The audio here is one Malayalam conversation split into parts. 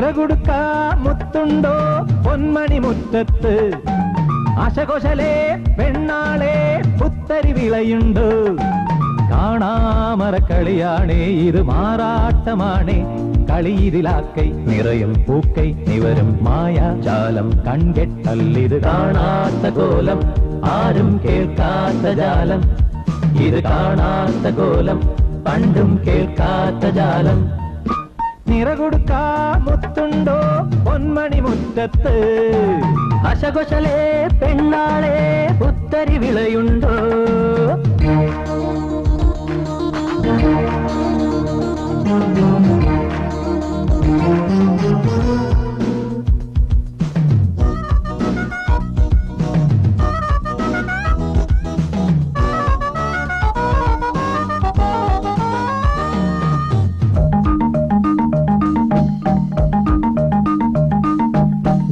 നിറകൊടുക്ക മുത്തുണ്ടോ പൊന്മണി മുറ്റത്ത് ആശകോശലേ പെണ്ണാളെ പുത്തരി വിളയുണ്ട് കാണാമറക്കളിയാണേ ഇത് മാറാട്ടമാണേ കളിയിലാക്കൈ നിറയും പൂക്കൈ നിവരും മായാജാലം കൺകെട്ടല്ലിത് കാണാത്ത കോലം ആരും കേൾക്കാത്ത ജാലം ഇത് കാണാത്ത കോലം പണ്ടും കേൾക്കാത്ത ജാലം നിറകൊടുക്ക മുത്തുണ്ടോ പൊന്മണി മുറ്റത്ത് ആശകോശലേ പെണ്ണാളെ പുത്തരി വിളയുണ്ടോ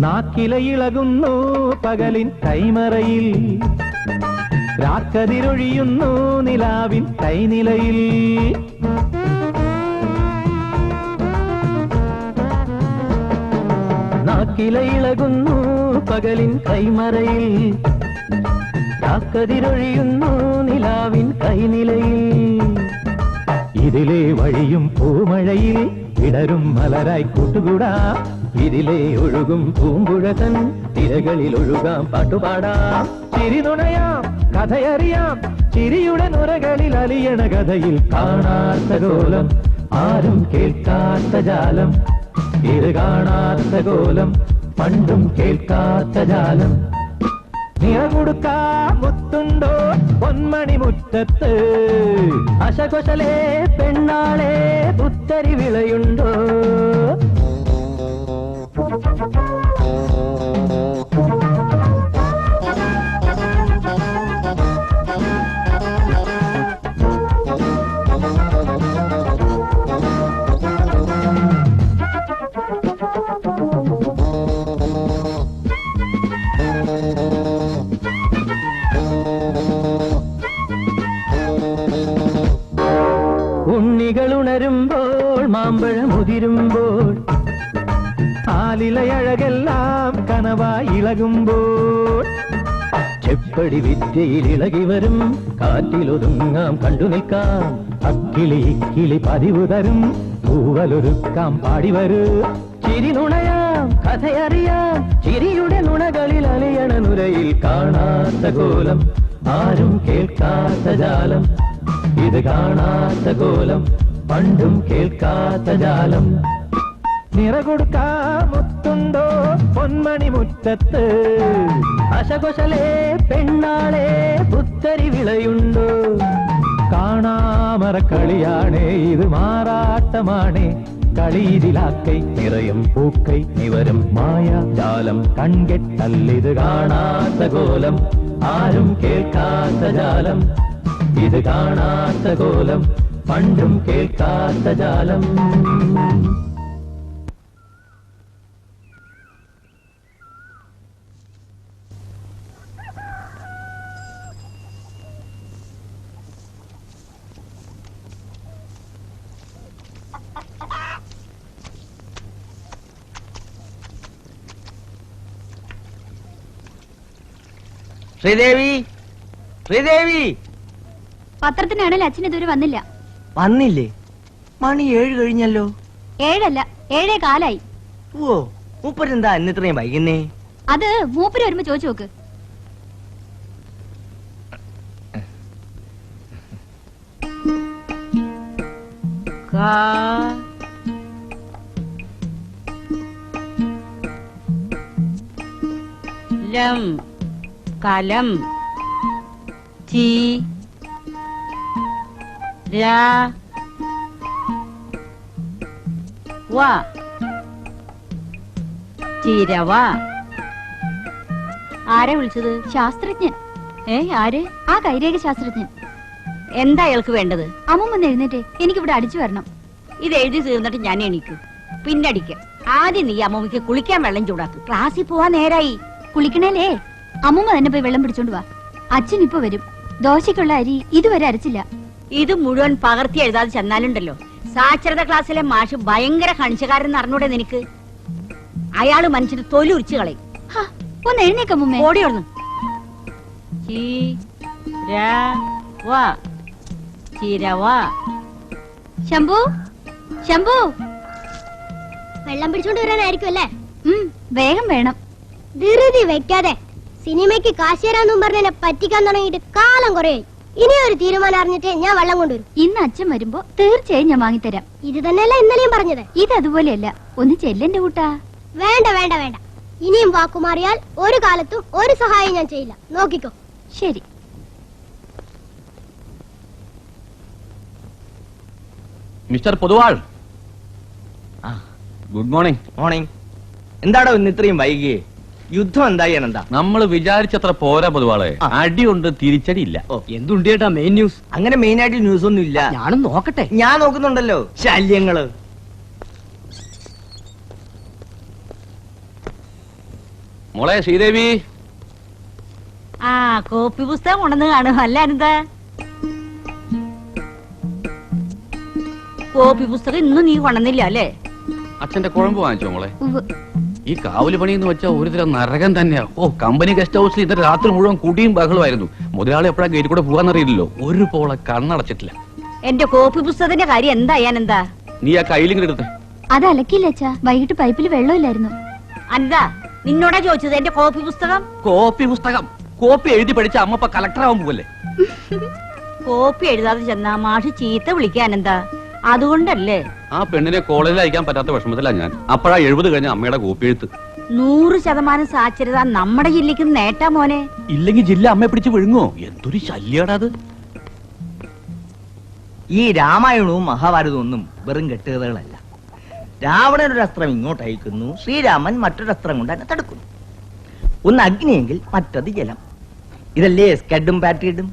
നാക്കിലയിളകുന്നു പകലിൻ കൈമറയിൽ രാക്കതിരൊഴിയുന്നു നിലാവിൻ കൈനിലയിൽ നാക്കിലയിളകുന്നു പകലിൻ കൈമറയിൽ രാക്കതിരൊഴിയുന്നു നിലാവിൻ കൈനിലയിൽ ഇതിലെ വഴിയും പൂമഴയിൽ വിടരും മലരായി കൂട്ടുകൂടാ ഇതിലെ ഒഴുകും പൂമ്പുഴതൻ തിരകളിൽ ഒഴുകാം പാട്ടുപാടാം ചിരി നുണയാം കഥയറിയാം ചിരിയുടെ നുരകളിൽ അലിയണ കഥയിൽ കാണാത്ത കോലം ആരും കേൾക്കാത്ത ജാലം ഇത് കാണാത്ത കോലം പണ്ടും കേൾക്കാത്ത ജാലം നിറകൊടുക്ക മുത്തുണ്ടോ പൊന്മണി മുറ്റത്ത് ആശകോശലേ പെണ്ണാളെ പുത്തരി വിളയുണ്ടോ ഉണ്ണികളുണരുമ്പോൾ മാമ്പഴമുതിരുമ്പോൾ ആലിലയഴകെല്ലാം കനവായി ഇളകുമ്പോൾ ചെപ്പടി വിദ്യയിൽ ഇളകി വരും കാറ്റിലൊതുങ്ങാം കണ്ടു നിൽക്കാം അക്കിളി ഇക്കിളി പതിവ് തരും പൂവലൊരുക്കാം പാടിവരൂ ചിരി നുണയാം കഥയറിയാം ചിരിയുടെ നുണകളിൽ അലിയണ നുരയിൽ കാണാത്ത കോലം ആരും കേൾക്കാത്ത ജാലം ഇത് കാണാത്ത കോലം പണ്ടും കേൾക്കാത്ത ജാലം നിറകൊടുക്ക മുത്തുണ്ടോ പൊന്മണി മുറ്റത്ത് ആശകോശലേ പെണ്ണാളെ പുത്തരി വിളയുണ്ടോ കാണാമറക്കളിയാണേ ഇത് മാറാട്ടമാണേ കളിയിലാക്കൈ നിറയും പൂക്കൈ നിവരും മായാജാലം കൺകെട്ടല്ലിത് കാണാത്ത കോലം ആരും കേൾക്കാത്ത ജാലം ഇത് കാണാത്ത കോലം പണ്ടും കേൾക്കാത്ത ജാലം ശ്രീദേവി, ശ്രീദേവി. പത്രത്തിനാണെങ്കിൽ അച്ഛൻ ഇതുവരെ വന്നില്ല. വന്നില്ലേ? മണി 7 കഴിഞ്ഞല്ലോ. 7 അല്ല, 7:15. ഓ, മൂപ്പരെന്താ ഇന്നിത്രയും വൈകുന്നേ? അത് മൂപ്പര് വരുമ്പോ ചോദിച്ചു നോക്ക്. കലം ചീ രാ വാ ചിരവ. ആരെ വിളിച്ചത്? ശാസ്ത്രജ്ഞൻ. ആര്? ആ കൈരേഖ ശാസ്ത്രജ്ഞൻ. എന്താ അയാൾക്ക് വേണ്ടത്? അമ്മൂമ്മ എഴുന്നേറ്റേ, എനിക്കിവിടെ അടിച്ചു വരണം. ഇത് എഴുതി തീർന്നിട്ട് ഞാൻ എണീക്കും. പിന്നെ അടിക്കാം. ആദ്യം നീ അമ്മൂമ്മക്ക് കുളിക്കാൻ വെള്ളം ചൂടാക്കും. ക്ലാസ്സിൽ പോവാൻ നേരായി. കുളിക്കണേലേ, അമ്മൂമ്മ തന്നെ പോയി വെള്ളം പിടിച്ചോണ്ട് വാ. അച്ഛൻ ഇപ്പൊ വരും. ദോശയ്ക്കുള്ള അരി ഇതുവരെ അരച്ചില്ല. ഇത് മുഴുവൻ പകർത്തി എഴുതാതെ ചെന്നാലുണ്ടല്ലോ. സാക്ഷരത ക്ലാസ്സിലെ മാഷ് ഭയങ്കര കണിച്ചക്കാരൻ അറിഞ്ഞൂടെ നിനക്ക്? അയാള് മനുഷ്യന് തൊലി ഉരിച്ചു കളയും. ഹാ, ഒന്ന് എഴുന്നേക്ക അമ്മുമ്മേ. ഓടിയോന്ന് ശംഭു, ശംഭു, വെള്ളം പിടിച്ചോണ്ട് വരാനായിരിക്കും അല്ലേ? വേഗം വേണം. ധൃതി വെക്കാതെ സിനിമയ്ക്ക് കാശ് തരാന്നും പറഞ്ഞ പറ്റിക്കാൻ തുടങ്ങിയിട്ട് കാലം കുറയായി. ഇനി ഒരു തീരുമാനം അറിഞ്ഞിട്ട് ഞാൻ വെള്ളം കൊണ്ടുവരും. ഇന്ന് അച്ഛൻ വരുമ്പോ തീർച്ചയായും ഞാൻ വാങ്ങിത്തരാം. ഇത് തന്നെയല്ല ഇന്നലെയും പറഞ്ഞത്. ഇത് അതുപോലെയല്ല. ഒന്ന് ചെല്ലെന്റെ കൂട്ടാ. വേണ്ട വേണ്ട വേണ്ട, ഇനിയും വാക്കുമാറിയാൽ ഒരു കാലത്തും ഒരു സഹായം ഞാൻ ചെയ്യില്ല. നോക്കിക്കോ. ശരി. Mister Poduval, good morning. Morning. എന്താടോ ഇന്ന് ഇത്രയും വൈകിയേ? യുദ്ധം എന്തായി എന്താ? നമ്മൾ വിചാരിച്ചത്ര പോരാ പൊതുവാളെ. അടിയുണ്ട്, തിരിച്ചടിയില്ല. എന്തുണ്ട് ചേട്ടാ മെയിൻ ന്യൂസ്? അങ്ങനെ മെയിൻ ആയിട്ട് ന്യൂസ് ഒന്നും ഇല്ല. ഞാനും നോക്കട്ടെ. ഞാൻ നോക്കുന്നുണ്ടല്ലോ. ശല്യങ്ങള്. മോളെ ശ്രീദേവി, ആ കോപ്പി പുസ്തകം ഉണ്ടെന്ന് കാണും അല്ല എന്താ? കോപ്പി പുസ്തകം ഇന്നും നീ കൊണ്ടുവന്നില്ല അല്ലേ? അച്ഛന്റെ കുഴമ്പ് വാങ്ങിച്ചോ മോളെ? ഉവ്വ്. ഈ കാവല് പണി എന്ന് വെച്ചാൽ ഒരു തരം നരകം തന്നെയാ. കമ്പനി ഗസ്റ്റ് ഹൗസിൽ ഇന്നലെ രാത്രി മുഴുവൻ കുടിയും ബഹളമായിരുന്നു. മുതലാളി എപ്പോഴാ ഗേറ്റ് കൂടെ പോകാന്നറിയില്ലല്ലോ. ഒരു പോളെ കണ്ണടച്ചിട്ടില്ല. എന്റെ കോപ്പി പുസ്തകത്തിന്റെ കാര്യം എന്താ? നീ ആ കയ്യിലിങ്ങനെ എടുത്തേ. അത് അലക്കില്ല അച്ഛാ. വൈകിട്ട് പൈപ്പിൽ വെള്ളമില്ലായിരുന്നു. അനിതാ, നിന്നോടാ ചോദിച്ചത് എന്റെ കോപ്പി പുസ്തകം? കോപ്പി പുസ്തകം കോപ്പി എഴുതി പഠിച്ച അമ്മ ഇപ്പൊ കളക്ടറാവാൻ പോവല്ലേ? കോപ്പി എഴുതാതെ ചെന്നാ മാഷ് ചീത്ത വിളിക്കാനെന്താ? അതുകൊണ്ടല്ലേ. ആ പെണ്ണിനെ കോളേജിൽ അയക്കാൻ പറ്റാത്ത വിഷമത്തിലാ ഞാൻ. അപ്പോഴാ 70 കഴിഞ്ഞ അമ്മയുടെ കോപ്പി എഴുത്ത്. 100% സാക്ഷരത നമ്മുടെ ജില്ലക്ക് നേട്ടാ മോനെ. ഇല്ലെങ്കിൽ ജില്ല അമ്മയെ പിടിച്ച് വിഴുങ്ങോ? എന്തൊരു ശല്യാടാ അത്. ഈ രാമായണവും മഹാഭാരതവും ഒന്നും വെറും കെട്ടുകഥകളല്ല. രാവണൻ ഒരു അസ്ത്രം ഇങ്ങോട്ട് അയക്കുന്നു, ശ്രീരാമൻ മറ്റൊരു അസ്ത്രം കൊണ്ട് തന്നെ തടുക്കുന്നു. ഒന്ന് അഗ്നിയെങ്കിൽ മറ്റത് ജലം. ഇതല്ലേ സ്കഡും പാറ്റിയിടും.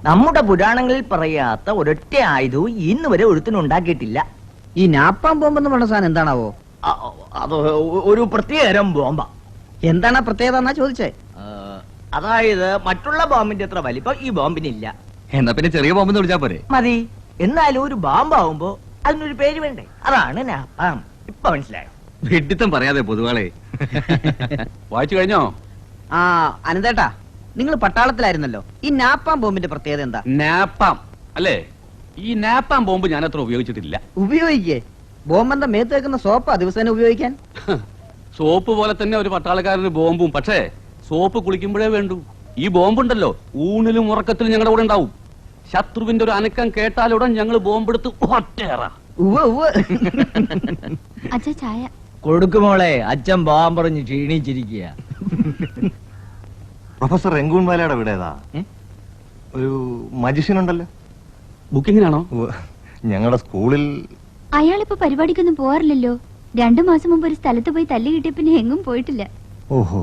നമ്മുടെ പുരാണങ്ങളിൽ പറയാത്ത ഒരൊറ്റ ആയുധവും ഇന്ന് വരെ ഒരുത്തിനുണ്ടാക്കിയിട്ടില്ല. ഈ നാപ്പാൻ ബോംബെന്ന് പറഞ്ഞ സാധനം എന്താണാവോ? അത് ഒരു പ്രത്യേകതരം ബോംബ. എന്താണ് പ്രത്യേകത എന്നാ ചോദിച്ചേ? അതായത് മറ്റുള്ള ബോംബിന്റെ അത്ര വലിപ്പം ഈ ബോംബിനില്ല. എന്നാ പിന്നെ ചെറിയ ബോംബെന്ന് വിളിച്ചാ പോരെ? മതി. എന്നാലും ഒരു ബോംബാവുമ്പോ അതിനൊരു പേര് വേണ്ടേ? അതാണ് നാപ്പാം. ഇപ്പൊ മനസ്സിലായോ? വെഡിത്തം പറയാതെ പൊതുവാളെ. വായിച്ചു കഴിഞ്ഞോ? ആ അനന്തേട്ടാ, നിങ്ങൾ പട്ടാളത്തിലായിരുന്നല്ലോ. ഈ നാപ്പാൻ ബോംബിന്റെ പ്രത്യേകത എന്താ? നാപ്പാം അല്ലേ? ഈ നാപ്പാം ബോംബ് ഞാൻ അത്ര ഉപയോഗിച്ചിട്ടില്ല. ഉപയോഗിക്കേ? ബോംബെന്താ മേത്ത് വെക്കുന്ന സോപ്പാ ദിവസേന ഉപയോഗിക്കാൻ? സോപ്പ് പോലെ തന്നെ ഒരു പട്ടാളക്കാരന് ബോംബും. പക്ഷേ സോപ്പ് കുളിക്കുമ്പോഴേ വേണ്ടു. ഈ ബോംബുണ്ടല്ലോ, ഊണിലും ഉറക്കത്തിലും ഞങ്ങളുടെ കൂടെ ഉണ്ടാവും. ശത്രുവിന്റെ ഒരു അനക്കം കേട്ടാലുടൻ ഞങ്ങൾ ബോംബെടുത്ത് ഒറ്റേറാ. അച്ഛാ ചായ. കൊടുക്കുമോളെ, അച്ഛൻ ബോംബ് പറഞ്ഞ് ക്ഷീണിച്ചിരിക്കുക. പ്രൊഫസർ രംഗൂൺവാലയുടെ വീട് ഏതാ? ഒരു മജിഷ്യൻ ഉണ്ടല്ലോ. ബുക്കിങ്ങിനാണോ? ഞങ്ങളുടെ സ്കൂളിൽ. അയാളിപ്പോ പരിപാടിക്കൊന്നും പോവാറില്ലല്ലോ. 2 മാസം മുമ്പ് ഒരു സ്ഥലത്ത് പോയി തല്ലി കിട്ടിയ പിന്നെ എങ്ങും പോയിട്ടില്ല. ഓഹോ,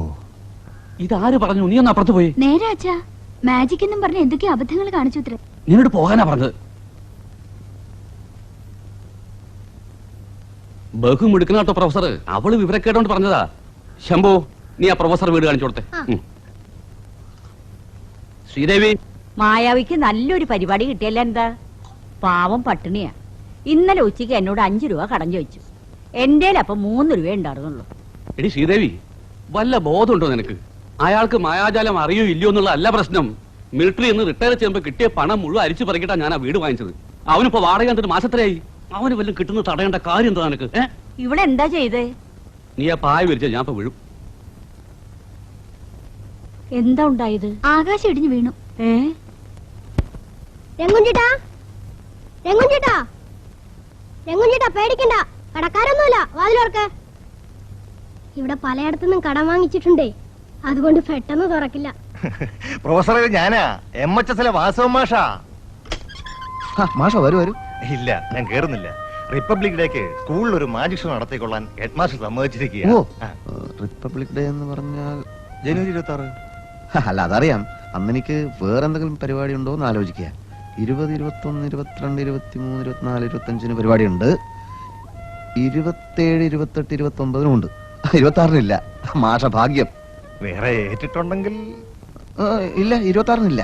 ഇതാര് പറഞ്ഞു? നീ ഒന്ന് അപ്പുറത്ത് പോയി. നേരെ അച്ഛാ, മാജിക് എന്നും പറഞ്ഞ എന്തൊക്കെയോ അബദ്ധങ്ങൾ കാണിച്ചു ഇത്ര. നിന്നോട് പോകാനാ പറഞ്ഞത്. ബഹുമിടുക്കുന്ന കേട്ടോ പ്രൊഫസർ. അവള് വിവരക്കേട്ടോണ്ട് പറഞ്ഞതാ. ശംഭു, നീ ആ പ്രൊഫസർ വീട് കാണിച്ചു കൊടുത്തേ. ശ്രീദേവി, മായാവിക്ക് നല്ലൊരു പരിപാടി കിട്ടിയല്ല എന്താ? പാവം പട്ടിണിയാ. ഇന്നലെ ഉച്ചയ്ക്ക് എന്നോട് 5 രൂപ കടം ചോദിച്ചു. എന്റെ അപ്പൊ 3 രൂപ ഉണ്ടായിരുന്നുള്ളൂ. എടി ശ്രീദേവി, വല്ല ബോധമുണ്ടോ നിനക്ക്? അയാൾക്ക് മായാജാലം അറിയോ ഇല്ലയോ എന്നുള്ള അല്ല പ്രശ്നം. മിലിറ്ററി എന്ന് റിട്ടയർ ചെയ്യുമ്പോ കിട്ടിയ പണം മുഴുവൻ അരിച്ചു പറക്കിട്ടാ ഞാൻ ആ വീട് വാങ്ങിച്ചത്. അവനിപ്പോ വാടക എന്നിട്ട് മാസത്രയായി. അവന് വല്ലതും കിട്ടുന്നത് തടയേണ്ട കാര്യം എന്താ നിനക്ക്? ഇവിടെ എന്താ ചെയ്തേ? നീ ആ പായ വിരിച്ച ഞാൻ ഇപ്പൊ വീഴും. എന്താ ഉണ്ടായത്? ആകാശം ഇടിഞ്ഞു വീണു. രംഗുഞ്ചേട്ടാ, രംഗുഞ്ചേട്ടാ, രംഗുഞ്ചേട്ടാ, പേടിക്കണ്ട. കടക്കാരൊന്നുമില്ല, വാതിലോർക്ക്. ഇവിടെ പലയിടത്തുനിന്നും കടം വാങ്ങിച്ചിട്ടുണ്ടേ, അതുകൊണ്ട് പെട്ടെന്ന് തുറക്കില്ല. പ്രൊഫസറെ, ഞാനാ MHS വാസവ മാഷാ. മാഷ വരൂ വരൂ. ഇല്ല, ഞാൻ കേറുന്നില്ല. റിപ്പബ്ലിക് ഡേക്ക് സ്കൂളിൽ ഒരു മാജിക് ഷോ നടത്തിക്കൊള്ളാൻ ഹെഡ് മാസ്റ്റർ സമ്മതിച്ചിരിക്കുക. റിപ്പബ്ലിക് ഡേ എന്ന് പറഞ്ഞാൽ ജനുവരി 26. അല്ല, അതറിയാം. അന്ന് എനിക്ക് വേറെ എന്തെങ്കിലും പരിപാടി ഉണ്ടോ എന്ന് ആലോചിക്കുക. 20, 21, 22, 23, 24, 25 പരിപാടിയുണ്ട്. 27, 28, 29 ഉണ്ട്. 26-നില്ല. മാഷ ഭാഗ്യം. വേറെ ഏറ്റിട്ടുണ്ടെങ്കിൽ? ഇല്ല, 26-നില്ല.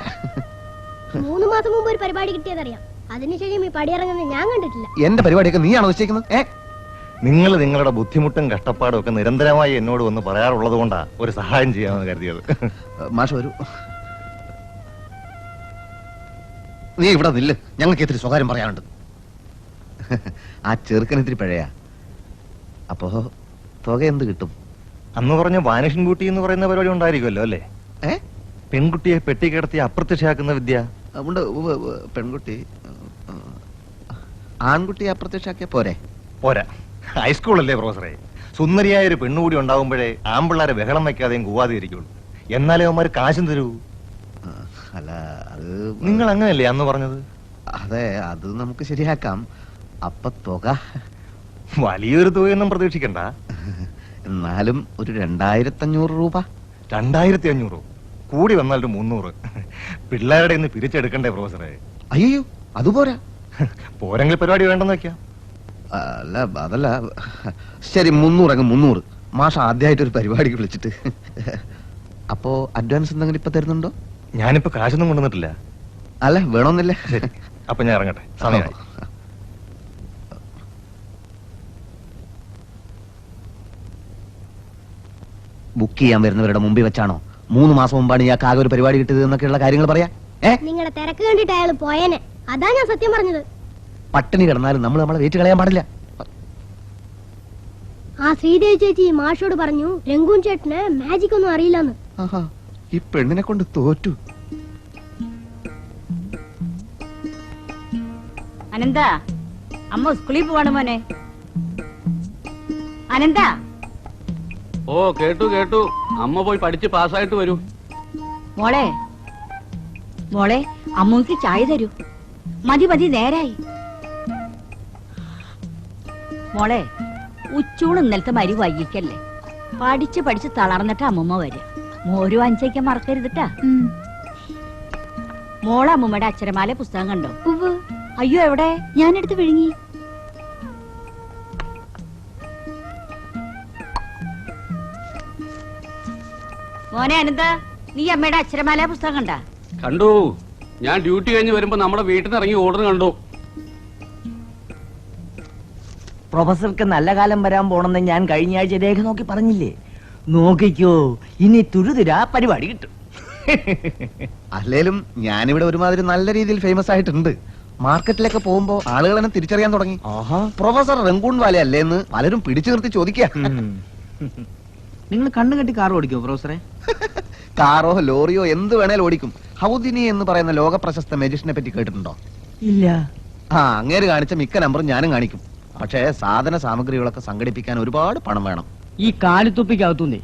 3 മാസം മുമ്പ് ഒരു പരിപാടി കിട്ടിയതറിയാം. അതിനുശേഷം ഈ പടിയിറങ്ങുന്നത് ഞാൻ കണ്ടിട്ടില്ല. എന്റെ പരിപാടിയൊക്കെ നീയാണോ നിശ്ചയിക്കുന്നത്? നിങ്ങൾ നിങ്ങളുടെ ബുദ്ധിമുട്ടും കഷ്ടപ്പാടും ഒക്കെ നിരന്തരമായി എന്നോട് വന്ന് പറയാറുള്ളത് കൊണ്ടാ ഒരു സഹായം ചെയ്യാമെന്ന് കരുതിയത്. മാഷ് വരൂ. നീ ഇവിടെ നില്ല്, ഞങ്ങൾക്ക് ഇത്തിരി സ്വകാര്യം പറയാനുണ്ട്. ആ ചെറുക്കൻ ഇത്തിരി പഴയാ. അപ്പോ തുക എന്ത് കിട്ടും? അന്ന് പറഞ്ഞ വാനിഷൻ ബ്യൂട്ടി എന്ന് പറയുന്ന പരിപാടി ഉണ്ടായിരിക്കുമല്ലോ അല്ലേ? പെൺകുട്ടിയെ പെട്ടി കിടത്തി അപ്രത്യക്ഷയാക്കുന്ന വിദ്യ. ഉണ്ട്. പെൺകുട്ടി ആൺകുട്ടി അപ്രത്യക്ഷാക്കിയ പോരെ? പോരാ, ഹൈസ്കൂളല്ലേ പ്രൊഫസറെ. സുന്ദരിയായ ഒരു പെണ്ണുകൂടി ഉണ്ടാവുമ്പോഴേ ആമ്പിള്ളാരെ ബഹളം വയ്ക്കാതെയും കൂവാതെ ഇരിക്കുള്ളൂ. എന്നാലേ അവന്മാർ കാശും തരൂ. അല്ല, അത് നിങ്ങൾ അങ്ങനെയല്ലേ അന്ന് പറഞ്ഞത്? അതെ, അത് നമുക്ക് ശരിയാക്കാം. അപ്പൊ തുക വലിയൊരു തുകയൊന്നും പ്രതീക്ഷിക്കണ്ട. എന്നാലും ഒരു 2500 രൂപ. 2500 കൂടി വന്നാൽ ഒരു 300. പിള്ളേരുടെ ഇന്ന് പിരിച്ചെടുക്കണ്ടേ പ്രൊഫസറെ? അയ്യോ, അതുപോരാ. പോരെങ്കിൽ പരിപാടി വേണ്ടെന്ന് വെക്കാം. അല്ല, അതല്ല. ശരി, 300 300. മാഷ ആദ്യമായിട്ട് ഒരു പരിപാടിക്ക് വിളിച്ചിട്ട്. അപ്പോ അഡ്വാൻസ് എന്തെങ്കിലും ഇപ്പൊ തരുന്നുണ്ടോ? ഞാനിപ്പോ കാശൊന്നും കൊണ്ടുവന്നിട്ടില്ല. അല്ല, വേണമെന്നില്ല. ശരി, അപ്പൊ ഞാൻ ഇറങ്ങട്ടെ, സമയമായി. ബുക്ക് ചെയ്യാൻ വരുന്നവരുടെ മുമ്പിൽ വെച്ചാണോ 3 മാസം മുമ്പാണ് ഇയാൾക്ക് ആകെ ഒരു പരിപാടി കിട്ടിയത് എന്നൊക്കെയുള്ള കാര്യങ്ങൾ പറയാ? നിങ്ങളുടെ തിരക്ക് കണ്ടിട്ട് അയാൾ പോയനെ. അതാ ഞാൻ സത്യം പറഞ്ഞത്. പട്ടിണി കിടന്നാലും നമ്മൾ നമ്മളെ വെയിറ്റ് കളയാൻ പാടില്ല. ആ ശ്രീദേവി ചേച്ചി മാഷോട് പറഞ്ഞു രംഗൂൻ ചേട്ടന് മാജിക് ഒന്നും അറിയില്ലെന്ന്. ആഹാ, ഈ പെണ്ണിനെ കൊണ്ട് തോറ്റു. അനന്ത, അമ്മ സ്കൂളിൽ പോവാണ് മോനെ. അനന്ത, ഓ കേട്ടു കേട്ടു. അമ്മ പോയി പഠിച്ച് പാസ്സായിട്ട് വരൂ. മോളെ മോളെ, അമ്മൂക്ക് ചായ തരൂ. മതി മതി, നേരായി. മോളെ, ഉച്ചൂണ് ഇന്നലത്തെ മരി വൈകിക്കല്ലേ. പഠിച്ച് പഠിച്ച് തളർന്നിട്ട് അമ്മൂമ്മ വരിക. മോര് വാങ്ങിച്ചേക്കാൻ മറക്കരുതിട്ടാ. മോളെ അമ്മൂമ്മയുടെ അക്ഷരമാല പുസ്തകം കണ്ടോ? ഉവ്വ്. അയ്യോ, എവിടെ? ഞാനെടുത്ത് വിഴുങ്ങി. മോനെ അനന്ത, നീ അമ്മയുടെ അക്ഷരമാല പുസ്തകം കണ്ട? കണ്ടു. ഞാൻ ഡ്യൂട്ടി കഴിഞ്ഞ് വരുമ്പോ നമ്മുടെ വീട്ടിൽ നിന്ന് ഇറങ്ങി ഓർഡർ കണ്ടു. പ്രൊഫസർക്ക് നല്ല കാലം വരാൻ പോണെന്ന് ഞാൻ കഴിഞ്ഞ ആഴ്ച രേഖ നോക്കി പറഞ്ഞില്ലേ? നോക്കിക്കോ, ഇനി തുരുതുരാ പരിപാടി കിട്ടും. അല്ലേലും ഞാനിവിടെ ഒരുമാതിരി നല്ല രീതിയിൽ ഫേമസ് ആയിട്ടുണ്ട്. മാർക്കറ്റിലൊക്കെ പോകുമ്പോ ആളുകൾ എന്നെ തിരിച്ചറിയാൻ തുടങ്ങി. പ്രൊഫസർ റംഗൂൺ വാല അല്ലേന്ന് പലരും പിടിച്ചു നിർത്തി ചോദിക്കുക. നിങ്ങൾ കണ്ണു കെട്ടി കാർ ഓടിക്കോ പ്രൊഫസറെ? കാറോ ലോറിയോ എന്ത് വേണേലും ഓടിക്കും. ഹൗദിനി എന്ന് പറയുന്ന ലോക പ്രശസ്ത മജിഷ്യനെ പറ്റി കേട്ടിട്ടുണ്ടോ? ഇല്ല. അങ്ങേര് കാണിച്ച മിക്ക നമ്പറും ഞാനും കാണിക്കും. പക്ഷേ സാധന സാമഗ്രികളൊക്കെ സംഘടിപ്പിക്കാൻ ഒരുപാട് പണം വേണം. ഈ കാലിത്തൊപ്പിക്കകത്തുനിന്നേ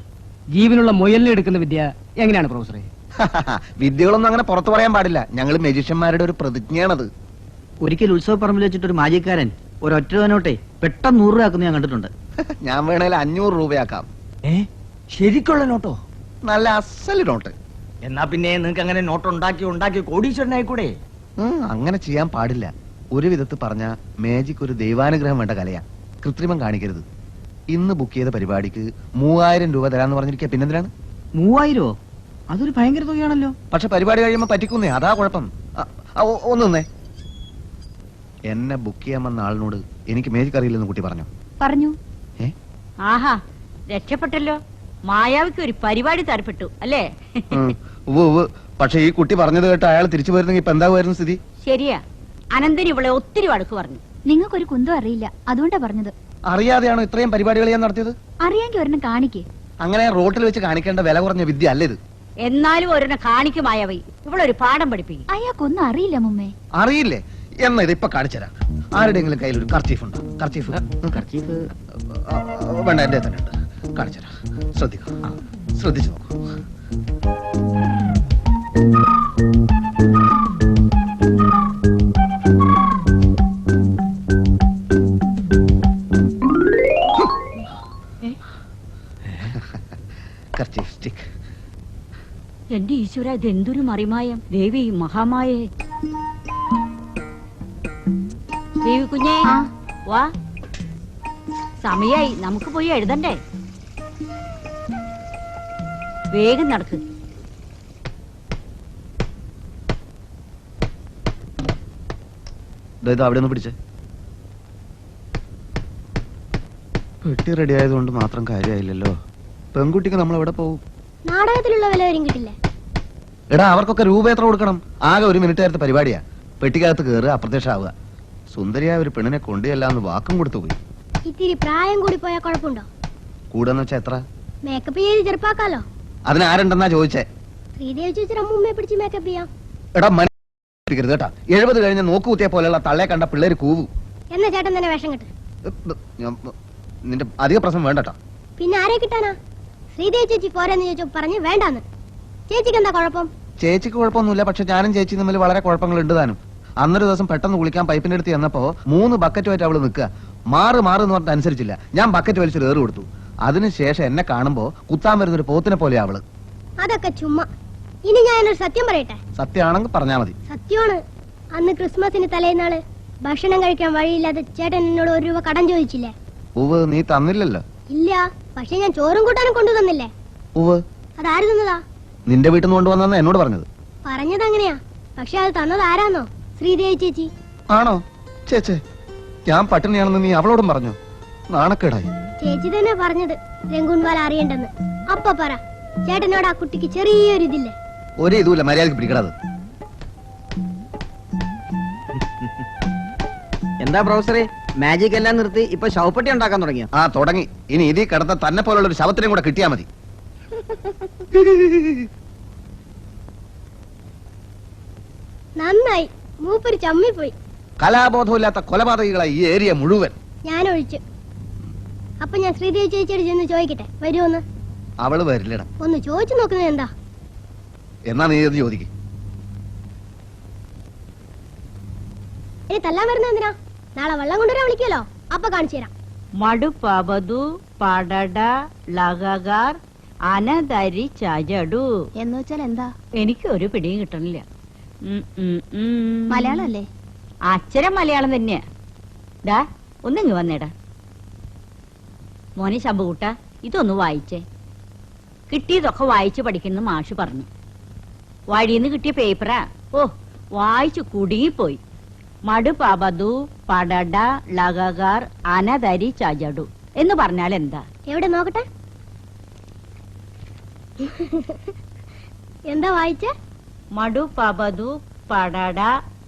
ജീവനുള്ള മുയലിനെ എടുക്കുന്ന വിദ്യ എങ്ങനെയാണ് പ്രൊഫസറെ? വിദ്യകളൊന്നും അങ്ങനെ പുറത്തു പറയാൻ പാടില്ല. ഞങ്ങൾ മജിഷ്യന്മാരുടെ ഒരു പ്രതിജ്ഞയാണത്. ഒരിക്കൽ ഉത്സവ പറമ്പിൽ വെച്ചിട്ട് ഒരു മാജിക്കാരൻ ഒരൊറ്റ നോട്ടെ പെട്ടെന്ന് 100 രൂപ ആക്കുന്ന ഞാൻ കണ്ടിട്ടുണ്ട്. ഞാൻ വേണേൽ 500 രൂപയാക്കാം. ശരിക്കുള്ള നോട്ടോ? നല്ല അസല് നോട്ട്. എന്നാ പിന്നെ നിങ്ങൾക്ക് അങ്ങനെ നോട്ട് ഉണ്ടാക്കി കോടീശ്വരനായിക്കൂടെ? അങ്ങനെ ചെയ്യാൻ പാടില്ല. ഒരു വിധത്തിൽ പറഞ്ഞ മാജിക് ഒരു ദൈവാനുഗ്രഹം വേണ്ട കലയാ. കൃത്രിമം കാണിക്കരുത്. ഇന്ന് ബുക്ക് ചെയ്ത പരിപാടിക്ക് 3000 രൂപ തരാന്ന് പറഞ്ഞിരിക്കുക. പിന്നെന്തിനാണ്? 3000? അതൊരു ഭയങ്കര തുകയാണല്ലോ. പക്ഷെ പരിപാടി കഴിയുമ്പോ പറ്റിക്കുന്നേ, അതാ കുഴപ്പം. ഒന്നേ, എന്നെ ബുക്ക് ചെയ്യാൻ വന്ന ആളിനോട് എനിക്ക് മാജിക് അറിയില്ലെന്ന് കുട്ടി പറഞ്ഞു. പറഞ്ഞു. ആഹാ, രക്ഷപ്പെട്ടല്ലോ. മായാവിക്ക് ഒരു പരിപാടി തരപ്പെട്ടു അല്ലേ? പക്ഷെ ഈ കുട്ടി പറഞ്ഞത് കേട്ട് അയാൾ തിരിച്ചു പോയിരുന്നെങ്കിൽ ഇപ്പൊ എന്താകുമായിരുന്നു സ്ഥിതി? ശരിയാ, അനന്തന് ഇവളെ ഒത്തിരി വഴക്ക് പറഞ്ഞു. നിങ്ങൾക്കൊരു കുന്തം അറിയില്ല, അതുകൊണ്ടാ പറഞ്ഞത്. അറിയാതെയാണോ ഇത്രയും പരിപാടികൾ ഞാൻ നടത്തിയത്? അറിയാമെങ്കിൽ ഒരെണ്ണം കാണിക്കേ. അങ്ങനെ റോട്ടിൽ വെച്ച് കാണിക്കേണ്ട വില കുറഞ്ഞ വിദ്യ അല്ല ഇത്. എന്നാലും ഒരെണ്ണ കാണിക്കും മായാവി. ഇവളൊരു പാഠം പഠിപ്പിക്കും. അയാൾക്കൊന്നും അറിയില്ല മുമ്മേ. അറിയില്ലേ? എന്നാ ഇത് ഇപ്പൊ കാണിച്ചുതരാം. ആരുടെയെങ്കിലും കയ്യിൽ ഒരു കർച്ചീഫ് ഉണ്ടോ? കർച്ചീഫ് വേണ്ട, എന്റെ തന്നെ ഉണ്ട്. കാണിച്ചുതരാം. ശ്രദ്ധിക്കൂ, ശ്രദ്ധിച്ചു നോക്കൂ. Kerchief stick. എന്റെ ഈശ്വര, ഇതെന്തൊരു മറിമായം! ദേവി മഹാമായേ! ദേവി കുഞ്ഞേ, വാ, സമയായി, നമുക്ക് പോയി എഴുതണ്ടേ? വേഗം നടക്ക്. അവിടെ ഒന്ന് പിടിച്ചേ. പെട്ടി റെഡി ആയതുകൊണ്ട് മാത്രം കാര്യമായില്ലല്ലോ. പെൺകുട്ടിക്ക് നമ്മൾ എവിടെ പോകും? നാടകത്തിലുള്ള വില വരും കിട്ടില്ലേ? എടാ അവർക്കൊക്കെ രൂപ എത്ര കൊടുക്കണം? ആകെ 1 മിനിറ്റ് നേരത്തെ പരിപാടിയാ. പെട്ടിക്കകത്ത് കയറുക, അപ്രത്യക്ഷമാവുക. സുന്ദരിയായ ഒരു പെണ്ണിനെ കൊണ്ടുചെല്ലാന്ന് വാക്കും കൊടുത്തു പോയി. ഇത്തിരി പ്രായം കൂടി പോയാൽ കുഴപ്പമുണ്ടോ? കൂടെന്ന് വെച്ചാ എത്ര? മേക്കപ്പ് ചെയ്ത് ചെറുപ്പാക്കാലോ. അതിന് ആരുണ്ടെന്നാ ചോദിച്ചേ? ശ്രീദേവി ചേച്ചി അമ്മൂമ്മയെ പിടിച്ച് മേക്കപ്പ് ചെയ്യാം. എടാ മനസ്സിലാക്കരുത് കേട്ടാ. 70 കഴിഞ്ഞ് നോക്കുകുത്തിയ പോലെയുള്ള തള്ളയെ കണ്ട പിള്ളേര് കൂവും. എന്നാ ചേട്ടൻ തന്നെ വേഷം കെട്ട്. നിന്റെ അധിക പ്രശ്നം വേണ്ടട്ടാ. പിന്നെ ആരെ കിട്ടാനാ? ശ്രീദേവി ചേച്ചി പോരെന്ന് ചോദിച്ചു പറഞ്ഞ് വേണ്ടാന്ന്. ചേച്ചിക്ക് എന്താ കുഴപ്പം? ചേച്ചിക്ക് കുഴപ്പമൊന്നുമില്ല. പക്ഷെ ഞാനും ചേച്ചി തമ്മിൽ വളരെ കുഴപ്പങ്ങളുണ്ട് താനും. അന്നൊരു ദിവസം പെട്ടെന്ന് കുളിക്കാൻ പൈപ്പിന്റെ അടുത്ത് ചെന്നപ്പോ 3 ബക്കറ്റുമായിട്ട് അവള് നിൽക്കുക. മാറ് എന്ന് പറഞ്ഞിട്ട് അനുസരിച്ചില്ല. ഞാൻ ബക്കറ്റ് വലിച്ച് ഏറ് കൊടുത്തു. അതിനുശേഷം എന്നെ കാണുമ്പോ കുത്താൻ വരുന്നൊരു പോത്തിനെ പോലെയാ അവള്. അതൊക്കെ ചുമ്മാ. ഇനി ഞാനൊരു സത്യം പറയട്ടെ. സത്യമാണെങ്കിൽ പറഞ്ഞാ മതി. സത്യമാണ്. അന്ന് ക്രിസ്മസിന് തലേന്നാള് ഭക്ഷണം കഴിക്കാൻ വഴിയില്ലാതെ ചേട്ടൻ എന്നോട് 1 രൂപ കടം ചോദിച്ചില്ലേ? ഉവ് നീ തന്നില്ലല്ലോ. ഇല്ല, പക്ഷെ ഞാൻ ചോറും കൂട്ടാനും കൊണ്ടു തന്നില്ലേ? ഉവ് അതാര് തന്നതാ? നിന്റെ വീട്ടിൽ നിന്ന് കൊണ്ടുവന്നാ എന്നോട് പറഞ്ഞത്. പറഞ്ഞത് അങ്ങനെയാ, പക്ഷെ അത് തന്നത് ആരാന്നോ? ശ്രീദേവി ചേച്ചി. ആണോ? ചേച്ചേ, ഞാൻ പട്ടിണിയാണെന്ന് നീ അവളോടും പറഞ്ഞു? നാണക്കേടായി. ചേച്ചി തന്നെ പറഞ്ഞത് രംഗൂൺവാല അറിയണ്ടെന്ന്. അപ്പൊ പറ, ചേട്ടനോട് ആ കുട്ടിക്ക് ചെറിയൊരു ഇതില്ലേ? ഒരു ഇതുമില്ല, മര്യാദക്ക് പിടിക്കണത്. എന്താ പ്രൊഫസറെ, മാജിക് എല്ലാം നിർത്തി ഇപ്പൊ ശവപ്പെട്ടി ഉണ്ടാക്കാൻ തുടങ്ങിയോ? ആ തുടങ്ങി. ഇനി ഇതിൽ കിടന്ന തന്നെ പോലുള്ള ഒരു ശവത്തിനെയും കൂടെ കിട്ടിയാ മതി. നന്നായി, മൂപ്പര് ചമ്മിപ്പോയി. കലാബോധമില്ലാത്ത കൊലപാതകികളായി ഈ ഏരിയ മുഴുവൻ. ഞാൻ ഒഴിച്ചു. അപ്പൊ ഞാൻ ശ്രീദേവി ചേച്ചിയോട് ചെന്ന് ചോദിക്കട്ടെ, വരുമോന്ന്? അവള് വരില്ലടാ. ഒന്ന് ചോദിച്ചു നോക്കുന്നത് എന്താ? എന്നാ നീ ഇത് ചോദിക്ക്. ഇനി തല്ലാൻ വരുന്ന എന്തിനാ? നാളെ വെള്ളം കൊണ്ടുവരാൻ വിളിക്കല്ലോ, അപ്പൊ കാണിച്ചു തരാം. മടുപ്പതു പടട ലഗാർ അനധരി ചജടു എന്ന് വെച്ചാൽ എന്താ? എനിക്ക് ഒരു പിടിയും കിട്ടണില്ല. മലയാളം അല്ലേ? അക്ഷരം മലയാളം തന്നെയാ. ഡാ ഒന്നിങ്ങ് വന്നേടാ. മോനെ ശമ്പുകൂട്ട, ഇതൊന്ന് വായിച്ചേ. കിട്ടിയതൊക്കെ വായിച്ചു പഠിക്കുന്ന മാഷ് പറഞ്ഞു. വഴിന്ന് കിട്ടിയ പേപ്പറാ. ഓ, വായിച്ചു കുടുങ്ങിപ്പോയി. മടുപതു പടട ലഗാർ അനധരി ചജടു എന്ന് പറഞ്ഞാൽ എന്താ? എവിടെ നോക്കട്ടെ. എന്താ വായിച്ചേ? മടുപതു പടട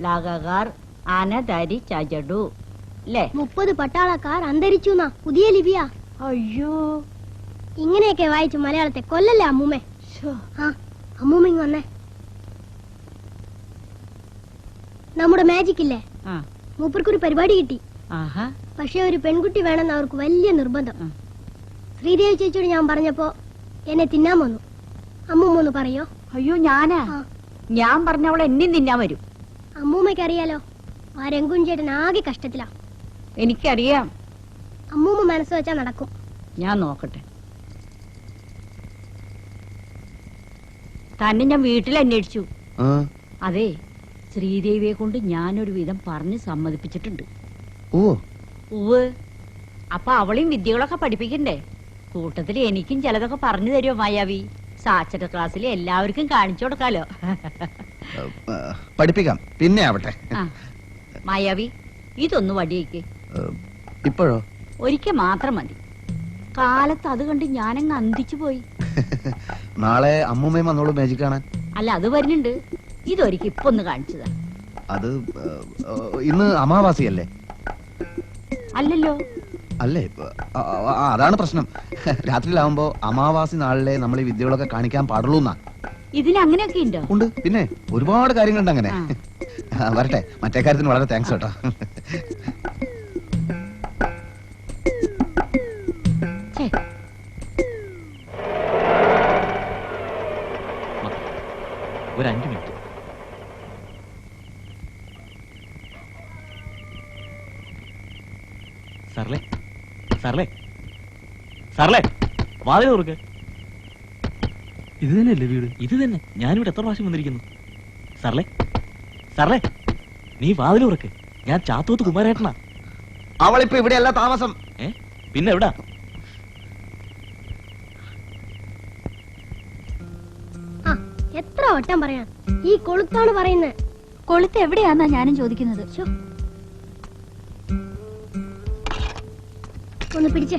ലഗാർ അനധരി ചജടു അല്ലേ? 30 പട്ടാളക്കാർ അന്തരിച്ചു എന്നാ പുതിയ ലിപിയാ. അയ്യോ, ഇങ്ങനെയൊക്കെ വായിച്ചു മലയാളത്തെ കൊല്ലല്ലേ അമ്മൂമ്മേ? ആ അമ്മൂമ്മ ഇങ്ങ് വന്നേ. നമ്മുടെ മാജിക് ഇല്ലേ, ആ, മൂപ്പർക്കൊരു പരിപാടി കിട്ടി. ആഹാ, പക്ഷെ ഒരു പെൺകുട്ടി വേണമെന്ന് അവർക്ക് വലിയ നിർബന്ധം. ശ്രീദേവി ചേച്ചിയോട് ഞാൻ പറഞ്ഞപ്പോ എന്നെ തിന്നാൻ വന്നു. അമ്മൂമ്മ ഒന്ന് പറയോ? അയ്യോ ഞാനാ? ആ. ഞാൻ പറഞ്ഞ അവൾ എന്നെയും തിന്നാൻ വരും. അമ്മൂമ്മയ്ക്ക് അറിയാലോ, ആ രംഗൂൻ ചേട്ടൻ ആകെ കഷ്ടത്തിലാ. എനിക്കറിയാം. അമ്മൂമ്മ മനസ്സ് വെച്ചാ നടക്കും. ഞാൻ നോക്കട്ടെ. തന്നെ ഞാൻ വീട്ടിൽ അന്വേഷിച്ചു. ആ, അതെ, ശ്രീദേവിയെ കൊണ്ട് ഞാനൊരു വിധം പറഞ്ഞ് സമ്മതിപ്പിച്ചിട്ടുണ്ട്. ഓ ഉവ്. അപ്പൊ അവളെയും വിദ്യകളൊക്കെ പഠിപ്പിക്കണ്ടേ? കൂട്ടത്തിൽ എനിക്കും ചിലതൊക്കെ പറഞ്ഞു തരുമോ മായാവി? സാക്ഷര ക്ലാസ്സിൽ എല്ലാവർക്കും കാണിച്ചു കൊടുക്കാലോ. പഠിപ്പിക്കാം, പിന്നെ ആവട്ടെ. ആ, മായാവി ഇതൊന്ന് വടിയേക്ക്. ഇപ്പോഴോ? ഒരിക്കൽ മാത്രം മതി. കാലത്ത് അത് കണ്ട് ഞാനങ്ങ് അന്തിച്ചു പോയി. നാളെ അമ്മൂമ്മയും വന്നോളൂ മാജിക് കാണാൻ. അല്ല, അത് വരുന്നുണ്ട്. ഇതൊരിക്കൽ ഇപ്പൊ ഒന്ന് കാണിച്ചതാ. അത് ഇന്ന് അമാവാസിയല്ലേ? അല്ലല്ലോ. അല്ലേ? അതാണ് പ്രശ്നം. രാത്രിയിലാവുമ്പോ അമാവാസി നാളിലെ നമ്മൾ ഈ വിദ്യകളൊക്കെ കാണിക്കാൻ പാടുള്ളൂ എന്നാ. ഇതിന് അങ്ങനെയൊക്കെ ഉണ്ടോ? ഉണ്ട്, പിന്നെ ഒരുപാട് കാര്യങ്ങളുണ്ട് അങ്ങനെ. ആ. വരട്ടെ, മറ്റേ കാര്യത്തിന് വളരെ താങ്ക്സ് കേട്ടോ. ഛേ, ഒരു 5 മിനിറ്റ്. സാറേ, സാറേ, സാറേ, വാതിൽ തുറക്ക്. ഇത് തന്നെയല്ലേ വീട്? ഇത് തന്നെ. ഞാനിവിടെ എത്ര പ്രാവശ്യം വന്നിരിക്കുന്നു. സാറേ, സാറേ, നീ വാതിൽ തുറക്ക്. ഞാൻ ചാത്തൂത്ത് കുമാരേട്ടനാ. അവളിപ്പോ ഇവിടെയല്ല താമസം. പിന്നെ എവിടാ? ആ എത്ര വട്ടം പറയാം, ഈ കൊളുത്താണ് പറയുന്നത്. കൊളുത്ത് എവിടെയാന്നാ ഞാനും ചോദിക്കുന്നത്. ശ്ശോ. ഒന്ന് പിടിച്ചേ.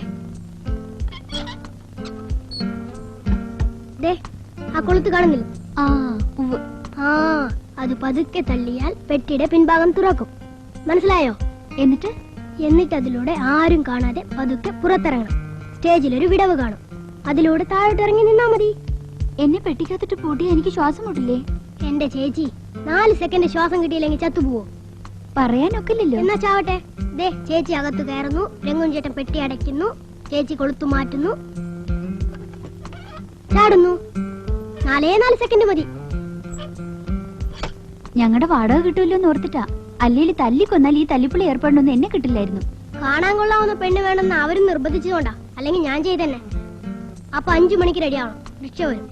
ദേ ആ കൊളുത്ത് കാണുന്നില്ല? ആ ഉവ്വ്. ആ അത് പതുക്കെ തള്ളിയാൽ പെട്ടിയുടെ പിൻഭാഗം തുറക്കും. മനസ്സിലായോ? എന്നിട്ട് അതിലൂടെ ആരും കാണാതെ പതുക്കെ പുറത്തിറങ്ങണം. സ്റ്റേജിലൊരു വിടവ് കാണും, അതിലൂടെ താഴോട്ട് ഇറങ്ങി നിന്നാ മതി. എന്നെ പെട്ടിക്കകത്തിട്ട് പൂട്ടി എനിക്ക് ശ്വാസം മുട്ടില്ലേ? എന്റെ ചേച്ചി 4 സെക്കൻഡ് ശ്വാസം കിട്ടിയില്ലെങ്കിൽ ചത്തുപോവോ? പറയാനൊക്കില്ലല്ലോ. എന്നാ ചാവട്ടെ. ദേ ചേച്ചി അകത്ത് കയറുന്നു, രംഗുൻ ചേട്ടൻ പെട്ടി അടയ്ക്കുന്നു, ചേച്ചി കൊളുത്തു മാറ്റുന്നു, ചാടുന്നു. 4 സെക്കൻഡ് മതി. ഞങ്ങളുടെ വാടക കിട്ടുമല്ലോ എന്ന് ഓർത്തിട്ടാ. അല്ലെങ്കിൽ തല്ലിക്കൊന്നാൽ ഈ തല്ലിപ്പുള്ളി ഏർപ്പെടണമെന്ന് എന്നെ കിട്ടില്ലായിരുന്നു. കാണാൻ കൊള്ളാവുന്ന പെണ്ണ് വേണമെന്ന് അവരും നിർബന്ധിച്ചതുകൊണ്ടാ, അല്ലെങ്കിൽ ഞാൻ ചെയ്തന്നെ. അപ്പൊ 5 മണിക്ക് റെഡി ആവണം, റിക്ഷ വരും.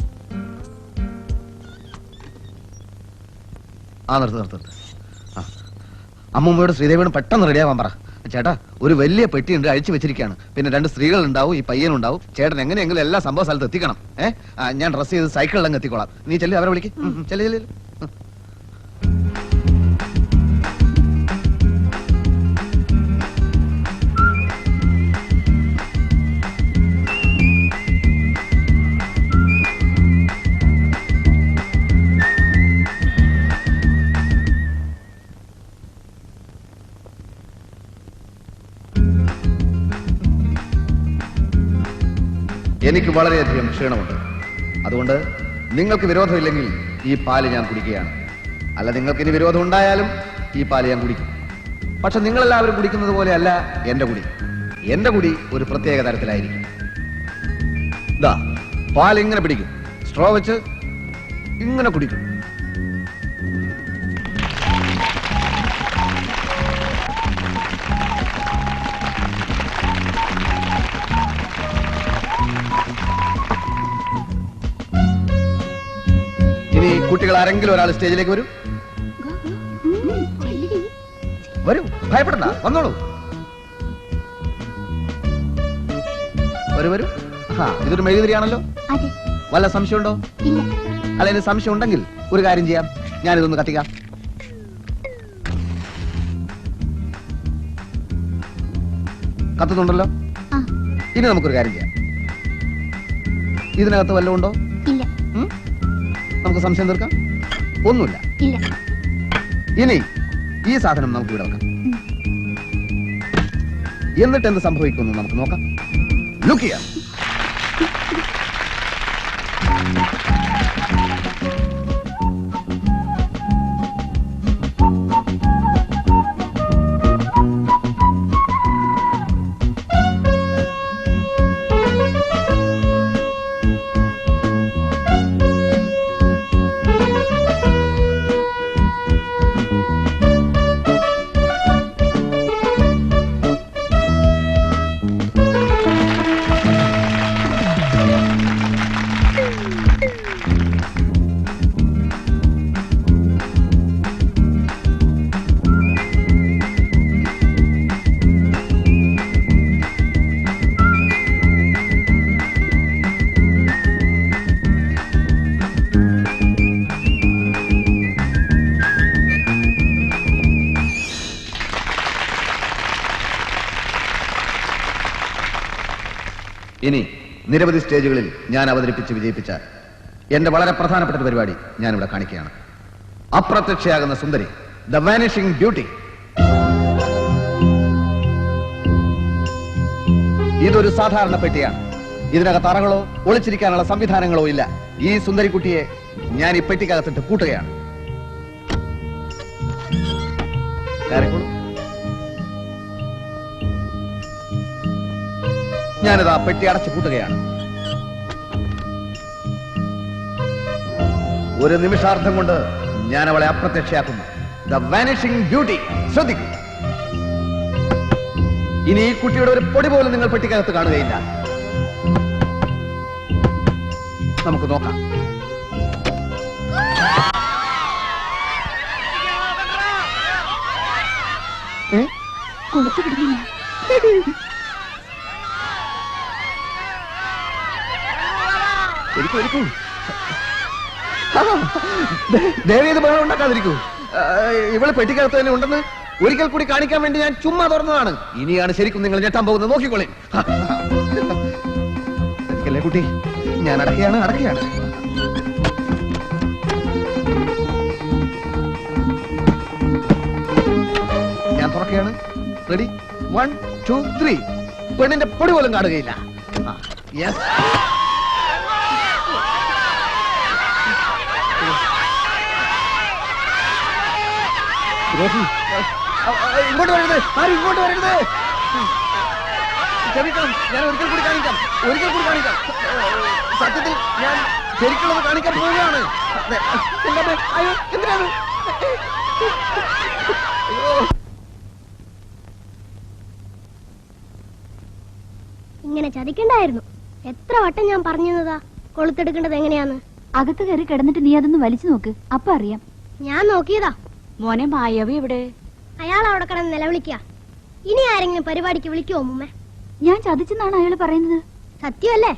ആ നിർത്ത്. അമ്മൂമ്മയോട് ശ്രീദേവിയോട് പെട്ടെന്ന് റെഡിയാവാൻ പറ. ചേട്ടാ ഒരു വലിയ പെട്ടിയുണ്ട്, അഴിച്ചു വെച്ചിരിക്കുകയാണ്. പിന്നെ 2 സ്ത്രീകൾ ഉണ്ടാവും, ഈ പയ്യനുണ്ടാവും. ചേട്ടൻ എങ്ങനെയെങ്കിലും എല്ലാ സംഭവ സ്ഥലത്ത് എത്തിക്കണം. ഞാൻ ഡ്രസ് ചെയ്ത് സൈക്കിളിലങ്ങ് എത്തിക്കോളാം. നീ ചെല്ലു, അവരെ വിളിക്ക്. ചെല്ലു. എനിക്ക് വളരെയധികം ക്ഷീണമുണ്ട്. അതുകൊണ്ട് നിങ്ങൾക്ക് വിരോധമില്ലെങ്കിൽ ഈ പാല് ഞാൻ കുടിക്കുകയാണ്. അല്ല, നിങ്ങൾക്ക് ഇനി വിരോധം ഉണ്ടായാലും ഈ പാല് ഞാൻ കുടിക്കും. പക്ഷെ നിങ്ങളെല്ലാവരും കുടിക്കുന്നത് പോലെയല്ല എന്റെ കുടി. എന്റെ കുടി ഒരു പ്രത്യേക തരത്തിലായിരിക്കും. ഇതാ പാൽ ഇങ്ങനെ പിടിക്കും, സ്ട്രോ വെച്ച് ഇങ്ങനെ കുടിക്കും. ഇനി കുട്ടികൾ ആരെങ്കിലും ഒരാൾ സ്റ്റേജിലേക്ക് വരൂ. വരൂ, ഭയപ്പെടണ്ട, വന്നോളൂ. വരൂ. ഇതൊരു മെഴുകുതിരിയാണല്ലോ. വല്ല സംശയമുണ്ടോ? അല്ല, ഇനി സംശയം ഉണ്ടെങ്കിൽ ഒരു കാര്യം ചെയ്യാം, ഞാനിതൊന്ന് കത്തിക്കാം. കത്തുന്നുണ്ടല്ലോ. ഇനി നമുക്കൊരു കാര്യം ചെയ്യാം. ഇതിനകത്ത് വല്ലതും ഉണ്ടോ? നമുക്ക് സംശയം തീർക്കാം. ഒന്നുമില്ല. ഇനി ഈ സാധനം നമുക്ക് ഇവിടെ വെക്കാം. എന്നിട്ട് എന്ത് സംഭവിക്കുന്നു നമുക്ക് നോക്കാം. ലുക്ക് ചെയ്യാം. ഇനി നിരവധി സ്റ്റേജുകളിൽ ഞാൻ അവതരിപ്പിച്ച് വിജയിപ്പിച്ച എന്റെ വളരെ പ്രധാനപ്പെട്ട ഒരു പരിപാടി ഞാനിവിടെ കാണിക്കുകയാണ്. അപ്രത്യക്ഷയാകുന്ന സുന്ദരി, ദ വാനിഷിംഗ് ബ്യൂട്ടി. ഇതൊരു സാധാരണ പെട്ടിയാണ്. ഇതിനകത്ത് അറകളോ ഒളിച്ചിരിക്കാനുള്ള സംവിധാനങ്ങളോ ഇല്ല. ഈ സുന്ദരിക്കുട്ടിയെ ഞാൻ ഈ പെട്ടിക്കകത്തിട്ട് പൂട്ടുകയാണ്. ഞാനിതാ പെട്ടി അടച്ചു പൂട്ടുകയാണ്. ഒരു നിമിഷാർത്ഥം കൊണ്ട് ഞാൻ അവളെ അപ്രത്യക്ഷയാക്കുന്നു. The vanishing beauty. ശ്രദ്ധിക്കൂ. ഇനി ഈ കുട്ടിയുടെ ഒരു പൊടി പോലും നിങ്ങൾ പെട്ടിക്കകത്ത് കാണുകയില്ല. നമുക്ക് നോക്കാം. കൊളുത്തു കിടന്നില്ല. ദേവി ഇത് ബഹളം ഉണ്ടാക്കാതിരിക്കൂ. ഇവള് പെട്ടിക്കകത്ത് തന്നെ ഉണ്ടെന്ന് ഒരിക്കൽ കൂടി കാണിക്കാൻ വേണ്ടി ഞാൻ ചുമ്മാ തുറന്നതാണ്. ഇനിയാണ് ശരിക്കും നിങ്ങൾ ഞെട്ടാൻ പോകുന്നത്. നോക്കിക്കോളേ കുട്ടി. ഞാൻ അടക്കുകയാണ്. ഞാൻ തുറക്കുകയാണ്. റെഡി, 1 2 3. പെണ്ണിന്റെ പൊടി പോലും കാണുകയില്ല. യെസ്. ഇങ്ങോട്ട് വരരുത്, ആരും ഇങ്ങോട്ട് വരരുത്. ക്ഷമിക്കണം, ഞാൻ ഒരിക്കൽ കൂടി കാണിക്കാം. സത്യത്തിൽ ഞാൻ ശരിക്കുള്ളത് കാണിക്കാൻ പോവുകയാണ്. അയ്യോ, എന്തിനാണ്? ഇങ്ങനെ ചതിക്കണ്ടായിരുന്നു. എത്ര വട്ടം ഞാൻ പറഞ്ഞതാ കൊളുത്തെടുക്കേണ്ടത് എങ്ങനെയാന്ന്. അകത്ത് കയറി കിടന്നിട്ട് നീ അതൊന്ന് വലിച്ചു നോക്ക്, അപ്പൊ അറിയാം. ഞാൻ നോക്കിയതാ. മോനെ മായാവി എവിടെ? അയാൾ അവിടെ കിടന്ന് നിലവിളിക്കുക. ഇനി ആരെങ്കിലും പരിപാടിക്ക് വിളിക്കുമോ മുമ്മ? ഞാൻ ചതിച്ചെന്നാണ് അയാൾ പറയുന്നത്. സത്യമല്ലേ?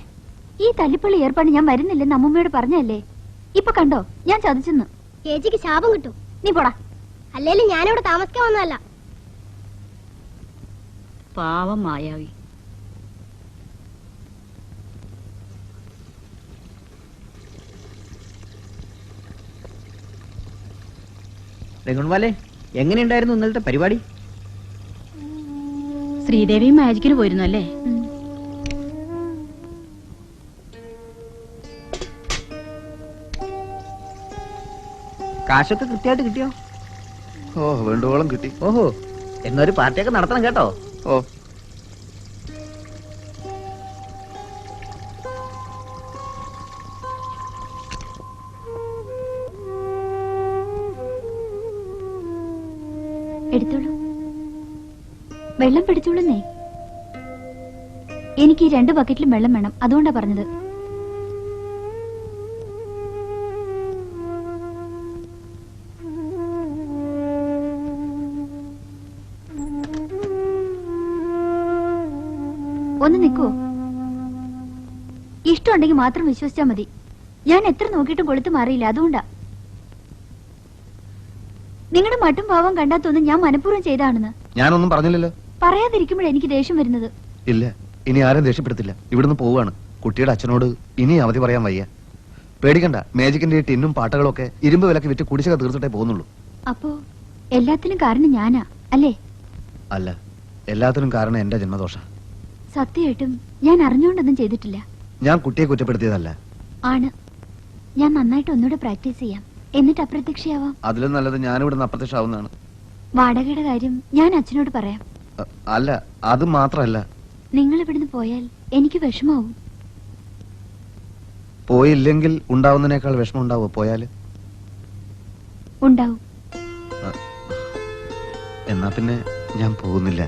ഈ തല്ലിപ്പള്ളി ഏർപ്പാട് ഞാൻ വരുന്നില്ലെന്ന് അമ്മൂമ്മയോട് പറഞ്ഞല്ലേ. ഇപ്പൊ കണ്ടോ ഞാൻ ചതിച്ചെന്ന്. ചേച്ചിക്ക് ശാപം കിട്ടും. നീ പോടാ. അല്ലേലും ഞാനിവിടെ താമസിക്കാൻ വന്നതല്ല. പാവം മായാവി. രഘുൺവാലെ, എങ്ങനെയുണ്ടായിരുന്നു ഇന്നലത്തെ പരിപാടി? ശ്രീദേവി മാജിക്കിന് പോയിരുന്നു അല്ലേ? കാശൊക്കെ കൃത്യമായിട്ട് കിട്ടിയോ? ഓ, വേണ്ടുവോളം കിട്ടി. ഓഹോ, എന്നൊരു പാർട്ടിയൊക്കെ നടത്തണം കേട്ടോ. ഓ, എടുത്തോളൂ. വെള്ളം പിടിച്ചോളുന്നേ. എനിക്ക് ഈ 2 ബക്കറ്റിലും വെള്ളം വേണം, അതുകൊണ്ടാ പറഞ്ഞത്. ഒന്ന് നിൽക്കോ? ഇഷ്ടമുണ്ടെങ്കിൽ മാത്രം വിശ്വസിച്ചാ മതി. ഞാൻ എത്ര നോക്കിയിട്ടും കൊളുത്ത് മാറിയില്ല, അതുകൊണ്ടാ. നിങ്ങളുടെ മട്ടും ഭാവം കണ്ടാത്തൊന്നും ഞാൻ മനഃപൂർവ്വം ചെയ്താണെന്ന്. ഞാനൊന്നും പറഞ്ഞില്ലല്ലോ. പറയാതിരിക്കുമ്പോഴേ എനിക്ക് ദേഷ്യം വരുന്നത്. ഇല്ല, ഇനി ആരും ദേഷ്യപ്പെടുത്തില്ല. ഇവിടുന്ന് പോവുകയാണ്. കുട്ടിയുടെ അച്ഛനോട് ഇനി അവധി പറയാൻ വയ്യ. പേടിക്കണ്ട, മാജിക്കിന്റെ ഈ ടിന്നും പാട്ടകളും ഒക്കെ ഇരുമ്പ് വിലക്ക് വിറ്റ് കുടിശ്ശിക തീർത്തിട്ടേ പോകുന്നുള്ളൂ. അപ്പോ എല്ലാത്തിനും കാരണം ഞാനാ അല്ലേ? അല്ല, എല്ലാത്തിനും കാരണം എന്റെ ജന്മദോഷ. സത്യമായിട്ടും ഞാൻ അറിഞ്ഞുകൊണ്ടൊന്നും ചെയ്തിട്ടില്ല. ഞാൻ കുട്ടിയെ കുറ്റപ്പെടുത്തിയതല്ല. ആണ്. ഞാൻ നന്നായിട്ട് ഒന്നുകൂടെ പ്രാക്ടീസ് ചെയ്യാം, എന്നിട്ട് അപ്രത്യക്ഷയാവാം. അതിലും നല്ലത് ഞാനിവിടുന്ന് അപ്രത്യക്ഷമാവുന്നതാണ്. വാടകയുടെ കാര്യം ഞാൻ അച്ഛനോട് പറയാം. അല്ല, അത് മാത്രല്ല, നിങ്ങൾ ഇവിടുന്ന് പോയാൽ എനിക്ക് വിഷമാവും. പോയില്ലെങ്കിൽ ഉണ്ടാവുന്നതിനേക്കാൾ വിഷമം ഉണ്ടാവോ പോയാല്? ഉണ്ടാവും. എന്നാ പിന്നെ ഞാൻ പോകുന്നില്ല.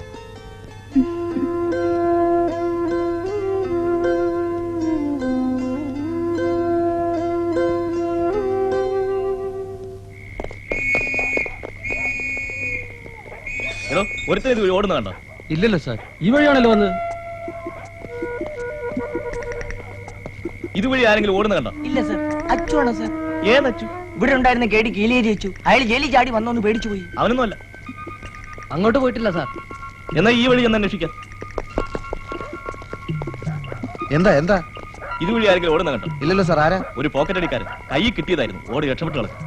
ഒരുത്തൻ ഓടുന്ന കണ്ടോ? ഇല്ലല്ലോ സാർ, ഈ വഴിയാണല്ലോ വന്നത്. ഇതുവഴി ആരെങ്കിലും ഓടുന്ന കണ്ടോ? ഇല്ല സർ, അച്ചുവാണ് സർ. ഏതച്ചു? ഇവിടെ ഉണ്ടായിരുന്ന കേടി കീലേരി വെച്ചു. അയാൾ ജയിലിൽ ചാടി വന്നോന്ന് പേടിച്ചു പോയി. അവനൊന്നും അല്ല. അങ്ങോട്ട് പോയിട്ടില്ല സാർ. എന്നാ ഈ വഴി ഒന്ന് അന്വേഷിക്കാം. എന്താ എന്താ? ഇതുവഴി ആരെങ്കിലും ഓടുന്ന കണ്ടോ? ഇല്ലല്ലോ സാർ. ആരാ? ഒരു പോക്കറ്റ് അടിക്കാരൻ കൈ കിട്ടിയതായിരുന്നു, ഓടി രക്ഷപ്പെട്ടു കളഞ്ഞു.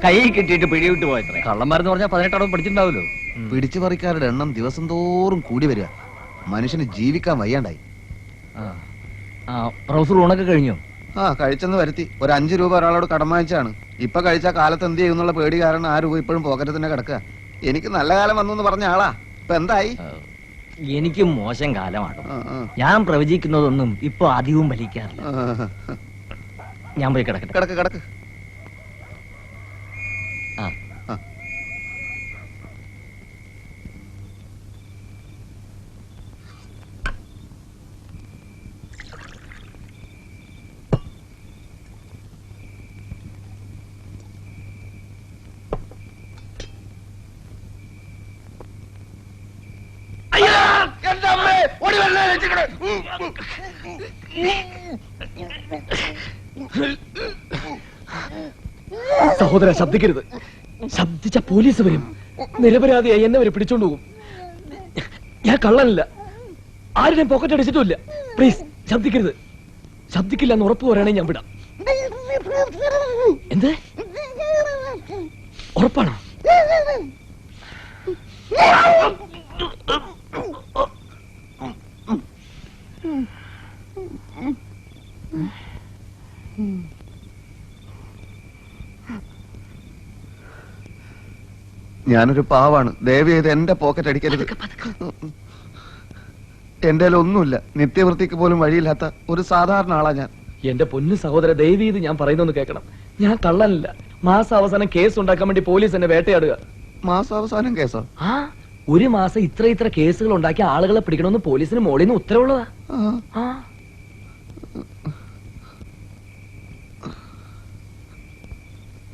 കൈ കിട്ടിയിട്ട് പിടിവിട്ട് പോയത്രേ. കള്ളന്മാരെന്ന് പറഞ്ഞാൽ 18 അടവ് പഠിച്ചിട്ടുണ്ടാവല്ലോ. പിടിച്ചു പറിക്കാരുടെ എണ്ണം ദിവസം തോറും കൂടി വരിക. മനുഷ്യന് ജീവിക്കാൻ വയ്യാണ്ടായി. പ്രൊഫസർ ഊണൊക്കെ കഴിഞ്ഞോ? കഴിച്ചെന്ന് വരുത്തി. ഒരു 5 രൂപ ഒരാളോട് കടം വാങ്ങിച്ചാണ്. ഇപ്പൊ കഴിച്ച കാലത്ത് എന്ത് ചെയ്യുന്നുള്ള പേടി കാരണം ആ രൂപ ഇപ്പോഴും പോക്കറ്റിൽ തന്നെ കിടക്കുക. എനിക്ക് നല്ല കാലം വന്നു എന്ന് പറഞ്ഞ ആളാ. ഇപ്പൊ എന്തായി? എനിക്ക് മോശം കാലമാണ്. ഞാൻ പ്രവചിക്കുന്നതൊന്നും ഇപ്പൊ അധികവും ഫലിക്കാറില്ല. ഞാൻ പോയി കിടക്കട്ടെ. കിടക്ക് കിടക്ക്. സഹോദര, ശബ്ദിക്കരുത്. ശബ്ദിച്ച പോലീസ് വരും. നിരപരാധിയായി എന്നെ വരെ പിടിച്ചോണ്ട് പോകും. ഞാൻ കള്ളനല്ല, ആരുടെയും പോക്കറ്റ് അടിച്ചിട്ടുമില്ല. പ്ലീസ് ശബ്ദിക്കരുത്. ശബ്ദിക്കില്ല എന്ന് ഉറപ്പ് പറയുകയാണെങ്കിൽ ഞാൻ വിടാം. എന്ത് ഉറപ്പാണോ? ഞാനൊരു പാവാണ്. ദയവ് ചെയ്ത് എന്റെ പോക്കറ്റ് അടിക്കരുത്. എന്റെ ഒന്നുമില്ല. നിത്യവൃത്തിക്ക് പോലും വഴിയില്ലാത്ത ഒരു സാധാരണ ആളാ ഞാൻ. എന്റെ പൊന്നു സഹോദര, ദയവ് ചെയ്ത് ഞാൻ പറയുന്നൊന്ന് കേൾക്കണം. ഞാൻ കള്ളനല്ല. മാസം അവസാനം കേസ് ഉണ്ടാക്കാൻ വേണ്ടി പോലീസ് എന്നെ വേട്ടയാടുക. മാസാവസാനം കേസോ? ആ, ഒരു മാസം ഇത്ര കേസുകൾ ഉണ്ടാക്കി ആളുകളെ പിടിക്കണമെന്ന് പോലീസിന് മോളിൽ നിന്ന് ഉത്തരവുള്ളതാ. ആ.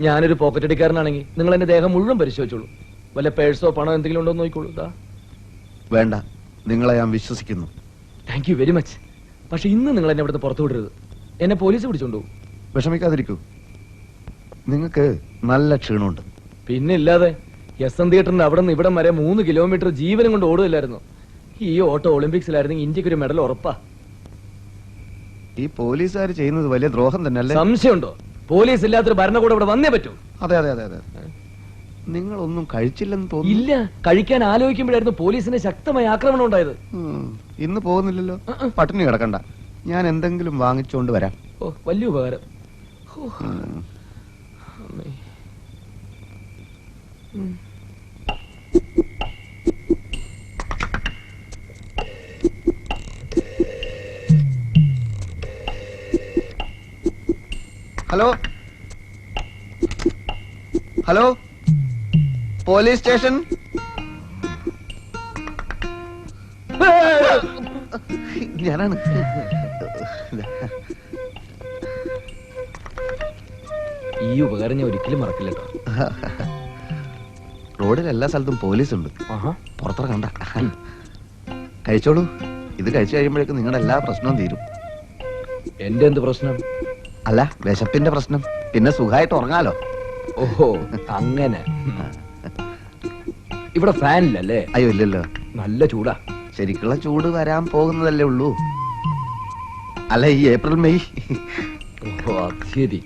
ഞാനൊരു പോക്കറ്റ് അടിക്കാരനാണെങ്കിൽ നിങ്ങൾ എന്റെ ദേഹം മുഴുവൻ പരിശോധിച്ചോളൂ. വല്ല പേഴ്സോ പണോ എന്തെങ്കിലും ഉണ്ടോ എന്ന് നോക്കിക്കോളൂ. വേണ്ട, നിങ്ങളെ ഞാൻ വിശ്വസിക്കുന്നു. Thank you very much. പക്ഷെ ഇന്ന് നിങ്ങൾ എന്നെ ഇവിടുന്ന് പുറത്തു വിടരുത്. എന്നെ പോലീസ് പിടിച്ചോണ്ടു. വിഷമിക്കാതിരിക്കൂ. നിങ്ങൾക്ക് നല്ല ക്ഷീണമുണ്ട്. പിന്നെ ഇല്ലാതെ SM തിയേറ്ററിന്റെ അവിടെ നിന്ന് ഇവിടം വരെ 3 കിലോമീറ്റർ ജീവനും കൊണ്ട് ഓടുകയില്ലായിരുന്നു. ഈ ഓട്ടോ ഒളിമ്പിക്സിലായിരുന്നെങ്കിൽ ഇന്ത്യക്ക് ഒരു മെഡൽ ഉറപ്പാ. ഈ പോലീസുകാർ ചെയ്യുന്നത് വലിയ ദ്രോഹം തന്നെ അല്ലേ? സംശയമുണ്ടോ? പോലീസ് ഇല്ലാത്തൊരു ഭരണകൂടം ഇവിടെ വന്നേ പറ്റൂ. അതെ അതെ അതെ അതെ. നിങ്ങളൊന്നും കഴിച്ചില്ലെന്ന് തോന്നുന്നു. ഇല്ല, കഴിക്കാൻ ആലോചിക്കുമ്പോഴായിരുന്നു പോലീസിന് ശക്തമായ ആക്രമണം ഉണ്ടായത്. ഇന്ന് പോകുന്നില്ലല്ലോ. പട്ടിണി കിടക്കണ്ട, ഞാൻ എന്തെങ്കിലും വാങ്ങിച്ചോണ്ട് വരാം. ഓ, വലിയ ഉപകാരം. അമ്മേ. Hello hello, police station. ഞാനാണ്. ഈ ഉപകാരം ഞാൻ ഒരിക്കലും മറക്കില്ല. റോഡിൽ എല്ലാ സ്ഥലത്തും പോലീസ് ഉണ്ട്. പുറത്തിറങ്ങണ്ട, കഴിച്ചോളൂ. ഇത് കഴിച്ചു കഴിയുമ്പോഴേക്കും നിങ്ങളുടെ എല്ലാ പ്രശ്നവും തീരും. എന്റെ എന്ത് പ്രശ്നം? അല്ല, വിശപ്പിന്റെ പ്രശ്നം. പിന്നെ സുഖമായിട്ട് ഉറങ്ങാലോ. ഓഹോ, അങ്ങനെ. ഇവിടെ ഫാനില്ലല്ലേ? അയ്യോ, ഇല്ലല്ലോ. നല്ല ചൂടാ. ശരിക്കുള്ള ചൂട് വരാൻ പോകുന്നതല്ലേ ഉള്ളൂ. അല്ല, ഈ ഏപ്രിൽ മെയ്. ഓ, ശരി.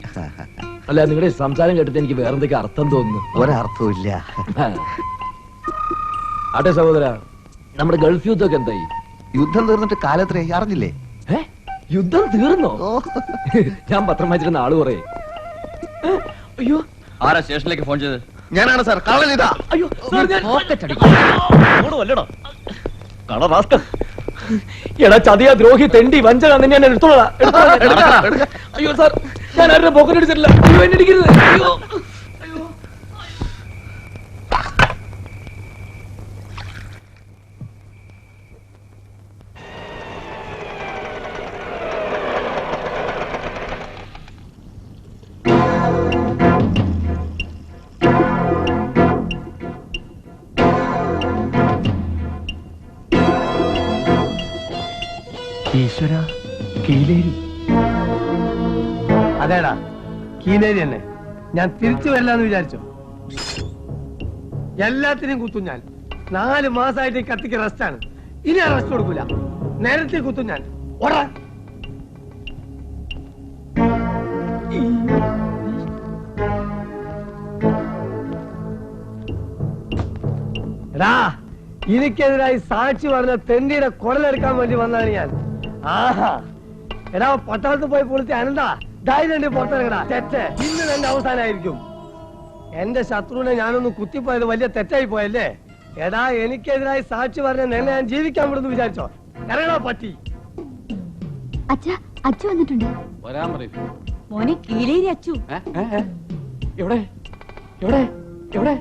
അല്ല, നിങ്ങളുടെ സംസാരം കേട്ടിട്ട് എനിക്ക് വേറെന്തൊക്കെ അർത്ഥം തോന്നുന്നു. ഒരർത്ഥവും ഇല്ല. ആട്ടെ സഹോദര, നമ്മുടെ ഗൾഫ് യുദ്ധമൊക്കെ എന്തായി? യുദ്ധം തീർന്നിട്ട് കാലത്രേ അറിഞ്ഞില്ലേ? യുദ്ധം തീർന്നോ? ഞാൻ പത്രം വായിച്ചിരുന്ന ആള് കുറേ. അയ്യോ, ആരാ സ്റ്റേഷനിലേക്ക് ഫോൺ ചെയ്ത്? ഞാനാണ് സാർ. കള്ളൻ ഇതാ. അയ്യോ, എടാ ചതിയാ, ദ്രോഹി, തെണ്ടി, വഞ്ചക, നിന്നെ ഞാൻ എടുത്തോളാം. അയ്യോ സാർ, ഞാൻ ആരുടെ പോക്കറ്റ് അടിച്ചിട്ടില്ല. അയ്യോ, എന്നെ അടിക്കരുത്. അയ്യോ, അയ്യോ. ഈശ്വര, കീലേരി. അതേടാ, കീലേരി തന്നെ. ഞാൻ തിരിച്ചു വരില്ലാന്ന് വിചാരിച്ചോ? എല്ലാത്തിനും കുത്തും ഞാൻ. 4 മാസമായിട്ട് ഈ കത്തിക്ക് റെസ്റ്റാണ്. ഇനി ഞാൻ റെസ്റ്റ് കൊടുക്കൂല. നേരത്തെ കുത്തും ഞാൻ. ഓടാ. എടാ, എനിക്കെതിരായി സാക്ഷി പറഞ്ഞ തെണ്ടിയുടെ കുടലെടുക്കാൻ വേണ്ടി വന്നാണ് ഞാൻ. ആഹാ, എടാ, പട്ടാളത്ത് പോയി പൊളിച്ച് അനന്താ ധൈര്യം പുറത്തിറങ്ങടാ. തെറ്റ് ഇന്ന് തന്നെ അവസാനമായിരിക്കും. എന്റെ ശത്രുവിനെ ഞാനൊന്ന് കുത്തിപ്പോയത് വലിയ തെറ്റായി പോയല്ലേ? എടാ, എനിക്കെതിരായി സാക്ഷി പറഞ്ഞ നിന്നെ ഞാൻ ജീവിക്കാൻ വിടുന്നു വിചാരിച്ചോ? ഇറങ്ങടാ പറ്റി. അച്ഛ വന്നിട്ടുണ്ട്. വരാൻ പറയും. മോനെ കീലേരി അച്ചു. എവിടെ എവിടെ എവിടെ?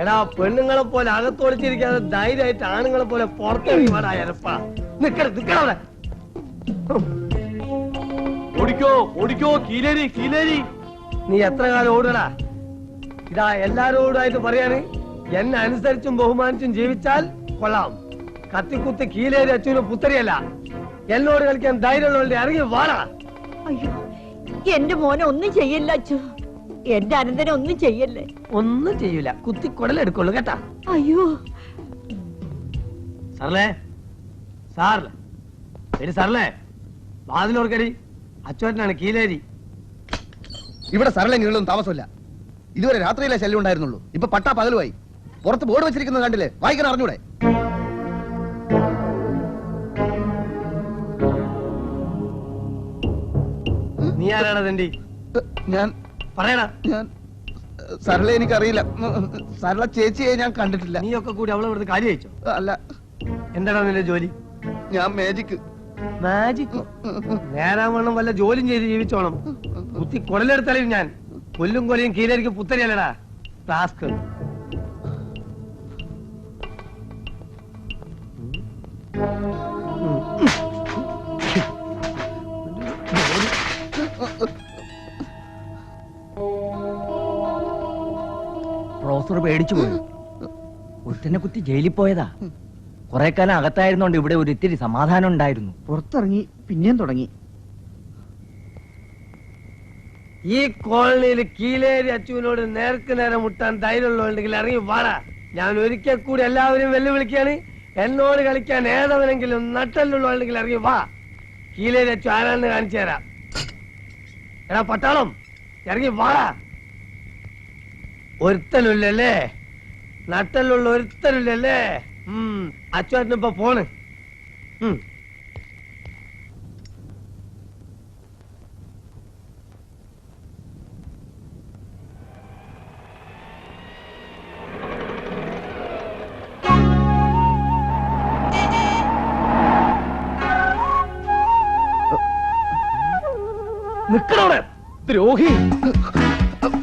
എടാ, പെണ്ണുങ്ങളെ പോലെ അകത്തൊളിച്ചിരിക്കാതെ ധൈര്യമായിട്ട് ആണുങ്ങളെ പോലെ പുറത്തിറങ്ങി വേടാ. നിക്കവിടെ. ഓടിക്കോ ഓടിക്കോ, കീലേരി കീലേരി. നീ എത്ര കാലം ഓടടാ? ഇതാ എല്ലാരോടായിട്ട് പറയാണ്, എന്നെ അനുസരിച്ചും ബഹുമാനിച്ചും ജീവിച്ചാൽ കൊള്ളാം. കത്തിക്കുത്തി കീലേരി അച്ഛനും പുത്തരിയല്ല. എന്നോട് കളിക്കാൻ ധൈര്യമുള്ളവരുടെ ഇറങ്ങി വാടാ. അയ്യോ, എന്റെ മോനെ ഒന്നും ചെയ്യല്ല അച്ചു. എന്റെ അനന്തനെ ഒന്നും ചെയ്യല്ലേ. ഒന്നും ചെയ്യൂല, കുത്തി കുടലെടുക്കുള്ളൂ കേട്ടാ. അയ്യോ സാറല്ലേ, സാറില്ലേ, ശരി സാറല്ലേ, വാതിലോർക്കടി. അച്ചോട്ടനാണ് കീലേരി. ഇവിടെ സരളെങ്കിലും താമസമില്ല. ഇതുവരെ രാത്രിയിലെ ശല്യം ഉണ്ടായിരുന്നുള്ളൂ. ഇപ്പൊ പട്ടാ പകലുമായി. പുറത്ത് ബോർഡ് വെച്ചിരിക്കുന്നത് കണ്ടില്ലേ? വായിക്കാൻ അറിഞ്ഞൂടെ? നീ ആരാണ് തെണ്ടി? ഞാൻ പറയടാ. ഞാൻ സരള എനിക്കറിയില്ല. സരള ചേച്ചിയെ ഞാൻ കണ്ടിട്ടില്ല. നീയൊക്കെ കൂടി അവളെ ഇവിടുന്ന് കാര്യം അയച്ചോ? അല്ല, എന്താണ് നിന്റെ ജോലി? ഞാൻ മാജിക്. മാജിക്കോ? നേരാവണ്ണം വല്ല ജോലിയും ചെയ്ത് ജീവിച്ചോണം. കുത്തി കൊടലെടുത്താലും ഞാൻ കൊല്ലും കൊലയും കീലേരിക്ക് പുത്തരിയല്ലടാ ടാസ്ക്. പ്രൊഫസർ പേടിച്ചു പോയി. ഒരുത്തനെ കുത്തി ജയിലിൽ പോയതാ. കുറെ കാലം അകത്തായിരുന്നോണ്ട് ഇവിടെ ഒരു ഇത്തിരി സമാധാനം ഉണ്ടായിരുന്നു. പുറത്തിറങ്ങി പിന്നെയും തുടങ്ങി. ഈ കോളനിയിൽ കീലേരി അച്ചുവിനോട് നേർക്ക് നേരെ മുട്ടാൻ ധൈര്യമുള്ളതുണ്ടെങ്കിൽ ഇറങ്ങി വാടാ. ഞാൻ ഒരിക്കൽ കൂടി എല്ലാവരും വെല്ലുവിളിക്കാണ്. എന്നോട് കളിക്കാൻ ഏതവനെങ്കിലും നട്ടല്ലുള്ളതുണ്ടെങ്കിൽ ഇറങ്ങി വാ. കീലേരി അച്ചു ആരാണെന്ന് കാണിച്ചു തരാം. എടാ പട്ടാളം, ഇറങ്ങി വാടാ. ഒരുത്തനുള്ളല്ലേ? നട്ടലുള്ള ഒരുത്തനുള്ളല്ലേ? അച്ചുവാറ്റിനിപ്പോ പോണ്. നിക്കണവിടെ ദ്രോഹി,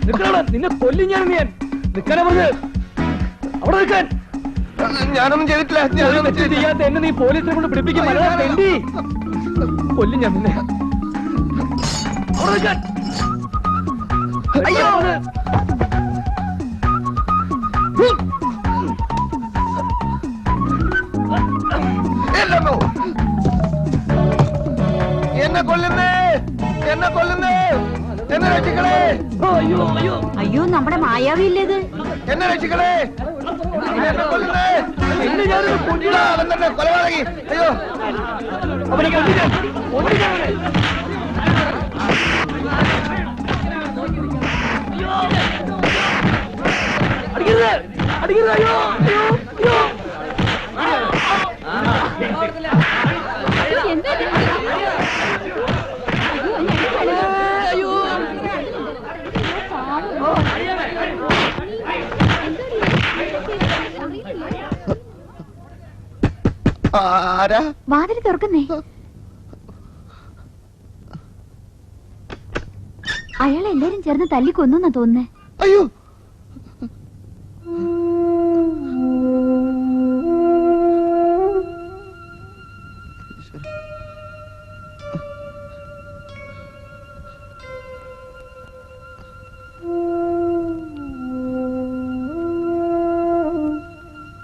നിക്കണവിടെ. നിന്നെ കൊല്ലി ഞാൻ. നിക്കാനാ പറഞ്ഞത്? അവിടെ നിൽക്കാൻ. ഞാനൊന്നും ചെയ്തിട്ടില്ല. ചെയ്യാത്ത എന്നെ നീ പോലീസിനെ കൊണ്ട് പിടിപ്പിക്കും. കൊല്ലും ഞാൻ നിന്നെ. അവിടെ നിൽക്കാൻ. അയ്യോ, എന്നെ കൊല്ലുന്നേ, എന്നെ കൊല്ലുന്നേ, എന്നെ രക്ഷിക്കണേ. അയ്യോ അയ്യോ അയ്യോ, നമ്മുടെ മായാവി ഇല്ലേത്? എന്നെ രക്ഷിക്കണേ, എന്നെ കൊല്ലുന്നേ. എന്നെ ഞാനൊരു കൊല്ലിടാ. അവൻ തന്നെ കൊലപാതകി. അയ്യോ, അവനെ കൊല്ലിടാ. കൊല്ലിടാവനെ. അടിക്കരുത്, അടിക്കരുത്. അയ്യോ അയ്യോ അയ്യോ. ആരാ? വാതിൽ തുറക്കുന്നേ. അയാളെ എല്ലാരും ചേർന്ന് തല്ലിക്കൊന്നാ തോന്നുന്നേ. അയ്യോ,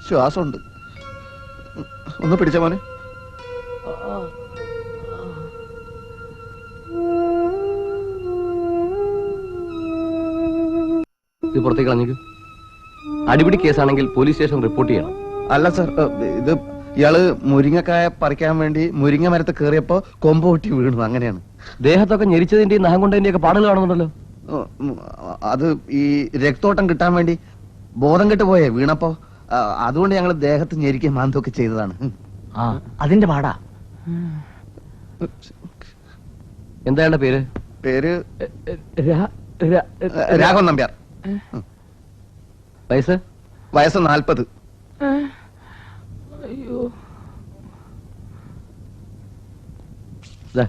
ശ്വാസമുണ്ട്. ഒന്ന് പിടിച്ച മോനെ. ഇത് പുറത്തേക്ക് കളഞ്ഞേക്ക്. അടിപിടി കേസാണെങ്കിൽ പോലീസ് സ്റ്റേഷൻ റിപ്പോർട്ട് ചെയ്യണം. അല്ല സർ, ഇത് ഇയാള് മുരിങ്ങക്കായ പറിക്കാൻ വേണ്ടി മുരിങ്ങ മരത്ത് കയറിയപ്പോ കൊമ്പ് പൊട്ടി വീണു. അങ്ങനെയാണ്. ദേഹത്തൊക്കെ ഞെരിച്ചതിന്റെയും നഖം കൊണ്ടതിന്റെ ഒക്കെ പാടുകൾ കാണുന്നുണ്ടല്ലോ. അത് ഈ രക്തോട്ടം കിട്ടാൻ വേണ്ടി ബോധം കെട്ട് പോയേ വീണപ്പോ. അതുകൊണ്ട് ഞങ്ങൾ ദേഹത്ത് ഞെരിക്കുകയും മാന്തൊക്കെ ചെയ്തതാണ്. അതിന്റെ പാടാ. എന്താണ് പേര്? പേര് രാഘവൻ നമ്പ്യാർ. വയസ്സ്? വയസ്സ് 40. അയ്യോ,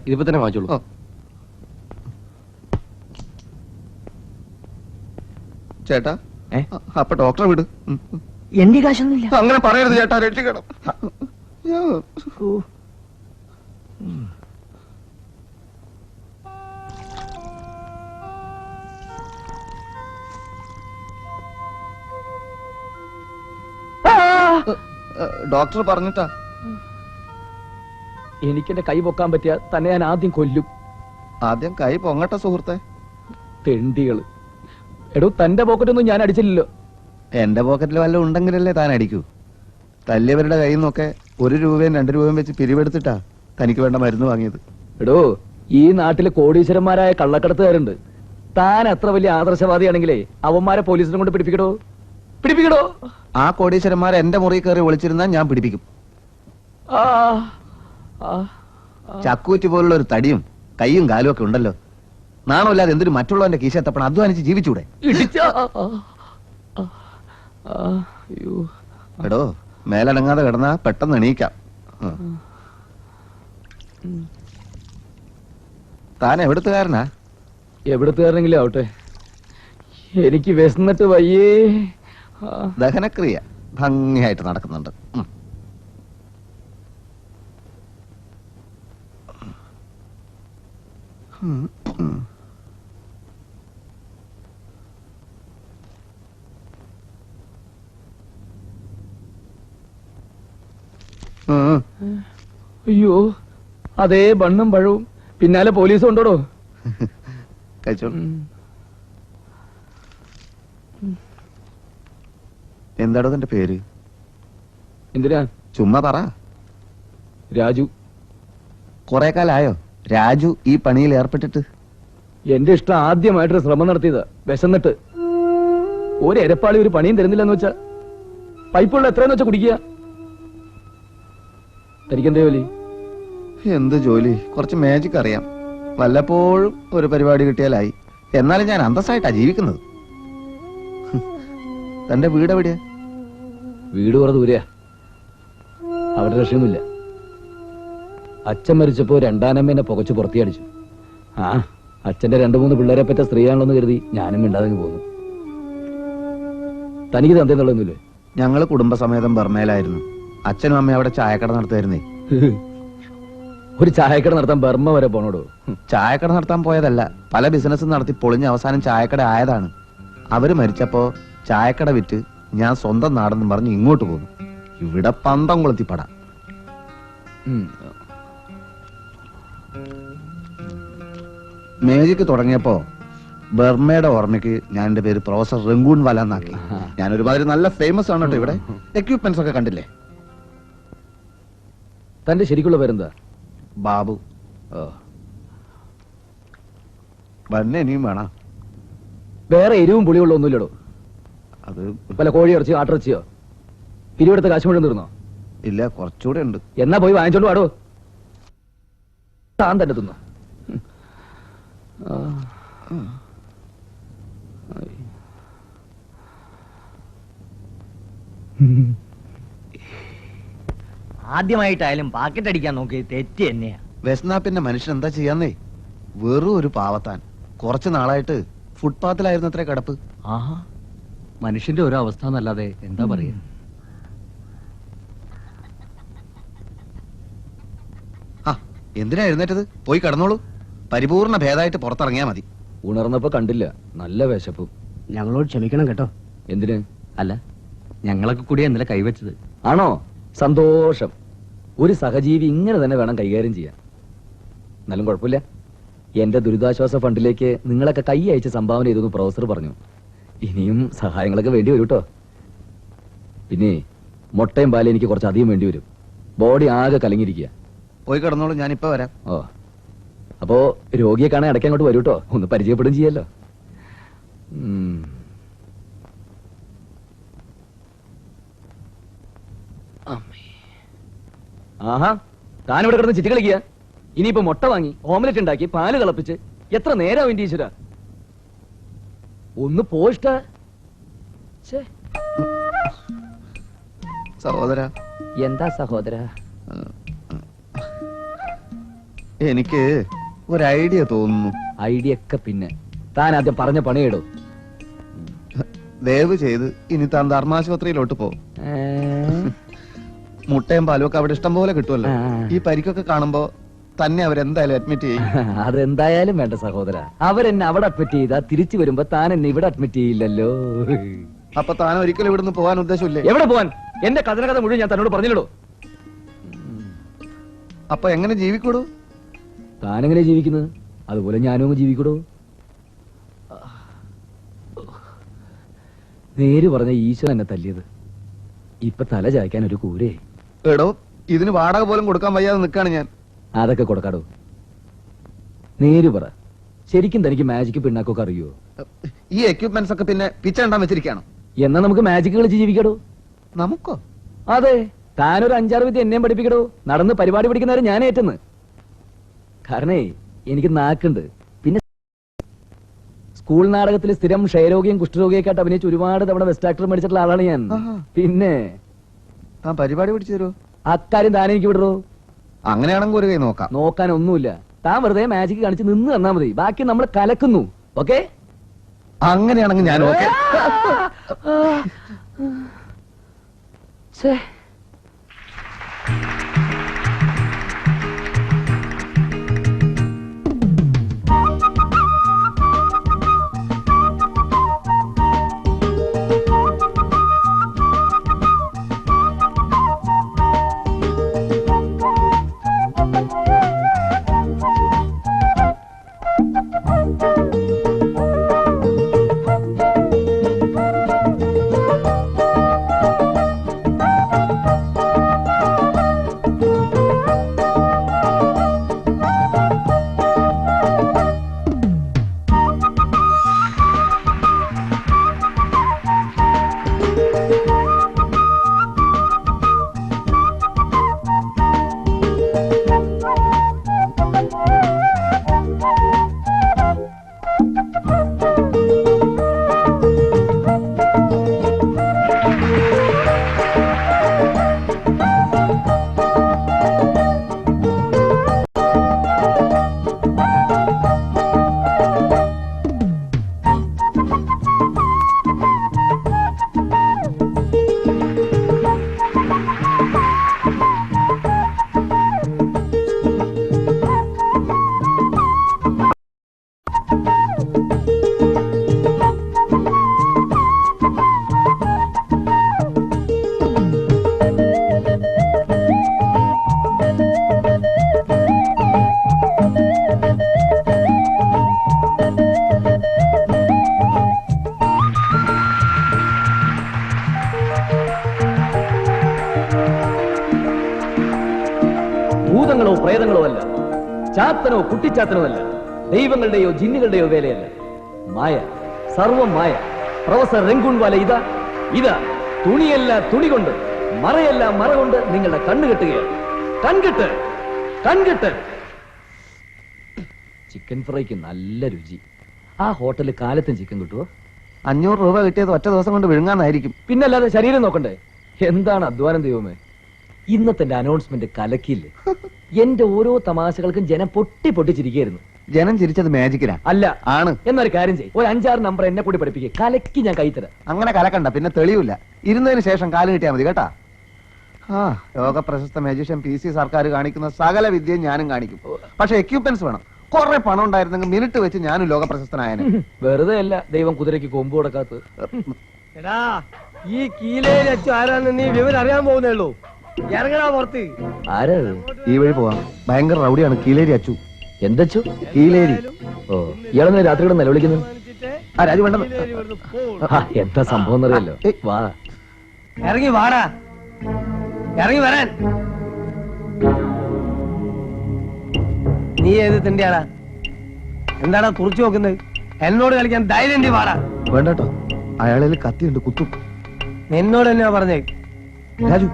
ഇതിപ്പോ തന്നെ വാങ്ങിച്ചോളൂ. ചേട്ടാ, അപ്പൊ ഡോക്ടറെ വിട്. എന്റെ കാശൊന്നുമില്ല. അങ്ങനെ പറയരുത് ചേട്ടാ, രക്ഷിക്കണം. ഡോക്ടർ പറഞ്ഞിട്ടാ. എനിക്കെന്റെ കൈ പൊക്കാൻ പറ്റിയ തന്നെ ഞാൻ ആദ്യം കൊല്ലും. ആദ്യം കൈ പൊങ്ങട്ടെ സുഹൃത്തെ. തെണ്ടികള്. എടോ, തന്റെ പോക്കറ്റൊന്നും ഞാൻ അടിച്ചില്ലല്ലോ. എന്റെ പോക്കറ്റിൽ വല്ലതും ഉണ്ടെങ്കിലല്ലേ താൻ അടിക്കൂ. തല്ലിയവരുടെ കയ്യിൽ നിന്നൊക്കെ 1 രൂപയും 2 രൂപയും വെച്ച് പിരിവെടുത്തിട്ടാ തനിക്ക് വേണ്ട മരുന്ന് വാങ്ങിയത്. എടോ, ഈ നാട്ടിലെ കോടീശ്വരന്മാരായ കള്ളക്കടത്തുകാരുണ്ട്. താൻ അത്ര വലിയ ആദർശവാദിയാണെങ്കിലേ അവന്മാരെ പോലീസിനെ കൊണ്ട് പിടിപ്പിക്കടോ. ആ കോടീശ്വരന്മാരെ എന്റെ മുറി കയറി വിളിച്ചിരുന്നാൽ ഞാൻ പിടിപ്പിക്കും. ആ, ആ, ചക്കൂറ്റി പോലുള്ള ഒരു തടിയും കൈയും കാലും ഒക്കെ ഉണ്ടല്ലോ. നാണമില്ലാതെ എന്തൊരു മറ്റുള്ളവന്റെ കീശ എത്തപ്പണം അധ്വാനിച്ച് ജീവിച്ചൂടെ? എടോ, മേലനങ്ങാതെ കിടന്നാ പെട്ടെന്ന് എണീക്കാം. താൻ എവിടുത്തുകാരനാ? എവിടുത്തുകാരനെങ്കിലും ആവട്ടെ, എനിക്ക് വിശന്നിട്ട് വയ്യേ. ദഹനക്രിയ ഭംഗിയായിട്ട് നടക്കുന്നുണ്ട്. അയ്യോ, അതേ ബണ്ണും പഴവും പിന്നാലെ പോലീസ് കൊണ്ടോടോ. കഴിച്ചോ. എന്താടോ തന്റെ പേര്? എന്തിനാ? ചുമ്മാ പറ. രാജു. കൊറേ കാലായോ രാജു ഈ പണിയിൽ ഏർപ്പെട്ടിട്ട്? എന്റെ ഇഷ്ടം ആദ്യമായിട്ടൊരു ശ്രമം നടത്തിയതാ, വിശന്നിട്ട്. ഒരു എരപ്പാളി ഒരു പണിയും തരുന്നില്ലെന്ന് വെച്ചാ പൈപ്പുള്ള എത്രയെന്ന് വെച്ചാ കുടിക്കുക. തനിക്കെന്തേ ജോലി? എന്ത് ജോലി? കുറച്ച് മാജിക് അറിയാം. വല്ലപ്പോഴും ഒരു പരിപാടി കിട്ടിയാലായി. എന്നാലും ഞാൻ അന്തസ്സായിട്ടാ ജീവിക്കുന്നത്. തന്റെ വീട് എവിടെയാ? വീട് കുറെ ദൂരെയാ, അവിടെ രക്ഷയൊന്നുമില്ല. അച്ഛൻ മരിച്ചപ്പോ രണ്ടാനമ്മേനെ പുകച്ചു പുറത്തിയടിച്ചു. ആ, അച്ഛന്റെ 2-3 പിള്ളേരെ പറ്റ സ്ത്രീയാണല്ലോ കരുതി ഞാനും മിണ്ടാതെ പോന്നു. തനിക്ക് തന്തേന്നുള്ളൊന്നുമില്ലേ? ഞങ്ങള് കുടുംബസമേതം ബർമയിലായിരുന്നു. അച്ഛനും അമ്മയും അവിടെ ചായക്കട നടത്തുമായിരുന്നേ. ഒരു ചായക്കട നടത്താൻ ബർമ്മ വരെ പോണോടോ? ചായക്കട നടത്താൻ പോയതല്ല, പല ബിസിനസ് നടത്തി പൊളിഞ്ഞ് അവസാനം ചായക്കട ആയതാണ്. അവര് മരിച്ചപ്പോ ചായക്കട വിറ്റ് ഞാൻ സ്വന്തം നാടെന്ന് പറഞ്ഞ് ഇങ്ങോട്ട് പോന്നു. ഇവിടെ പന്തം കൊളുത്തിപ്പട. മേജിക്ക് തുടങ്ങിയപ്പോ ബർമയുടെ ഓർമ്മയ്ക്ക് ഞാൻ എന്റെ പേര് പ്രൊഫസർ റംഗൂൺ വാല എന്നാക്കി. ഞാൻ ഒരുമാതിരി നല്ല ഫേമസ് ആണ് കേട്ടോ. ഇവിടെ എക്യുപ്മെന്റ്സ് ഒക്കെ കണ്ടില്ലേ? തന്റെ ശരിക്കുള്ള പേരെന്താ? ബാബു. വന്നെ ഇനിയും വേണം. വേറെ എരിവും പുളിയുള്ള ഒന്നുമില്ലടോ? അത് പല കോഴി ഇറച്ചിയോ ആട്ടിറച്ചിയോ പിരിവെടുത്ത കാശ് മുഴുവൻ തീർന്നോ? ഇല്ല, കുറച്ചുകൂടെ ഉണ്ട്. എന്നാ പോയി വാങ്ങിച്ചോണ്ട് വാടോ. താൻ തന്നെ തിന്നോ. ആദ്യമായിട്ടായാലും പാക്കറ്റ് അടിക്കാൻ നോക്കി തെറ്റ് തന്നെയാ. വെസ്നാ പിന്നെ മനുഷ്യൻ എന്താ ചെയ്യാന്നേ? വെറും ഒരു പാവത്താൻ. കുറച്ചു നാളായിട്ട് ഫുട്പാത്തിലായിരുന്നു അത്ര കിടപ്പ്. ആഹാ, മനുഷ്യന്റെ ഓരോ അവസ്ഥ എന്നല്ലാതെ എന്താ പറയാ. ആ, എന്തിനാ എഴുന്നേറ്റത്? പോയി കിടന്നോളൂ. പരിപൂർണ ഭേദമായിട്ട് പുറത്തിറങ്ങിയാ മതി. ഉണർന്നപ്പോ കണ്ടില്ല, നല്ല വിശപ്പും. ഞങ്ങളോട് ക്ഷമിക്കണം കേട്ടോ. എന്തിന്? അല്ല, ഞങ്ങളൊക്കെ കൂടി ഇന്നലെ കൈവച്ചത്. ആണോ? സന്തോഷം. ഒരു സഹജീവി ഇങ്ങനെ തന്നെ വേണം കൈകാര്യം ചെയ്യാൻ. എന്നാലും കുഴപ്പമില്ല, എന്റെ ദുരിതാശ്വാസ ഫണ്ടിലേക്ക് നിങ്ങളൊക്കെ കൈ അയച്ച് സംഭാവന ചെയ്തെന്ന് പ്രൊഫസർ പറഞ്ഞു. ഇനിയും സഹായങ്ങളൊക്കെ വേണ്ടി വരും കേട്ടോ. പിന്നെ മുട്ടയും പാലും എനിക്ക് കുറച്ച് അധികം വേണ്ടി വരും. ബോഡി ആകെ കലങ്ങിയിരിക്കുക. പോയി കിടന്നോളൂ, ഞാനിപ്പോ വരാം. ഓ, അപ്പോ രോഗിയെ കാണാൻ ഇടയ്ക്ക് അങ്ങോട്ട് വരൂ കേട്ടോ. ഒന്ന് പരിചയപ്പെടും ചെയ്യല്ലോ. ആഹാ, താനിവിടെ കിടന്ന് ചിറ്റി കളിക്കുക. ഇനിയിപ്പോ മുട്ട വാങ്ങി ഓംലെറ്റ് ഉണ്ടാക്കി പാല് തിളപ്പിച്ച് എത്ര നേരം വേണ്ടി ഈശ്വര. ഒന്ന് പോഷ്ട. സഹോദര. എന്താ സഹോദര? എനിക്ക് ഒരു ഐഡിയ തോന്നുന്നു. ഐഡിയ ഒക്കെ പിന്നെ താൻ ആദ്യം പറഞ്ഞ പണിയിടും. ദയവ് ചെയ്ത് ഇനി താൻ ധർമാശുപത്രിയിലോട്ട് പോ. മുട്ടയും പാലും ഒക്കെ അവിടെ ഇഷ്ടം പോലെ കിട്ടുമല്ലോ. ഈ പരിക്കൊക്കെ കാണുമ്പോ തന്നെ അവരെന്തായാലും അഡ്മിറ്റ് ചെയ്യും. അതെന്തായാലും വേണ്ട സഹോദര. അവരെന്നെ അവിടെ അഡ്മിറ്റ് ചെയ്താ തിരിച്ചു വരുമ്പോ താൻ എന്നെ ഇവിടെ അഡ്മിറ്റ് ചെയ്യില്ലല്ലോ. അപ്പൊ താൻ ഒരിക്കലും ഇവിടുന്ന് പോകാൻ ഉദ്ദേശമില്ലേ? എവിടെ പോവാൻ? എന്റെ കഥ മുഴുവൻ ഞാൻ തന്നോട് പറഞ്ഞില്ലടോ. അപ്പൊ എങ്ങനെ ജീവിക്കൂടൂ? താനെങ്ങനെ ജീവിക്കുന്നത് അതുപോലെ ഞാനും ജീവിക്കൂടോ. നേര് പറഞ്ഞ ഈശ്വരൻ എന്നെ തല്ലിയത്. ഇപ്പൊ തല ചായ്ക്കാൻ ഒരു കൂരേ. എടോ, ഇതിന് വാടക പോലും കൊടുക്കാൻ വയ്യാതെ നിൽക്കാണ് ഞാൻ. അതൊക്കെ കൊടുക്കാടോ. നേര് പറ, ശരിക്കും തനിക്ക് മാജിക് പിണ്ണാക്കൊക്കെ അറിയോ? ഈ എക്യുപ്മെന്റ്സ് ഒക്കെ പിന്നെ പിച്ചണ്ടാൻ വെച്ചിരിക്കുകയാണോ? എന്നാ നമുക്ക് മാജിക് കളിച്ച് ജീവിക്കടോ. നമുക്കോ? അതെ, താനൊരു 5-6 വിദ്യ എന്നെയും പഠിപ്പിക്കടോ. നടന്ന് പരിപാടി പഠിക്കുന്നവരെ ഞാൻ ഏറ്റെന്ന്. കാരണേ എനിക്ക് നാക്കുണ്ട്. പിന്നെ സ്കൂൾ നാടകത്തിൽ സ്ഥിരം ക്ഷയരോഗിയും കുഷ്ഠരോഗിയൊക്കെ ആയിട്ട് അഭിനയിച്ച് ഒരുപാട് തവണ ബെസ്റ്റ് ആക്ടർ മേടിച്ചിട്ടുള്ള ആളാണ് ഞാൻ. പിന്നെ താൻ പരിപാടി പിടിച്ചു തരുമോ? അക്കാര്യം താൻ എനിക്ക് വിടറോ. അങ്ങനെയാണെങ്കിൽ ഒരു കൈ നോക്കാം. നോക്കാനൊന്നുമില്ല. താൻ വെറുതെ മാജിക് കാണിച്ച് നിന്ന് തന്നാ മതി, ബാക്കി നമ്മൾ കലക്കുന്നു. ഓക്കെ? അങ്ങനെയാണെങ്കിൽ ഞാൻ ഓക്കെ. ഭൂതങ്ങളോ പ്രേതങ്ങളോ അല്ല, ചാത്തനോ കുട്ടിച്ചാത്തനോ അല്ല, ദൈവങ്ങളുടെയോ ജിന്നുകളുടെയോ വേലയല്ല. മായ, സർവം മായ. പ്രൊഫസർ രംഗൂൺവാല ഇതാ ഇതാ തുണിയല്ല തുണി കൊണ്ട്, മറയല്ല മറ കൊണ്ട് നിങ്ങളുടെ കണ്ണ് കെട്ടുകയാണ്. കൺകെട്ട് കൺകെട്ട്. ചിക്കൻ ഫ്രൈക്ക് നല്ല രുചി. ആ ഹോട്ടലിൽ കാലത്തും ചിക്കൻ കിട്ടുമോ? 500 രൂപ കിട്ടിയത് ഒറ്റ ദിവസം കൊണ്ട് വിഴുങ്ങാന്നായിരിക്കും. പിന്നല്ലാതെ ശരീരം നോക്കണ്ടേ? എന്താണ് അധ്വാനം ദൈവമേ. ഇന്നത്തെ അനൗൺസ്മെന്റ് കലക്കില്ലേ. എന്റെ ഓരോ തമാശകൾക്കും ജനം പൊട്ടി പൊട്ടിച്ചിരിക്കുകയായിരുന്നു. ജനം ചിരിച്ചത് മാജിക്കിനാ അല്ല ആണ്. എന്നൊരു കാര്യം ചെയ്യും, ഒരു 5-6 നമ്പർ എന്നെ കൂടി പഠിപ്പിക്കുക. കലക്കി ഞാൻ കൈത്തരാം. അങ്ങനെ കലക്കണ്ട, പിന്നെ തെളിയില്ല. ഇരുന്നതിന് ശേഷം കാല് കിട്ടിയാൽ മതി കേട്ടാ. ആ ലോക പ്രശസ്ത മാജിഷ്യൻ PC സർക്കാർ കാണിക്കുന്ന സകല വിദ്യയും ഞാനും കാണിക്കും. പക്ഷെ എക്യുപ്മെന്റ്സ് വേണം. കുറെ പണം ഉണ്ടായിരുന്നെങ്കിൽ മിനിറ്റ് വെച്ച് ഞാനും ലോക പ്രശസ്തനായനെ. വെറുതെ അല്ല ദൈവം കുതിരയ്ക്ക് കൊമ്പ് കൊടുക്കാത്തത്. എടാ, ഈ കീലേരി അച്ചു ആരാന്ന് നീ വിവരം അറിയാൻ പോകുന്നേ ഉള്ളൂ. ഇറങ്ങടാ പുറത്ത്. ആരാ? ഈ വഴി പോവാം. ഭയങ്കര റൗഡിയാണ് കീലേരി അച്ചു. എന്തച്ചു? കീലേരി. ഓ, ഇയാളെന്ന് രാത്രി കൂടെ നിലവിളിക്കുന്നു. ആ രാജു വേണ്ട. എന്താ സംഭവം എന്നറിയല്ലോ. വാ, ഇറങ്ങി വാടാ, ഇറങ്ങി വരാൻ. നീ ഏത് തിണ്ടിയാടാ? എന്താടാ തുറച്ചു നോക്കുന്നത്? എന്നോട് കളിക്കാൻ ധൈര്യം വാടാ. വേണ്ടട്ടോ, അയാളിൽ കത്തിയുണ്ട്, കുത്തും. നിന്നോട് തന്നെയാ പറഞ്ഞേ. രാജു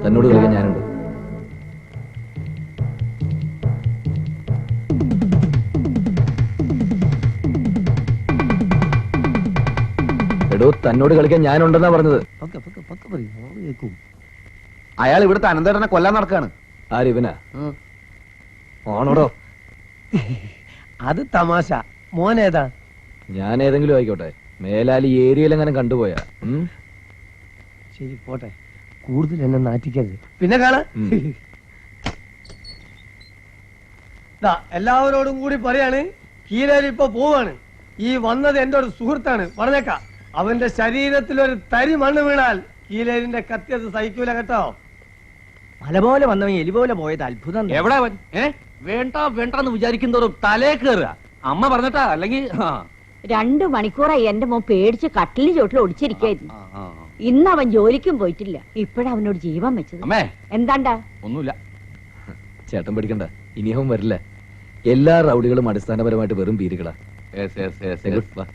തന്നോട് കളിക്കാൻ ഞാനുണ്ട്. എടോ, തന്നോട് കളിക്കാൻ ഞാനുണ്ടെന്നാ പറഞ്ഞത്. അയാൾ ഇവിടുത്തെ അനന്തേട്ടനെ കൊല്ലാൻ നടക്കാണ്. ആരിവനാ? ആണോടോ? അത് തമാശ. മോനേതാ? ഞാൻ ഏതെങ്കിലും ആയിക്കോട്ടെ, മേലാലി ഏരിയയിലെങ്ങനെ കണ്ടുപോയാ. ശരി പോട്ടെ, കൂടുതൽ എന്നെ നാറ്റിക്കരുത്. പിന്നെ കാണാം. എല്ലാവരോടും കൂടി പറയാണ്, കീലേരി ഇപ്പൊ പോവാണ്. ഈ വന്നത് എന്റെ ഒരു സുഹൃത്താണ്, പറഞ്ഞേക്കാം. അവന്റെ ശരീരത്തിൽ ഒരു തരി മണ്ണ് വീണാൽ കീലേരിന്റെ കത്തി അത് സഹിക്കൂല കേട്ടോ. മല പോലെ വന്നവൻ എലി പോലെ പോയത് അത്ഭുതം. എവിടെ അവൻ? വേണ്ട വേണ്ടെന്ന് വിചാരിക്കുന്നവരും തലേ കയറുക. അമ്മ പറഞ്ഞിട്ടാ, അല്ലെങ്കിൽ 2 മണിക്കൂറായി എന്റെ മോൻ പേടിച്ച് കട്ടിലിന് ചോട്ടിൽ ഒടിച്ചിരിക്കായിരുന്നു. ഇന്ന് അവൻ ജോലിക്കും പോയിട്ടില്ല. ഇപ്പഴാ അവനോട് ജീവൻ വെച്ചത്. അമ്മേ എന്താണ്ടാ? ഒന്നുമില്ല. ചേട്ടൻ പഠിക്കണ്ട, ഇനിയവും വരില്ല. എല്ലാ റൗഡികളും അടിസ്ഥാനപരമായിട്ട് വെറും പീരുകളാ. വാ.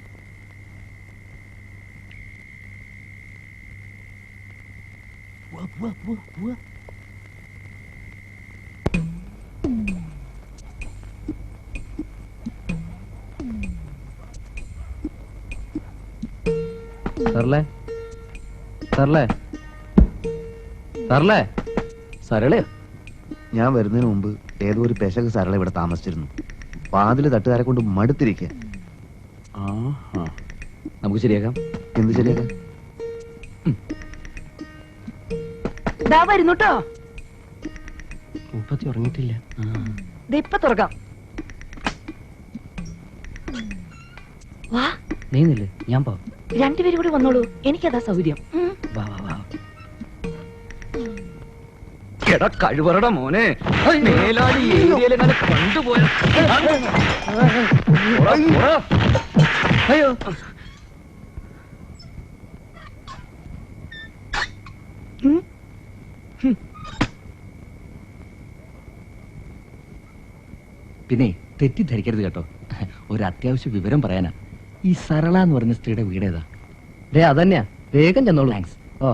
സർലേ സർലേ സർലേ സരളയോ? ഞാൻ വരുന്നതിന് മുമ്പ് ഏതോ ഒരു പെശക് സരള ഇവിടെ താമസിച്ചിരുന്നു. വാതില് തട്ടുകാരെ കൊണ്ട് മടുത്തിരിക്കുക. നമുക്ക് ശരിയാക്കാം. എന്ത് ശരിയാക്കാം? വരുന്നുട്ടോ, മുപ്പത്തി ഉറങ്ങിയിട്ടില്ല. ഇപ്പൊ തുറക്കാം. വാ, നീന്നില്ലേ? ഞാൻ പോവാം. രണ്ടുപേരും കൂടി വന്നോളൂ, എനിക്കതാ സൗകര്യം. വാ വാ വാ. എടാ കഴിവറട മോനെ, മേലാടി ഏരിയയിലെങ്ങനെ കണ്ടുപോയ. അയ്യോ, പിന്നെ തെറ്റിദ്ധരിക്കരുത് കേട്ടോ, ഒരു അത്യാവശ്യ വിവരം പറയാനാ. ഈ സരള എന്ന് പറഞ്ഞ സ്ത്രീയുടെ വീടേതാ? അതന്നെയാ, വേഗം ചെന്നോളൂ. താങ്ക്സ്. ഓ,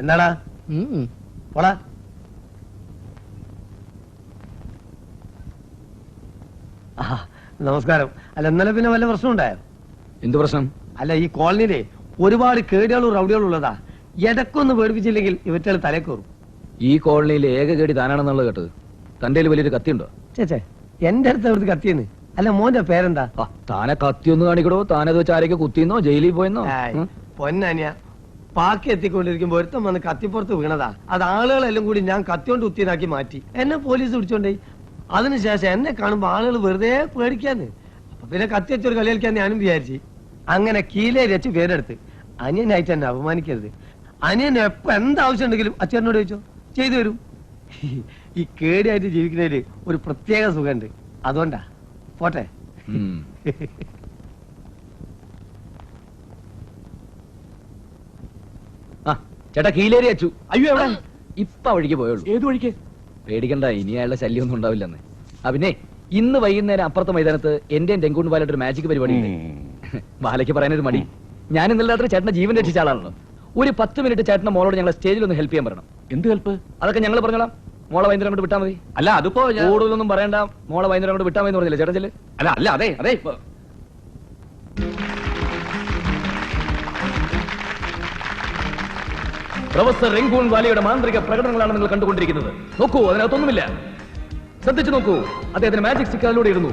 എന്താടാ പോടാ. നമസ്കാരം. അല്ല, ഇന്നലെ പിന്നെ വല്ല പ്രശ്നം ഉണ്ടായോ? എന്ത് പ്രശ്നം? അല്ല, ഈ കോളനിയിലെ ഒരുപാട് കേടികളും റൗഡികളും ഉള്ളതാ. ഇടക്കൊന്ന് പേടിപ്പിച്ചില്ലെങ്കിൽ ഇവറ്റകൾ തലേ കയറും. ഈ കോളനിയിൽ ഏക കേടി താനാണെന്നുള്ളത് കേട്ടത്. തന്റെ വലിയൊരു കത്തിയുണ്ടോ? ചേച്ചേ, എന്റെ അടുത്ത് എവിടുത്തെ കത്തിയെന്ന്? അല്ല, മോന്റെ പേരെന്താ? താനെ കത്തിയൊന്ന് കാണിക്കടോ. താനത് വെച്ച് ആരൊക്കെ കുത്തിന്നോ ജയിലിൽ പോയെന്നോ? പൊന്നനിയ, പാക്കി എത്തിക്കൊണ്ടിരിക്കുമ്പോ ഒരുത്തം വന്ന് കത്തിപ്പുറത്ത് വീണതാ. അത് ആളുകളെല്ലാം കൂടി ഞാൻ കത്തിയോണ്ട് കുത്തിയതാക്കി മാറ്റി. എന്നെ പോലീസ് പിടിച്ചോണ്ടേ. അതിനുശേഷം എന്നെ കാണുമ്പോ ആളുകൾ വെറുതെ പേടിക്കാന്ന്. അപ്പൊ പിന്നെ കത്തി വെച്ചൊരു കളി കളിക്കാൻ ഞാനും വിചാരിച്ചു. അങ്ങനെ കീലേരി വെച്ച് പേരെടുത്ത്. അനിയനായിട്ട് എന്നെ അപമാനിക്കരുത്. അനിയൻ എപ്പോ എന്താവശ്യം ഉണ്ടെങ്കിലും അച്ഛനോട് ചോദിച്ചോ, ചെയ്തു തരും. ഈ കേടിയായിട്ട് ജീവിക്കുന്നതില് ഒരു പ്രത്യേക സുഖമുണ്ട്. അതുകൊണ്ടാ. പോട്ടെ. ചേട്ടാ കീലേരി അച്ചു. അയ്യോ, എവിടെ? ഇപ്പൊ വഴിക്ക് പോയുള്ളൂ. ഏത് വഴിക്ക്? പേടിക്കണ്ട, ഇനി അയാളുടെ ശല്യമൊന്നും ഉണ്ടാവില്ലെന്ന്. പിന്നെ ഇന്ന് വൈകുന്നേരം അപ്പുറത്തെ മൈതാനത്ത് എന്റെ രംഗൂൺ ബാലയുടെ ഒരു മാജിക് പരിപാടി ഉണ്ട്. ബാലയ്ക്ക് പറയാനൊരു മടി. ഞാൻ ഇന്നലെ രാത്രി ചേട്ടന്റെ ജീവൻ രക്ഷിച്ച ആളാണല്ലോ. ഒരു 10 മിനിറ്റ് ചേട്ടന്റെ മോളോട് ഞങ്ങളെ സ്റ്റേജിൽ ഒന്ന് ഹെൽപ്പ് ചെയ്യാൻ പറയണം. എന്ത് ഹെൽപ്പ്? അതൊക്കെ ഞങ്ങൾ പറഞ്ഞോളാം. മോളെ വൈകുന്നേരം കൊണ്ട് വിട്ടാ മതി. അല്ല, അതിപ്പോ കൂടുതലൊന്നും പറയണ്ട. മോളെ വൈകുന്നേരം കൊണ്ട് വിട്ടാ മതി എന്ന് പറഞ്ഞില്ലേ ചേട്ടൻ? ചെല്ല്. അല്ല അല്ല അതെ അതെ പ്രൊഫസർ രംഗൂൺ വാലിയുടെ മാന്ത്രിക പ്രകടനങ്ങളാണ് നിങ്ങൾ കണ്ടുകൊണ്ടിരിക്കുന്നത്. നോക്കൂ, അതിനകത്തൊന്നുമില്ല. ശ്രദ്ധിച്ചു നോക്കൂ, അദ്ദേഹത്തിന് മാജിക് സ്റ്റിക്കറിലൂടെ ഇടുന്നു.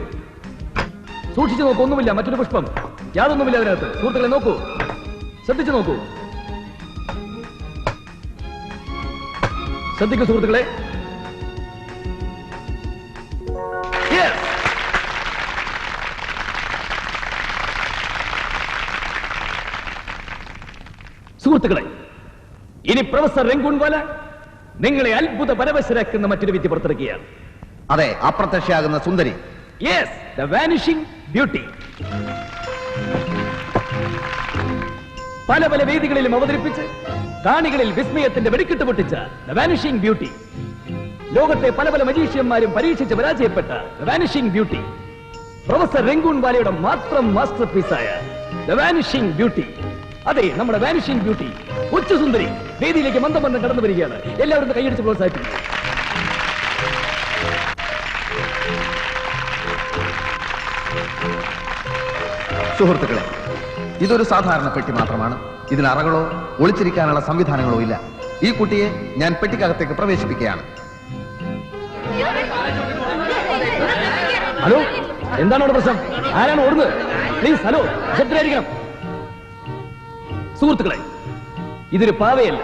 സൂക്ഷിച്ചു നോക്കൂ, ഒന്നുമില്ല. മറ്റൊരു പുഷ്പം, യാതൊന്നുമില്ല അതിനകത്ത്. സുഹൃത്തുക്കളെ നോക്കൂ, ശ്രദ്ധിച്ചു നോക്കൂ. ശ്രദ്ധിക്കൂ സുഹൃത്തുക്കളെ. സുഹൃത്തുക്കളെ, ഇനി പ്രൊഫസർ രംഗൂൺ വാല നിങ്ങളെ അത്ഭുത പരവശരാക്കുന്ന മറ്റൊരു വിദ്യ പുറത്തിറക്കുകയാണ്. അതെ, അപ്രത്യക്ഷയാകുന്ന സുന്ദരി. Yes, the vanishing beauty. പല പല വേദികളിലും അവതരിപ്പിച്ച് കാണികളിൽ വിസ്മയത്തിന്റെ വെടിക്കെട്ട് പൊട്ടിച്ച ദ വാനിഷിംഗ് ബ്യൂട്ടി. ലോകത്തെ പല പല മജീഷ്യന്മാരും പരീക്ഷിച്ച് പരാജയപ്പെട്ട ദ വാനിഷിംഗ് ബ്യൂട്ടി. പ്രൊഫസർ രംഗൂൺ വാലയുടെ മാത്രം മാസ്റ്റർ പീസായ ദ വാനിഷിംഗ് ബ്യൂട്ടി. അതെ, നമ്മുടെ വാനിഷിംഗ് ബ്യൂട്ടി ഉച്ചസുന്ദരി വേദിയിലേക്ക് മന്ദം മന്ദം കടന്നു വരികയാണ്. എല്ലാവരും കൈയടിച്ച് പ്രോത്സാഹിപ്പിക്കും. സുഹൃത്തുക്കളെ, ഇതൊരു സാധാരണ പെട്ടി മാത്രമാണ്. ഇതിന് അറകളോ ഒളിച്ചിരിക്കാനുള്ള സംവിധാനങ്ങളോ ഇല്ല. ഈ കുട്ടിയെ ഞാൻ പെട്ടിക്കകത്തേക്ക് പ്രവേശിപ്പിക്കുകയാണ്. ഹലോ, എന്താണ് അവിടെ പ്രശ്നം? ആരാണ് ഓടുന്നത്? പ്ലീസ്, ഹലോ, ശബ്ദമായിരിക്കണം. സുഹൃത്തുക്കളെ, ഇതൊരു പാവയല്ല,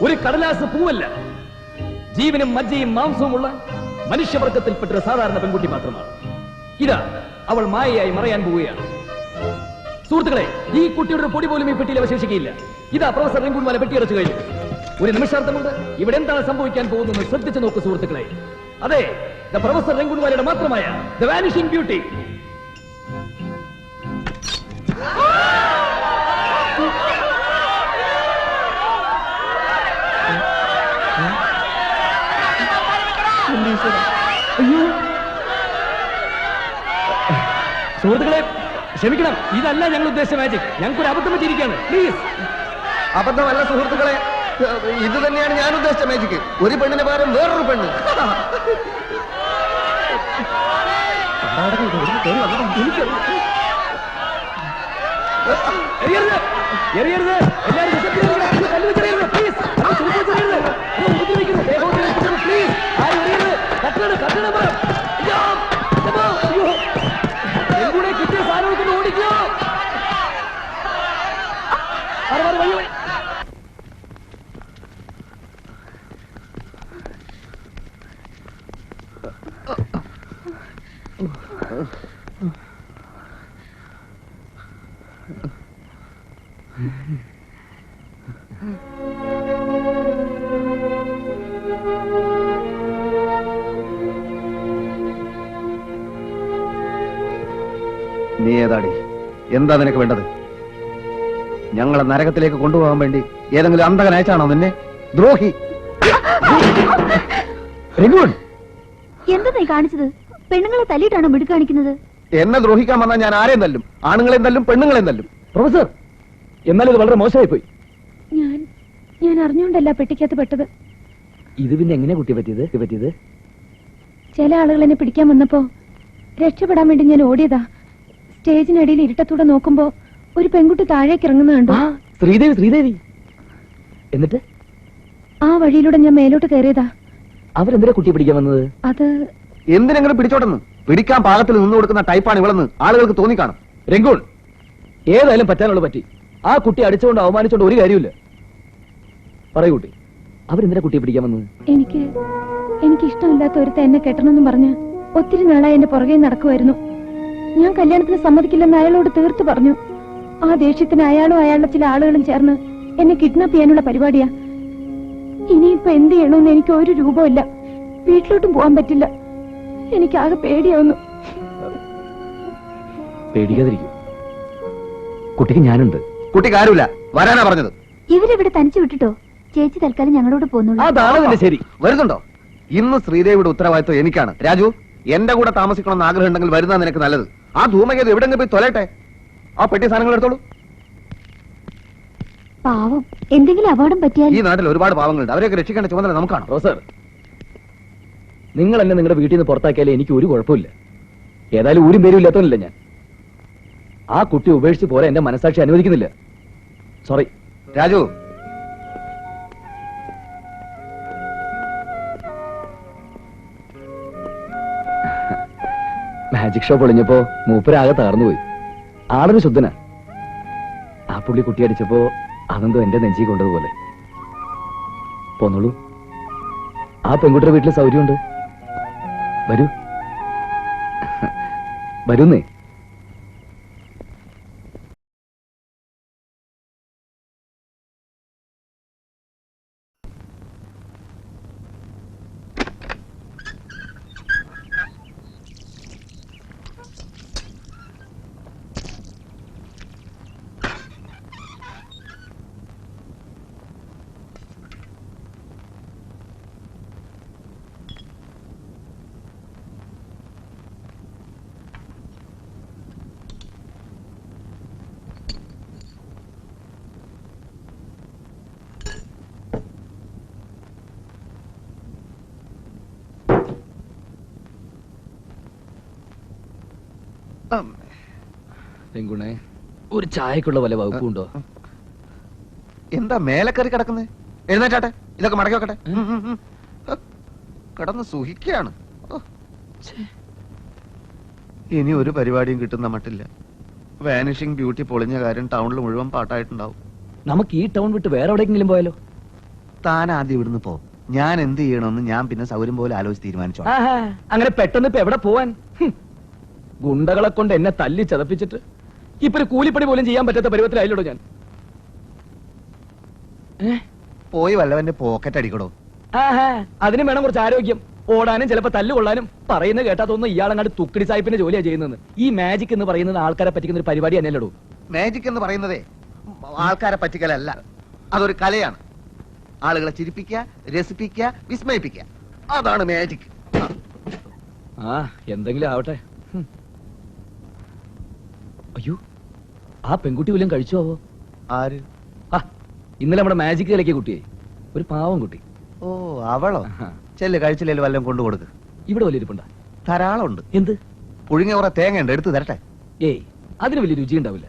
ഒരു കടലാസ് പൂവല്ല. ജീവനും മജ്ജയും മാംസവുമുള്ള മനുഷ്യവർഗത്തിൽപ്പെട്ട ഒരു സാധാരണ പെൺകുട്ടി മാത്രമാണ്. ഇതാ അവൾ മായയായി മറയാൻ പോവുകയാണ്. സുഹൃത്തുക്കളെ, ഈ കുട്ടിയുടെ ഒരു പൊടി പോലും ഈ പെട്ടിയിൽ അവശേഷിക്കുകയില്ല. ഇതാ പ്രൊഫസർ രംഗൂൺ വാല പെട്ടിയടച്ചു കഴിഞ്ഞു. ഒരു നിമിഷാർത്ഥമുണ്ട്. ഇവിടെ എന്താണ് സംഭവിക്കാൻ പോകുന്നത് ശ്രദ്ധിച്ചു നോക്കൂ സുഹൃത്തുക്കളെ. അതെ, ദ പ്രൊഫസർ രംഗൂൺ വാലയുടെ മാത്രമായ ദ വാനിഷിംഗ് ബ്യൂട്ടി. അയ്യോ സുഹൃത്തുക്കളെ ക്ഷമിക്കണം, ഇതല്ല ഞങ്ങൾ ഉദ്ദേശിച്ച മാജിക്. ഞങ്ങൾക്കൊരു അബദ്ധം പറ്റിയിരിക്കുകയാണ്. പ്ലീസ്. അബദ്ധമല്ല സുഹൃത്തുക്കളെ, ഇത് തന്നെയാണ് ഞാൻ ഉദ്ദേശിച്ച മാജിക്ക്. ഒരു പെണ്ണിന് പകരം വേറൊരു പെണ്ണ്. എറിയരുത്, എറിയരുത്, എല്ലാവരും വിശപ്പിനെറിയരുത്, കല്ല് വെച്ചെറിയരുത്, പ്ലീസ്. അത് ചെറുപ്പം വെച്ചെറിയരുത്, അത് ഉപദ്രവിക്കുന്നു, ദേഹം ഉപദ്രവിക്കുന്നു, പ്ലീസ്. ആരും എറിയരുത്, കട്ടണം, കട്ടണം പറ. അയ്യോ, അയ്യോ, എങ്കൂടെ കിട്ടിയ സാധനം ഓടിക്കോ. വഴി നീ ഏതാടി? എന്താ നിനക്ക് വേണ്ടത്? ഞങ്ങളെ നരകത്തിലേക്ക് കൊണ്ടുപോകാൻ വേണ്ടി ഏതെങ്കിലും അന്തകൻ അയച്ചാണോ നിന്നെ? ദ്രോഹി! എന്താ നീ കാണിച്ചത്? പെണ്ണുങ്ങളെ തല്ലിയിട്ടാണോ മിടുക്ക് കാണിക്കുന്നത്? എന്നെ ദ്രോഹിക്കാൻ വന്നാൽ ഞാൻ ആരെയും തല്ലും. ആണുങ്ങളെയും തല്ലും, പെണ്ണുങ്ങളെയും തല്ലും. പ്രൊഫസർ, എന്നാൽ ഇത് വളരെ മോശമായി പോയി. ഞാൻ അറിഞ്ഞുകൊണ്ടല്ല പെട്ടിക്കകത്ത് പെട്ടത്. ഇത് പിന്നെ എങ്ങനെ കുട്ടി പറ്റിയത്? ചില ആളുകൾ എന്നെ പിടിക്കാൻ വന്നപ്പോ രക്ഷപ്പെടാൻ വേണ്ടി ഞാൻ ഓടിയതാ. സ്റ്റേജിനടിയിൽ ഇരുട്ടത്തൂടെ നോക്കുമ്പോ ഒരു പെൺകുട്ടി താഴേക്ക് ഇറങ്ങുന്നത് കണ്ടു. ശ്രീദേവി. എന്നിട്ട് ആ വഴിയിലൂടെ ഞാൻ മേലോട്ട് കയറിയതാ. അവരെന്തിനാ കുട്ടിയെ പിടിക്കാൻ വന്നത്? അത് എന്തിനെങ്കിലും പിടിച്ചോട്ടെന്ന്. പിടിക്കാൻ പാകത്തിൽ നിന്നു കൊടുക്കുന്ന ടൈപ്പാണ് ഇവളെന്ന് ആളുകൾക്ക് തോന്നിക്കാണും. രംഗൂൺ, ഏതായാലും പറ്റാനുള്ള പറ്റി. ആ കുട്ടി അടിച്ചുകൊണ്ട് അവമാനിച്ചുകൊണ്ട് ഒരു കാര്യമില്ല. പറയൂ കുട്ടി, അവരെന്തിനാ കുട്ടിയെ പിടിക്കാൻ വന്നത്? എനിക്ക് ഇഷ്ടമില്ലാത്ത ഒരുത്ത എന്നെ കെട്ടണമെന്നും പറഞ്ഞ് ഒത്തിരി നാളായി എന്റെ പുറകെ നടക്കുമായിരുന്നു. ഞാൻ കല്യാണത്തിന് സമ്മതിക്കില്ലെന്ന് അയാളോട് തീർത്തു പറഞ്ഞു. ആ ദേഷ്യത്തിന് അയാളും അയാളുടെ ചില ആളുകളും ചേർന്ന് എന്നെ കിഡ്നാപ്പ് ചെയ്യാനുള്ള പരിപാടിയാ. ഇനിയിപ്പോ എന്ത് ചെയ്യണമെന്ന് എനിക്ക് ഒരു രൂപമില്ല. വീട്ടിലോട്ടും പോകാൻ പറ്റില്ല. എനിക്കാകെ പേടിയാവുന്നു. പേടിക്കാതിരിക്കും, കുട്ടിക്ക് ഞാനുണ്ട്. കുട്ടിക്ക് ആരുമില്ല, വരാനാ പറഞ്ഞത്. ഇവരിവിടെ തനിച്ചു വിട്ടിട്ടോ? ചേച്ചി തൽക്കാലം ഞങ്ങളോട് പോകുന്നുള്ളൂ. അതാണ് ശരി. വരുന്നുണ്ടോ? ഇന്ന് ശ്രീദേവിയുടെ ഉത്തരവാദിത്വം എനിക്കാണ്. രാജു, എന്റെ കൂടെ താമസിക്കണമെന്ന് ആഗ്രഹം ഉണ്ടെങ്കിൽ വരുന്ന നിനക്ക് നല്ലത്. ആ ധൂമകേത് എവിടെങ്കിലും പോയി തൊലട്ടെ. ആ പെട്ടി സാധനങ്ങൾ എടുത്തോളൂ. പാവം, എന്തെങ്കിലും അപകടം പറ്റിയാൽ. ഈ നാട്ടിൽ ഒരുപാട് പാവങ്ങളുണ്ട്, അവരെയൊക്കെ രക്ഷിക്കേണ്ട ചുമതല നമുക്കാണ്. പ്രൊഫസർ, നിങ്ങൾ എന്നെ നിങ്ങളുടെ വീട്ടിൽ നിന്ന് പുറത്താക്കിയാലേ എനിക്ക് ഒരു കുഴപ്പമില്ല. ഏതായാലും ഊരും പേരും ഇല്ലാത്തവനല്ല ഞാൻ. ആ കുട്ടി ഉപേക്ഷിച്ച് പോരാ എന്റെ മനസാക്ഷി അനുവദിക്കുന്നില്ല. സോറി. രാജു, മാജിക് ഷോ പൊളിഞ്ഞപ്പോ മൂപ്പരാകെ തകർന്നുപോയി. ആളൊരു ശുദ്ധനാ. ആ പുള്ളി കുട്ടി അടിച്ചപ്പോ അതെന്തോ എന്റെ നെഞ്ചി കൊണ്ടതുപോലെ. പോന്നോളൂ, ആ പെൺകുട്ടിയുടെ വീട്ടിൽ സൗകര്യമുണ്ട്. വരൂ, വരൂന്നേ. പെങ്കുണേ, ഒരു ചായക്കുള്ള വല്ല വകുപ്പുണ്ടോ? എന്താ മേലെ കയറി കിടക്കുന്നേ? എഴുന്നേറ്റാട്ടെ, ഇതൊക്കെ മടക്കി വെക്കട്ടെ. കിടന്ന് സുഖിക്കാണ്. ഇനി ഒരു പരിപാടിയും കിട്ടുന്ന മട്ടില്ല. വാനിഷിംഗ് ബ്യൂട്ടി പൊളിഞ്ഞ കാര്യം ടൗണിൽ മുഴുവൻ പാട്ടായിട്ടുണ്ടാവും. നമുക്ക് ഈ ടൗൺ വിട്ട് വേറെ എവിടെയെങ്കിലും പോയാലോ? താൻ ആദ്യം ഇവിടുന്ന് പോ. ഞാൻ എന്ത് ചെയ്യണമെന്ന് ഞാൻ പിന്നെ സൗകര്യം പോലെ ആലോചിച്ച് തീരുമാനിച്ചോ. അങ്ങനെ പെട്ടെന്ന് ഇപ്പൊ എവിടെ പോവാൻ? ഗുണ്ടകളെ കൊണ്ട് എന്നെ തല്ലി ചതപ്പിച്ചിട്ട് ഇപ്പൊ ഒരു കൂലിപ്പണി പോലും ചെയ്യാൻ പറ്റാത്ത പരുവത്തിലായില്ലോ ഞാൻ. പോയി വല്ലവന്റെ പോക്കറ്റ് അടിക്കടോ. അതിന് വേണം കുറച്ച് ആരോഗ്യം. ഓടാനും ചിലപ്പോ തല്ലുകൊള്ളാനും. പറയുന്നത് കേട്ടാ തോന്നുന്നു ഇയാളങ്ങാണ്ട് തുക്കിടി സാഹിബിന്റെ ജോലിയാ ചെയ്യുന്നത്. ഈ മാജിക് എന്ന് പറയുന്നത് ആൾക്കാരെ പറ്റിക്കുന്ന ഒരു പരിപാടി തന്നെയല്ലോ. മാജിക് എന്ന് പറയുന്നതേ ആൾക്കാരെ പറ്റിക്കലല്ല, അതൊരു കലയാണ്. ആളുകളെ ചിരിപ്പിക്കുക, രസിപ്പിക്കുക, വിസ്മയിപ്പിക്കുക, അതാണ് മാജിക്. ആ എന്തെങ്കിലും ആവട്ടെ. അയ്യോ, ആ പെൺകുട്ടി വല്ലതും കഴിച്ചോ ആവോ? ആര്? ആ ഇന്നലെ നമ്മുടെ മാജിക് കളിക്കിയ കുട്ടിയെ, ഒരു പാവം കുട്ടി. ഓ അവളോ? ചെല്ല്, കഴിച്ചില്ലേലും വല്ലതും കൊണ്ടു കൊടുക്ക്. ഇവിടെ വലിയ ഇരിപ്പുണ്ടാ? ധാരാളം ഉണ്ട്. എന്ത്? പുഴുങ്ങിയ കുറെ തേങ്ങ ഉണ്ട്, എടുത്ത് തരട്ടെ? ഏയ്, അതിന് വലിയ രുചി ഉണ്ടാവില്ല.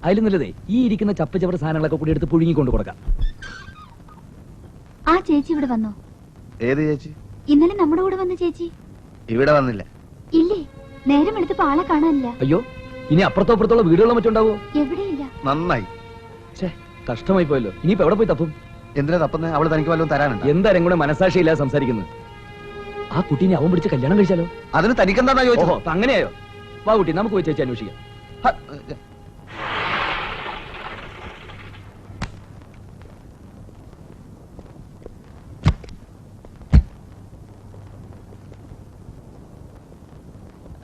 അതിലും നല്ലതേ ഈ ഇരിക്കുന്ന ചപ്പ ചവറ സാധനങ്ങളൊക്കെ കൂടി എടുത്ത് പുഴുങ്ങി കൊണ്ട് കൊടുക്കാം. ആ ചേച്ചി ഇവിടെ വന്നോ? ഏത് ചേച്ചി? ഇന്നലെ നമ്മുടെ കൂടെ വന്ന ചേച്ചി. ഇവിടെ വന്നില്ല. ഇല്ലേ, നേരം എടുത്തപ്പോ ആളെ കാണാനില്ല. അയ്യോ, ഇനി അപ്പുറത്തോ അപ്പുറത്തോളം വീടുകളും മറ്റുണ്ടാവോ? എവിടെയില്ല. നന്നായി. കഷ്ടമായി പോയല്ലോ. ഇനിയിപ്പോ എവിടെ പോയി തപ്പും? എന്തിനാ തപ്പുന്നേ? അവള് തനിക്ക് വല്ലതും തരാനുണ്ട്? എന്തായാലും കൂടെ മനസാക്ഷിയില്ലാതെ സംസാരിക്കുന്നത്. ആ കുട്ടീനെ അവൻ പിടിച്ച് കല്യാണം കഴിച്ചാലോ? അതിന് തനിക്കെന്താ ചോദിച്ചോ? അങ്ങനെയായോ? വാ കുട്ടി, നമുക്ക് പോയി ചേച്ചി അന്വേഷിക്കാം.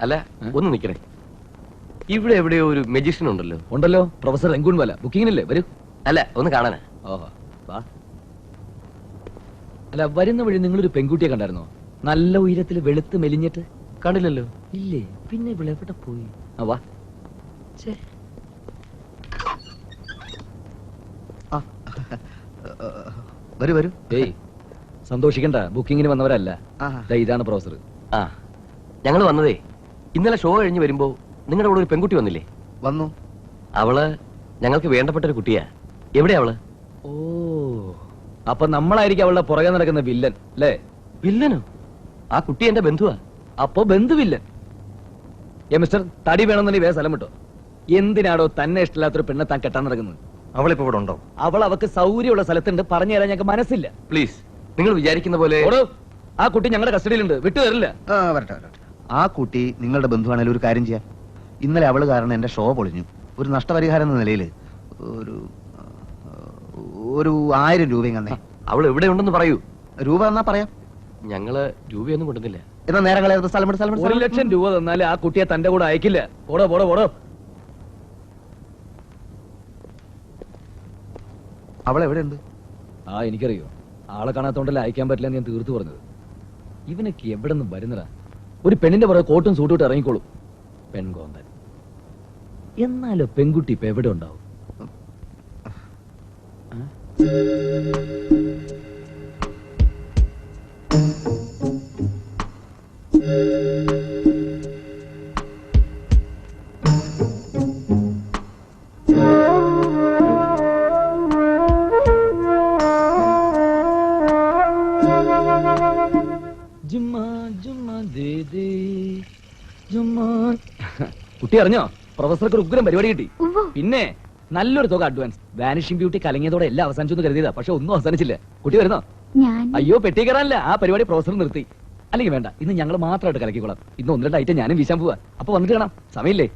അല്ല, ഒന്ന് നിക്കണേ. ഇവിടെ എവിടെയോ ഒരു മെജിഷ്യൻ ഉണ്ടല്ലോ. ഉണ്ടല്ലോ, പ്രൊഫസർ രംഗൂൺ വല. ബുക്കിങ്ങിനല്ലേ? വരൂ. അല്ല, ഒന്ന് കാണാനാ. ഓഹോ, വാ. അല്ല, വരുന്ന വഴി നിങ്ങളൊരു പെൺകുട്ടിയെ കണ്ടായിരുന്നോ? നല്ല ഉയരത്തിൽ വെളുത്ത് മെലിഞ്ഞിട്ട്. കണ്ടില്ലല്ലോ. ഇല്ലേ? പിന്നെ ഇവിടെ എവിടെ പോയി? ആ വാ. വരൂ വരൂ. ഏയ്, സന്തോഷിക്കണ്ട, ബുക്കിങ്ങിന് വന്നവരല്ല. ഇതാണ് പ്രൊഫസർ. ആ, ഞങ്ങൾ വന്നതേ ഇന്നലെ ഷോ കഴിഞ്ഞ് വരുമ്പോ നിങ്ങളുടെ കൂടെ ഒരു പെൺകുട്ടി വന്നില്ലേ? വന്നു. അവള് ഞങ്ങൾക്ക് വേണ്ടപ്പെട്ട ഒരു കുട്ടിയാ. എവിടെയാ അവള്? ഓ, അപ്പൊ നമ്മളായിരിക്കും അവളുടെ പുറകെ നടക്കുന്ന വില്ലൻ അല്ലേ? വില്ലനോ? ആ കുട്ടി എന്റെ ബന്ധുവാ. അപ്പൊ ബന്ധുവില്ലൻ. മിസ്റ്റർ, തടി വേണമെന്നു വേ സ്ഥലം വിട്ടോ. എന്തിനാടോ തന്നെ ഇഷ്ടമില്ലാത്തൊരു പെണ്ണെ താൻ കെട്ടാൻ നടക്കുന്നത്? അവളിപ്പോ ഇവിടെ ഉണ്ടോ? അവൾ അവക്ക് സൗകര്യമുള്ള സ്ഥലത്തുണ്ട്. പറഞ്ഞു തരാൻ ഞങ്ങൾക്ക് മനസ്സില്ല. പ്ലീസ്, നിങ്ങൾ വിചാരിക്കുന്ന പോലെ ആ കുട്ടി ഞങ്ങളുടെ കസ്റ്റഡിയിലുണ്ട്. വിട്ടു തരില്ല. വരട്ടെ വരട്ടെ. ആ കുട്ടി നിങ്ങളുടെ ബന്ധുവാണെങ്കിലും ഒരു കാര്യം ചെയ്യാം. ഇന്നലെ അവള് കാരണം എന്റെ ഷോ പൊളിഞ്ഞു. ഒരു നഷ്ടപരിഹാരം എന്ന നിലയിൽ ഒരു 1000 രൂപയും തന്നെ. അവൾ എവിടെ ഉണ്ടെന്ന് പറയൂ. രൂപ എന്നാ പറയാം. ഞങ്ങള് രൂപയൊന്നും കൊണ്ടുവന്നില്ല. എന്നാ നേരം കളയാത്ത സ്ഥലം 1 ലക്ഷം രൂപ തന്നാല് ആ കുട്ടിയെ തന്റെ കൂടെ അയക്കില്ല. പോടോ പോടോ പോടോ. അവളെവിടെയുണ്ട്? ആ, എനിക്കറിയോ. ആളെ കാണാത്തോണ്ടല്ലേ അയക്കാൻ പറ്റില്ല എന്ന് ഞാൻ തീർത്തു പറഞ്ഞത്. ഇവനൊക്കെ എവിടെ നിന്ന് വരുന്നടാ? ഒരു പെണ്ണിന്റെ പുറകെ കോട്ടും സൂട്ടും ഇട്ട് ഇറങ്ങിക്കോളും. പെൺകോന്തൻ. എന്നാലോ പെൺകുട്ടി ഇപ്പൊ എവിടെ ഉണ്ടാവും? കുട്ടി അറിഞ്ഞോ? പ്രൊഫസർക്ക് ഉഗ്രം പരിപാടി കിട്ടി. പിന്നെ നല്ലൊരു തുക അഡ്വാൻസ്. വാനിഷിംഗ് ബ്യൂട്ടി കലങ്ങിയതോടെ എല്ലാം അവസാനിച്ചു കരുതിയതാ. പക്ഷെ ഒന്നും അവസാനിച്ചില്ല. കുട്ടി വരുന്നോ? അയ്യോ, പെട്ടി കയറാനല്ല. ആ പരിപാടി പ്രൊഫസർ നിർത്തി. അല്ലെങ്കിൽ വേണ്ട, ഇന്ന് ഞങ്ങൾ മാത്രമായിട്ട് കലക്കിക്കോളാം. ഇന്ന് 1-2 ഐറ്റം ഞാനും വീശാൻ പോവാ. അപ്പൊ വന്നിട്ട് കാണാം. സമയമില്ലേ?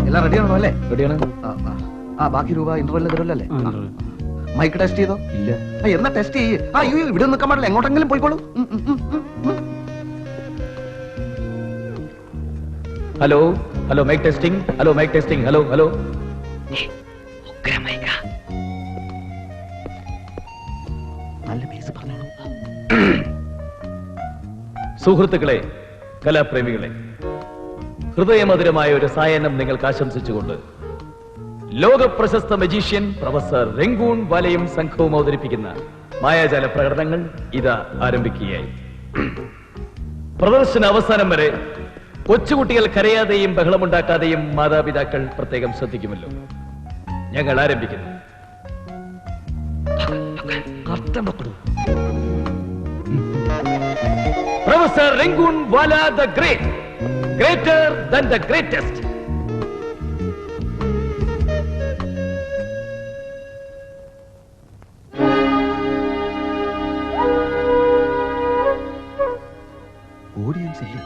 എല്ലാം റെഡിയാണോ? അല്ലേ? റെഡിയാണ്. ബാക്കി രൂപ ഇന്റർവെല്ലിൽ തരുമല്ലേ? മൈക്ക് ടെസ്റ്റ് ചെയ്തോ? ഇല്ല. എന്നാ ടെസ്റ്റ് ചെയ്യ്. അയ്യോ, ഇവിടെ നിൽക്കാൻ പാടില്ല, എങ്ങോട്ടെങ്കിലും പോയിക്കോളൂ. Hello hello, mic testing. Hello mic testing. Hello hello. നല്ല പേസ് പറഞ്ഞോളൂ. സുഹൃത്തുക്കളെ, കലാപ്രേമികളെ, ഹൃദയമധുരമായ ഒരു സായനം നിങ്ങൾക്ക് ആശംസിച്ചുകൊണ്ട് ലോകപ്രശസ്ത മജീഷ്യൻ പ്രൊഫസർ രംഗൂൺ വാലയും സംഘവും അവതരിപ്പിക്കുന്ന മായാജാല പ്രകടനങ്ങൾ ഇതാ ആരംഭിക്കുകയായി. പ്രദർശന അവസാനം വരെ കൊച്ചുകുട്ടികൾ കരയാതെയും ബഹളമുണ്ടാക്കാതെയും മാതാപിതാക്കൾ പ്രത്യേകം ശ്രദ്ധിക്കുമല്ലോ. ഞങ്ങൾ ആരംഭിക്കുന്നു. Professor Rangoon Wala the great, greater than the greatest. Audience ഇല്ലേ?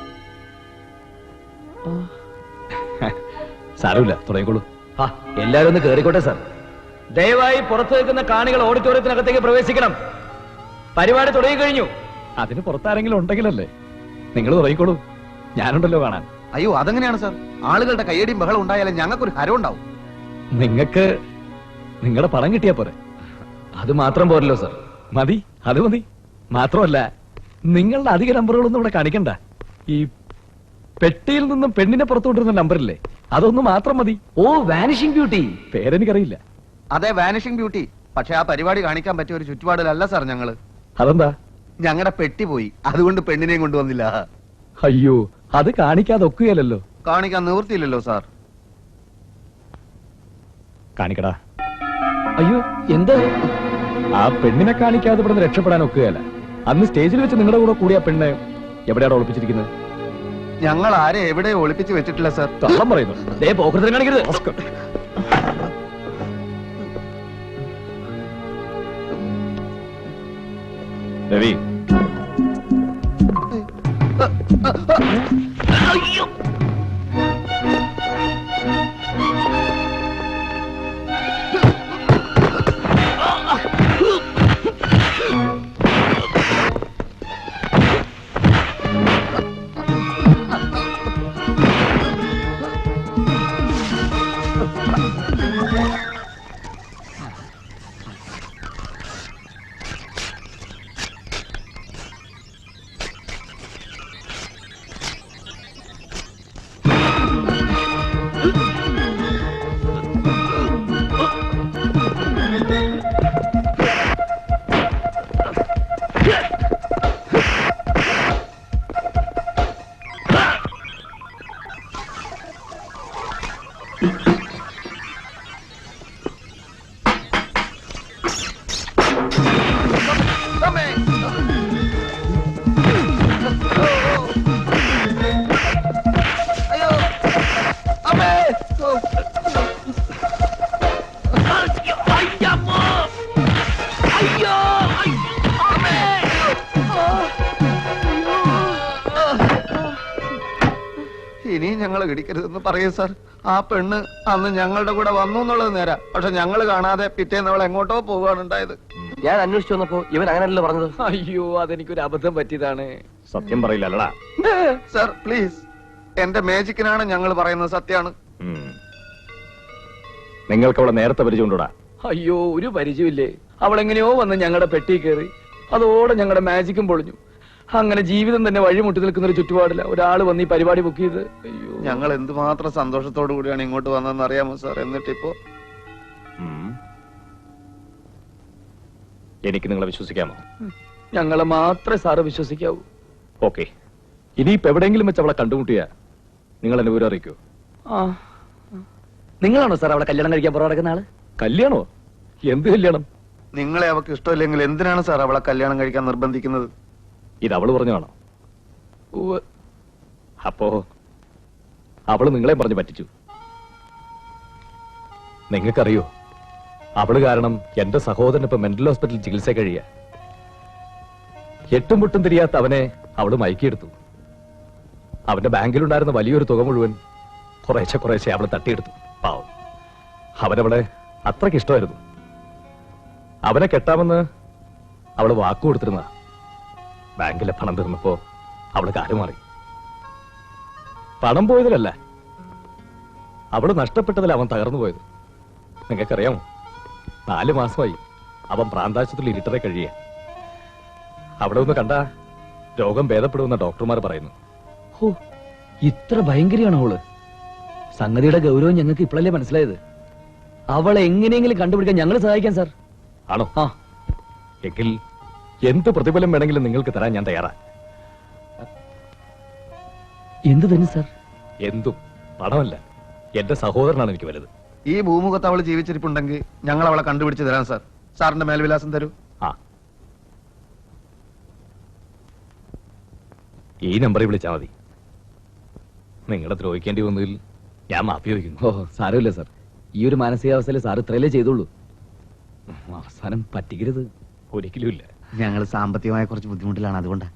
സാരമില്ല, തുടങ്ങിക്കോളൂ. എല്ലാരും ഒന്ന് കേറിക്കോട്ടെ സാർ. ദയവായി പുറത്തു നിൽക്കുന്ന കാണികൾ ഓഡിറ്റോറിയത്തിനകത്തേക്ക് പ്രവേശിക്കണം. പരിപാടി തുടങ്ങി കഴിഞ്ഞു. അതിന് പുറത്താരെങ്കിലും ഉണ്ടെങ്കിലല്ലേ. നിങ്ങൾ തുടങ്ങിക്കോളൂ, ഞാനുണ്ടല്ലോ കാണാൻ. അയ്യോ, അതെങ്ങനെയാണ് സാർ? ആളുകളുടെ കയ്യടിയും ബഹളം ഉണ്ടായാലും ഞങ്ങൾക്കൊരു ഹരം ഉണ്ടാവും. നിങ്ങൾക്ക് നിങ്ങളുടെ പണം കിട്ടിയാ പോരെ. അത് മാത്രം പോരല്ലോ സർ. മതി, അത് മതി. മാത്രമല്ല നിങ്ങളുടെ അധിക നമ്പറുകളൊന്നും ഇവിടെ കാണിക്കണ്ട. ഈ പെട്ടിയിൽ നിന്നും പെണ്ണിനെ പുറത്തുകൊണ്ടിരുന്ന നമ്പറില്ലേ, അതൊന്നും മാത്രം മതി. ഓ, വാനിഷിംഗ് ബ്യൂട്ടി. പേരെനിക്കറിയില്ല. അതെ, വാനിഷിംഗ് ബ്യൂട്ടി. പക്ഷെ ആ പരിപാടി കാണിക്കാൻ പറ്റിയ ഒരു ചുറ്റുപാടിലല്ല സാർ ഞങ്ങള്. അതെന്താ? ഞങ്ങളുടെ പെട്ടി പോയി, അതുകൊണ്ട് പെണ്ണിനെയും കൊണ്ടുവന്നില്ല. അയ്യോ, അത് കാണിക്കാതെ ഒക്കുകയല്ലോ. കാണിക്കാൻ നിവൃത്തിയില്ലല്ലോ സാർ. കാണിക്കടാ. അയ്യോ, എന്താ? ആ പെണ്ണിനെ കാണിക്കാതെ ഇവിടെ നിന്ന് രക്ഷപ്പെടാൻ ഒക്കുകയല്ല. അന്ന് സ്റ്റേജിൽ വെച്ച് നിങ്ങളുടെ കൂടെ കൂടിയ പെണ്ണ് എവിടെയാണ് ഒളിപ്പിച്ചിരിക്കുന്നത്? ഞങ്ങൾ ആരെ എവിടെ ഒളിപ്പിച്ച് വെച്ചിട്ടില്ല സാർ. കള്ളം പറയുന്നു. പോക്കറ്റിൽ കാണിക്കരുത്. രവി, ഇനിയും ഞങ്ങളെ ഇടിക്കരുതെന്ന് പറയൂ സാർ. ആ പെണ്ണ് അന്ന് ഞങ്ങളുടെ കൂടെ വന്നു എന്നുള്ളത് നേരാ. പക്ഷെ ഞങ്ങൾ കാണാതെ പിറ്റേന്ന് അവൾ എങ്ങോട്ടോ പോവുകയാണ് ഉണ്ടായത്. ഞാൻ അന്വേഷിച്ചു വന്നപ്പോ ഇവൻ അങ്ങനെയല്ലോ പറഞ്ഞത്. അയ്യോ, അതെനിക്കൊരു അബദ്ധം പറ്റിയതാണ്. സത്യം പറയില്ലല്ലടാ. സാർ പ്ലീസ്, എന്റെ മേജിക്കിനാണ് ഞങ്ങൾ പറയുന്നത്, സത്യമാണ്. നിങ്ങൾക്ക് അവളെ നേരത്തെ പരിചയമുണ്ടോടാ? അയ്യോ, ഒരു പരിചയമില്ലേ. അവളെങ്ങനെയോ വന്ന് ഞങ്ങളുടെ പെട്ടി കയറി, അതോടെ ഞങ്ങളുടെ മാജിക്കും പൊളിഞ്ഞു. അങ്ങനെ ജീവിതം തന്നെ വഴിമുട്ടി നിൽക്കുന്ന ഒരു ചുറ്റുപാടില്ല ഒരാള് വന്ന് ഈ പരിപാടി ബുക്ക് ചെയ്ത്. അയ്യോ, ഞങ്ങൾ എന്തുമാത്രം സന്തോഷത്തോടു കൂടിയാണ് ഇങ്ങോട്ട് വന്നതെന്ന് അറിയാമോ സാർ. എന്നിട്ടിപ്പോ എനിക്ക് നിങ്ങളെ വിശ്വസിക്കാമോ? ഞങ്ങളെ മാത്രമേ സാറ് വിശ്വസിക്കാവൂ. ഓക്കെ, ഇനിയിപ്പോ എവിടെയെങ്കിലും വെച്ച് അവളെ കണ്ടുമുട്ടിയാ നിങ്ങൾ എന്നെ വിവരം അറിയിക്കോ? നിങ്ങളാണോ സാർ അവളെ കല്യാണം കഴിക്കാൻ പുറകിടക്കുന്ന ആള്? കല്യാണോ? എന്ത് കല്യാണം? നിങ്ങളെ അവൾക്ക് ഇഷ്ടമില്ലെങ്കിൽ എന്തിനാണ് സാർ അവളെ കല്യാണം കഴിക്കാൻ നിർബന്ധിക്കുന്നത്? ഇത് അവള് പറഞ്ഞാണോ? അപ്പോ അവള് നിങ്ങളെ പറഞ്ഞു പറ്റിച്ചു. നിങ്ങൾക്കറിയോ, അവള് കാരണം എന്റെ സഹോദരൻ ഇപ്പൊ മെന്റൽ ഹോസ്പിറ്റലിൽ ചികിത്സ കഴിയ. എട്ടും പൊട്ടും തിരിയാത്ത അവനെ അവള് മയക്കിയെടുത്തു. അവന്റെ ബാങ്കിലുണ്ടായിരുന്ന വലിയൊരു തുക മുഴുവൻ കുറേശ്ശെ അവള് തട്ടിയെടുത്തു. പാവം, അവനവളെ അത്രയ്ക്ക് ഇഷ്ടമായിരുന്നു. അവനെ കെട്ടാമെന്ന് അവള് വാക്കു കൊടുത്തിരുന്ന. ബാങ്കിലെ പണം തീർന്നപ്പോ അവള് കാലുമാറി. പണം പോയതിലല്ല, അവള് നഷ്ടപ്പെട്ടതിൽ അവൻ തകർന്നു പോയത്. നിങ്ങൾക്കറിയാമോ, 4 മാസമായി അവൻ പ്രാന്താശുപത്രിയിൽ ഇരുട്ടറെ കഴിയ. അവിടെ ഒന്ന് കണ്ട രോഗം ഭേദപ്പെടുമെന്ന ഡോക്ടർമാർ പറയുന്നു. ഓ, ഇത്ര ഭയങ്കരയാണോ അവള്? സംഗതിയുടെ ഗൗരവം ഞങ്ങൾക്ക് ഇപ്പോഴല്ലേ മനസ്സിലായത്. അവളെ എങ്ങനെയെങ്കിലും കണ്ടുപിടിക്കാൻ ഞങ്ങൾ സഹായിക്കാം സാർ. ആണോ? ആ, എങ്കിൽ എന്ത് പ്രതിഫലം വേണമെങ്കിലും നിങ്ങൾക്ക് തരാൻ ഞാൻ തയ്യാറാ. എന്ത് തന്നെ സാർ? എന്തും. പണമല്ല, എന്റെ സഹോദരനാണ് എനിക്ക് വലുത്. ഈ ഭൂമുഖത്ത് അവള് ജീവിച്ചിരിപ്പുണ്ടെങ്കിൽ ഞങ്ങൾ അവളെ കണ്ടുപിടിച്ച് തരാം സാർ. സാറിന്റെ മേൽവിലാസം തരൂ. ആ, ഈ നമ്പറിൽ വിളിച്ചാൽ മതി. നിങ്ങളെ ദ്രോഹിക്കേണ്ടി വന്നതിൽ ഞാൻ മാപ്പി ചോദിക്കുന്നു. ഓ, സാരമില്ല സാർ. ഈ ഒരു മാനസികാവസ്ഥയിൽ സാർ ഇത്രയല്ലേ ചെയ്തോളൂ. അവസാനം പറ്റിക്കരുത്. ഒരിക്കലും ഇല്ല. ഞങ്ങൾ സാമ്പത്തികമായ കുറച്ച് ബുദ്ധിമുട്ടിലാണ്, അതുകൊണ്ടാ.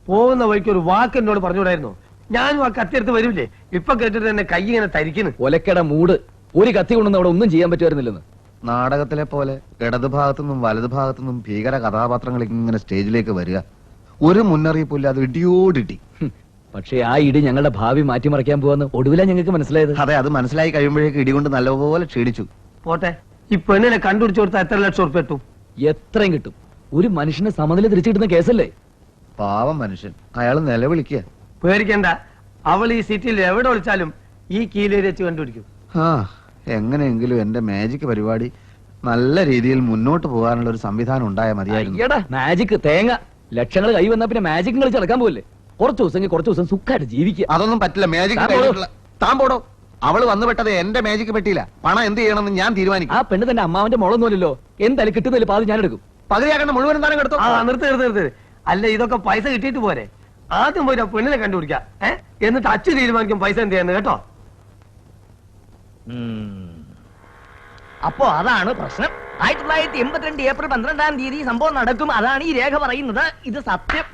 പോകുന്ന വഴിക്ക് ഒരു വാക്ക് എന്നോട് പറഞ്ഞുകൂടായിരുന്നു? ഞാനും ആ കത്തിയെടുത്ത് വരില്ലേ? ഇപ്പൊ കേട്ടിട്ട് എന്നെ കൈ ഇങ്ങനെ തരിക്കുന്നു. ഒലക്കട മൂട്. ഒരു കത്തി കൊണ്ടൊന്നും അവിടെ ഒന്നും ചെയ്യാൻ പറ്റുമായിരുന്നില്ലെന്ന്. നാടകത്തിലെ പോലെ ഇടതുഭാഗത്തുനിന്നും വലതുഭാഗത്തുനിന്നും ഭീകര കഥാപാത്രങ്ങൾ ഇങ്ങനെ സ്റ്റേജിലേക്ക് വരിക. ഒരു മുന്നറിയിപ്പില്ല, അത് ഇടിയോടിടി. പക്ഷേ ആ ഇടി ഞങ്ങളുടെ ഭാവി മാറ്റിമറിക്കാൻ പോവാന്ന് ഒടുവിലാ ഞങ്ങൾക്ക് മനസ്സിലായത്. അതെ, അത് മനസ്സിലായി കഴിയുമ്പോഴേക്ക് ഇടികൊണ്ട് നല്ലപോലെ ക്ഷീണിച്ചു. പോട്ടെ, ഈ പെണ്ണിനെ കണ്ടുപിടിച്ചു കൊടുത്താൽ എത്ര ലക്ഷം ഉറുപ്പ കിട്ടും? എത്രയും കിട്ടും. ഒരു മനുഷ്യനെ സമനില തിരിച്ചു കിട്ടുന്ന കേസല്ലേ? പാവം മനുഷ്യൻ, അയാൾ നിലവിളിക്കുക. പേടിക്കണ്ട, അവൾ ഈ സിറ്റിയിൽ എവിടെ വിളിച്ചാലും ഈ കീലേരി വെച്ച് കണ്ടുപിടിക്കും. ആ, എങ്ങനെയെങ്കിലും എന്റെ മാജിക് പരിപാടി നല്ല രീതിയിൽ മുന്നോട്ട് പോകാനുള്ള ഒരു സംവിധാനം ഉണ്ടായാൽ മതിയായിരുന്നു. അയ്യടാ മാജിക് തേങ്ങ. ലക്ഷങ്ങൾ കൈ വന്നാ പിന്നെ മാജിക് കളിച്ച് നടക്കാൻ പോകല്ലേ? കുറച്ച് ദിവസം സുഖമായിട്ട് ജീവിക്കുക. അതൊന്നും പറ്റില്ല. മാജിക് താൻ പോടോ. അവള് വന്നുപെട്ടത് എന്റെ മാജിക് പെട്ടിയില്ല. പണം എന്ത് ചെയ്യണമെന്ന് ഞാൻ തീരുമാനിക്കും. ആ പെണ്ണ് തന്നെ അമ്മാവന്റെ മുളൊന്നുമല്ലോ. എന്തായാലും കിട്ടുന്നില്ല, പാതി ഞാൻ എടുക്കും. പകുതിയാക്കണ്ട, മുഴുവൻ താനും എടുത്തോ. ആ, നിർത്ത്. അല്ല, ഇതൊക്കെ പൈസ കിട്ടിയിട്ട് പോരെ? ആദ്യം പോയിട്ട് ആ പെണ്ണിനെ കണ്ടുപിടിക്കാം. എന്നിട്ട് അച്ഛൻ തീരുമാനിക്കും പൈസ എന്ത് ചെയ്യുന്നത്, കേട്ടോ? അപ്പോ അതാണ് പ്രശ്നം. 1982 ഏപ്രിൽ 12-ാം തീയതി സംഭവം നടക്കും. അതാണ് ഈ രേഖ പറയുന്നത്. ഇത് സത്യം.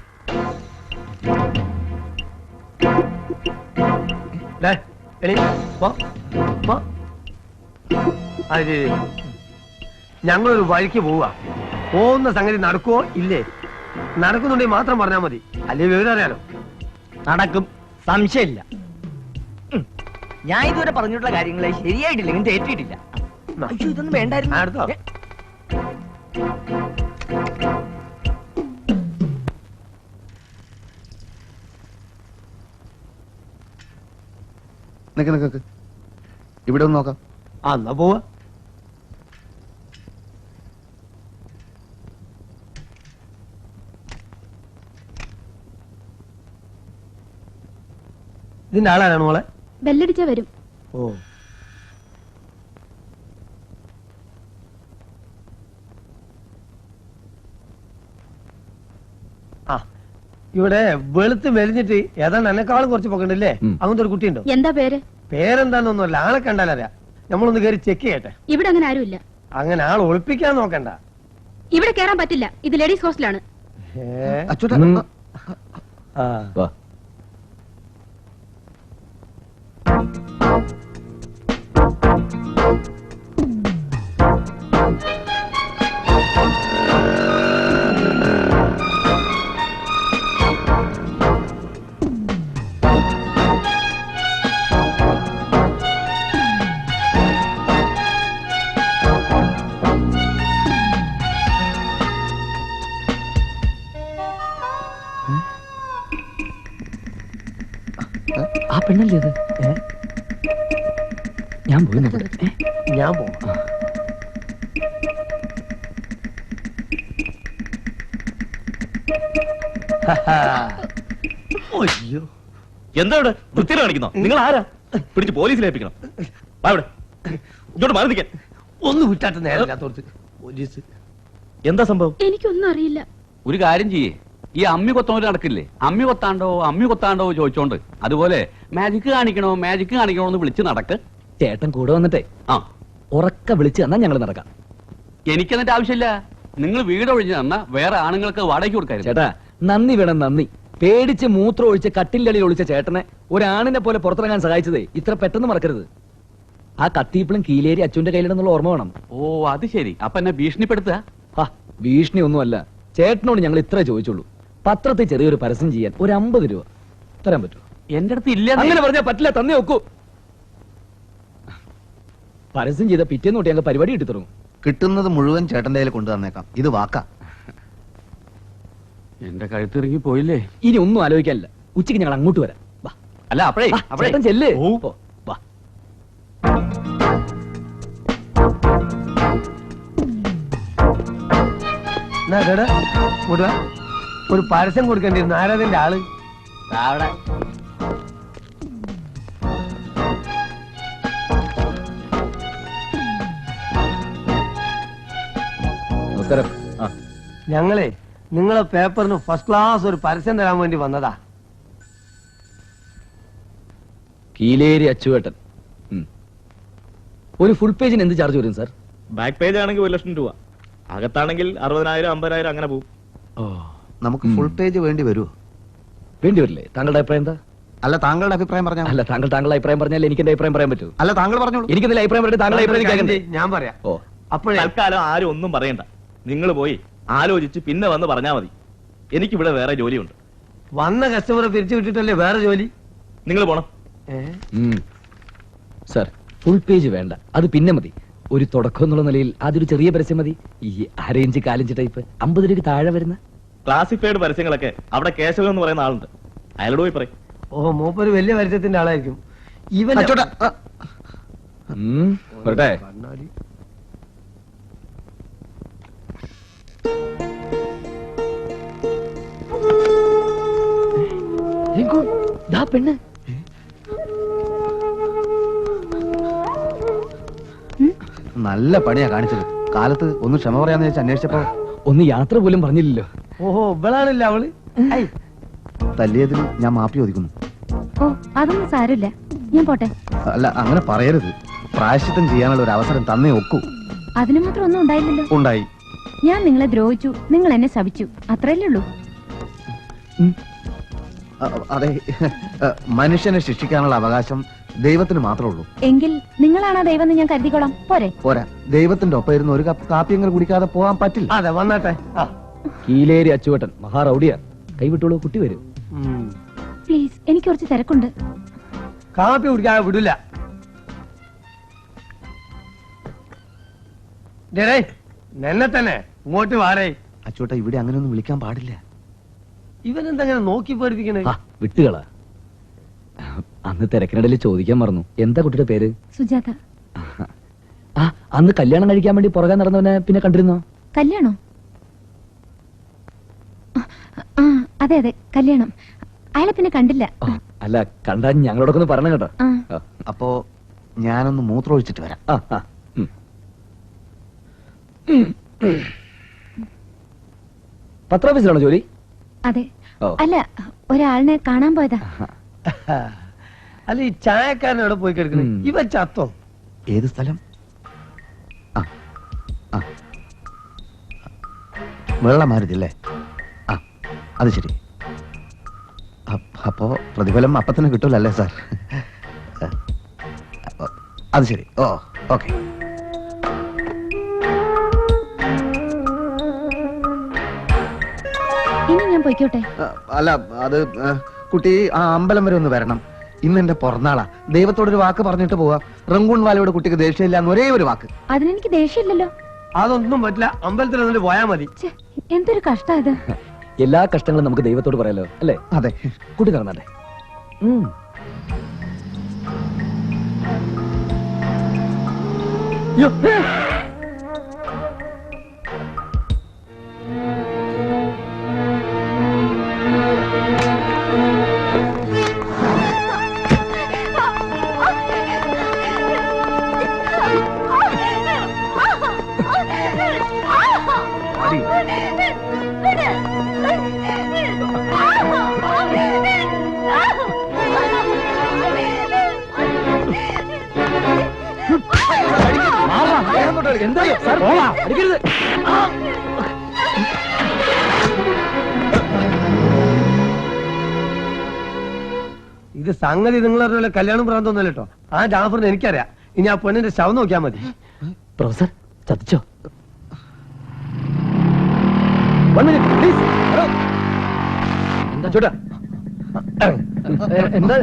ഞങ്ങളൊരു വഴിക്ക് പോവാ. പോകുന്ന സംഗതി നടക്കുവോ ഇല്ലേ? നടക്കുന്നുണ്ടെങ്കിൽ മാത്രം പറഞ്ഞാൽ മതി, അല്ലേ വിവരം അറിയാലോ. നടക്കും, സംശയമില്ല. ഞാൻ ഇതുവരെ പറഞ്ഞിട്ടുള്ള കാര്യങ്ങളെ ശരിയായിട്ടില്ലെങ്കിൽ തെറ്റിയിട്ടില്ല. അയ്യോ, ഇതൊന്നും വേണ്ടായിരുന്നു. അടുത്തോ? നിക്ക് ഇവിടെ ഒന്ന് നോക്കാം. എന്നാ പോവാ. ഇതിന്റെ ആളാണ് മോളെ? ബെല്ലടിച്ചാ വരും. ഓ, ആ, ഇവിടെ വെളുത്ത് മെലിഞ്ഞിട്ട് ഏതാണ്ട് എന്നെക്കാളും കുറച്ച് പൊക്കണ്ടല്ലേ? അങ്ങനത്തെ ഒരു കുട്ടിയുണ്ടോ? എന്താ പേര്? പേരെന്താന്നൊന്നുമല്ല, ആളെ കണ്ടാലറിയാ. നമ്മളൊന്ന് കയറി ചെക്ക് ചെയ്യട്ടെ. ഇവിടെ അങ്ങനെ ആരുമില്ല. അങ്ങനെ ആൾ ഒളിപ്പിക്കാൻ നോക്കണ്ട. ഇവിടെ കേറാൻ പറ്റില്ല, ഇത് ലേഡീസ് ഹോസ്റ്റലാണ്. വാ. ആ പെണ്ണല്ലേ അത്? ഞാൻ പോയി നോക്കട്ടെ. ഞാൻ പോവാം. അയ്യോ, എന്താ ഇവിടെ വൃത്തിയിൽ കാണിക്കുന്നോ? നിങ്ങൾ ആരാ? പിടിച്ച് പോലീസിൽ ഏൽപ്പിക്കണം. ഇവിടെ ഇങ്ങോട്ട് മാറി നിൽക്കാൻ. ഒന്ന് വിട്ടാട്ട് നേരമില്ലാത്തോടത്ത് പോലീസ്. എന്താ സംഭവം? എനിക്കൊന്നും അറിയില്ല. ഒരു കാര്യം ചെയ്യേ, ഈ അമ്മി കൊത്തോണ്ട് നടക്കില്ലേ, അമ്മി കൊത്താണ്ടോ ചോദിച്ചോണ്ട് അതുപോലെ മാജിക് കാണിക്കണോ എന്ന് വിളിച്ച് നടക്ക്. ചേട്ടൻ കൂടെ വന്നിട്ടേ ആ ഉറക്ക വിളിച്ച് തന്നാ ഞങ്ങൾ നടക്കാം. എനിക്കെന്നിട്ട് ആവശ്യമില്ല. നിങ്ങൾ വീട് ഒഴിഞ്ഞു തന്നാ വേറെ ആണുങ്ങൾക്ക് വാടകയ്ക്ക് കൊടുക്കായിരുന്നു. ചേട്ടാ നന്ദി വേണം, നന്ദി. പേടിച്ച് മൂത്രം ഒഴിച്ച് കട്ടിലടിയിൽ ഒളിച്ച ചേട്ടനെ ഒരാണിനെ പോലെ പുറത്തിറങ്ങാൻ സഹായിച്ചതേ ഇത്ര പെട്ടെന്ന് മറക്കരുത്. ആ കത്തിയിപ്പളും കീലേരി അച്ഛന്റെ കയ്യിലെന്നുള്ള ഓർമ്മ വേണം. ഓ അത് ശരി. അപ്പൊ എന്നെ ഭീഷണിപ്പെടുത്തുക? ഭീഷണി ഒന്നുമല്ല. ചേട്ടനോട് ഞങ്ങൾ ഇത്ര ചോദിച്ചുള്ളൂ. പത്രത്തിൽ ചെറിയൊരു പരസ്യം ചെയ്യാൻ ഒരു 50 രൂപ തരാൻ പറ്റുമോ? എന്റെ അടുത്ത് ഇല്ല. അങ്ങനെ പറഞ്ഞാൽ പറ്റില്ല, തന്നെ നോക്കൂ. പരസ്യം ചെയ്ത പിറ്റേന്ന് തൊട്ട് ഞങ്ങൾ പരിപാടി കിട്ടി തുടങ്ങും. കിട്ടുന്നത് മുഴുവൻ ചേട്ടന്റെ കയ്യിൽ കൊണ്ടു തന്നേക്കാം. ഇത് വാക്കാ. എന്റെ കഴുത്തിറങ്ങി പോയില്ലേ? ഇനി ഒന്നും ആലോചിക്കാനില്ല. ഉച്ചയ്ക്ക് ഞങ്ങൾ അങ്ങോട്ട് വരാം. അല്ല അപ്പഴേ ചേട്ടൻ ചെല്ല്. വാ. ഒരു പരസ്യം കൊടുക്കേണ്ടിരുന്നു. ആരാതിന്റെ ആള്? നമസ്കാരം. ഞങ്ങളെ നിങ്ങളെ പേപ്പറിന് ഫസ്റ്റ് ക്ലാസ് ഒരു പരസ്യം തരാൻ വേണ്ടി വന്നതാ. കീലേരി അച്ചുവേട്ടൻ. ഒരു ഫുൾ പേജിന് എന്ത് ചാർജ് വരും സാർ? ബാക്ക് പേജ് ആണെങ്കിൽ 1 ലക്ഷം രൂപ, അകത്താണെങ്കിൽ 60,000 50,000 അങ്ങനെ പോകും. നമുക്ക് ഫുൾ പേജ് വേണ്ടി വരുമോ? വേണ്ടി വരില്ലേ? താങ്കളുടെ അഭിപ്രായം എന്താ? അല്ല, താങ്കളുടെ അഭിപ്രായം പറഞ്ഞാൽ. അല്ല, താങ്കളുടെ അഭിപ്രായം പറഞ്ഞാൽ എനിക്ക് എന്റെ അഭിപ്രായം പറയാൻ പറ്റൂ? അല്ല, താങ്കൾ പറഞ്ഞോളൂ. എനിക്കെന്തെങ്കിലും അഭിപ്രായം പറഞ്ഞിട്ട് താങ്കളുടെ അഭിപ്രായം കേൾക്കണ്ടേ? ഞാൻ പറയാം. ഓ, അപ്പോഴേ തൽക്കാലം ആരും ഒന്നും പറയണ്ട. നിങ്ങൾ പോയി ആലോചിച്ച് പിന്നെ വന്ന് പറഞ്ഞാൽ മതി. എനിക്കിവിടെ വേറെ ജോലിയുണ്ട്. വന്ന കസ്റ്റമറെ പിരിച്ചു വിട്ടിട്ടല്ലേ വേറെ ജോലി? നിങ്ങൾ പോണം. സാർ ഫുൾ പേജ് വേണ്ട, അത് പിന്നെ മതി. ഒരു തുടക്കം എന്നുള്ള നിലയിൽ അതൊരു ചെറിയ പരസ്യം മതി. ഈ അരയിഞ്ച് കാലിഞ്ച് ടൈപ്പ് 50 രൂപയ്ക്ക് താഴെ വരുന്ന ക്ലാസിഫൈഡ് പരസ്യങ്ങളൊക്കെ അവിടെ കേശവൻ എന്ന് പറയുന്ന ആളുണ്ട്. അയാളോട് പോയി പറയും. ഓ മൂപ്പര് വലിയ പരസ്യത്തിന്റെ ആളായിരിക്കും. ഇവൻ അച്ചോട്ടാ, വരട്ടെ. കണ്ണാടി പെണ്ണ് നല്ല പണിയാ കാണിച്ചത്. കാലത്ത് ഒന്ന് ക്ഷമ പറയാന്ന് വെച്ച് അന്വേഷിച്ചപ്പോ ഒന്ന് യാത്ര പോലും പറഞ്ഞില്ലല്ലോ. ഓഹോ ഇവളാണില്ല അവള്. ഐ, തല്ലിയതിന് ഞാൻ മാപ്പി ചോദിക്കുന്നു. ഓ അതൊന്നും സാരമില്ല, ഞാൻ പോട്ടെ. അല്ല അങ്ങനെ പറയരുത്. പ്രായശ്ചിത്തം ചെയ്യാനുള്ള ഒരു അവസരം തന്നേ ഒക്കൂ. അതിനു മാത്രം ഒന്നും ഉണ്ടായില്ലല്ലോ. ഉണ്ടായി. ഞാൻ നിങ്ങളെ ദ്രോഹിച്ചു, നിങ്ങൾ എന്നെ ശപിച്ചു, അത്രയല്ലേ ഉള്ളൂ. അതെ, മനുഷ്യനെ ശിക്ഷിക്കാനുള്ള അവകാശം ദൈവത്തിന് മാത്രമേ ഉള്ളൂ. എങ്കിൽ നിങ്ങളാണ് ആ ദൈവം എന്ന് ഞാൻ കരുതിക്കോളാം. പോരെ? പോരാ, ദൈവത്തിന്റെ ഒപ്പം ഇരുന്ന് ഒരു കപ്പ് കാപ്പിയെങ്കിലും കുടിക്കാതെ പോകാൻ പറ്റില്ല. അതെ വന്നാട്ടെ. ആ. കീലേരി അച്ചുവട്ടൻ മഹാറൗഡിയ. കൈവിട്ടോളൂ, കുട്ടി വരും. ഉം. പ്ലീസ്, എനിക്ക് കുറച്ച് തിരക്കുണ്ട്. കാപ്പി കുടിക്കാൻ വിടില്ല. ഡേടേ നിന്നെ തന്നെ ഇങ്ങോട്ട് വാടേ. അച്ചോട്ട, ഇവിടെ അങ്ങനെയൊന്നും വിളിക്കാൻ പാടില്ല. ഇവനെന്തെങ്ങനെ നോക്കി പഠിപ്പിക്കണേ? വിട്ടുകള. അന്ന് തിരക്കിനിടയിൽ ചോദിക്കാൻ മറന്നു. എന്താ കുട്ടിയുടെ പേര്? സുജാത. ആ, അന്ന് കല്യാണം കഴിക്കാൻ വേണ്ടി പുറകെ നടന്നവനെ പിന്നെ കണ്ടിരുന്നോ? കല്യാണോ? ആ അതെ അതെ, കല്യാണം. അയാളെ പിന്നെ കണ്ടില്ല. അല്ല, കണ്ടാ ഞങ്ങളോടൊക്കെ ഒന്ന് പറഞ്ഞു കേട്ടോ. ആ. അപ്പോ ഞാനൊന്ന് മൂത്രമൊഴിച്ചിട്ട് വരാം. പത്രോഫീസിലാണോ ജോലി? അതെ. ഓ. അല്ല, ഒരാളിനെ കാണാൻ പോയതാ. അല്ല ഈ ചായക്കാരൻ എവിടെ പോയി കിടക്കണേ? ഇവ ചത്തോ? ഏത് സ്ഥലം? വെള്ളമാരുതില്ലേ? ആ, അത് ശരി. അപ്പോ പ്രതിഫലം അപ്പത്തന്നെ കിട്ടൂലല്ലേ സാർ? അത് ശരി. ഓ ഓക്കെ. ഇനി ഞാൻ പോയിക്കോട്ടെ? അല്ല, അത് കുട്ടി ആ അമ്പലം വരെ ഒന്ന് വരണം. ഇന്ന് എന്റെ പിറന്നാളാ. ദൈവത്തോടൊരു വാക്ക് പറഞ്ഞിട്ട് പോവാ. റംഗൂൺ വാലയോട് കുട്ടിക്ക് ദേഷ്യമില്ല എന്ന് ഒരേ ഒരു വാക്ക്. അതിനെനിക്ക് ദേഷ്യമില്ലല്ലോ. അതൊന്നും പറ്റില്ല. അമ്പലത്തിൽ വന്നിട്ട് പോയാ മതി. എന്തൊരു കഷ്ടം ഇത്. എല്ലാ കഷ്ടങ്ങളും നമുക്ക് ദൈവത്തോട് പറയാലോ, അല്ലേ? അതെ. കുട്ടി നടന്നേ. എന്താ സാർ? അടിക്കരുത്. ഇത് സംഗതി നിങ്ങളെ കല്യാണം പ്രാന്തമൊന്നുമല്ല കേട്ടോ. ആ ജാഫറിന് എനിക്കറിയാം. ഇനി ആ പെണ്ണിന്റെ ശവം നോക്കിയാ മതി. പ്രൊഫസർ ചതിച്ചോ? എന്താ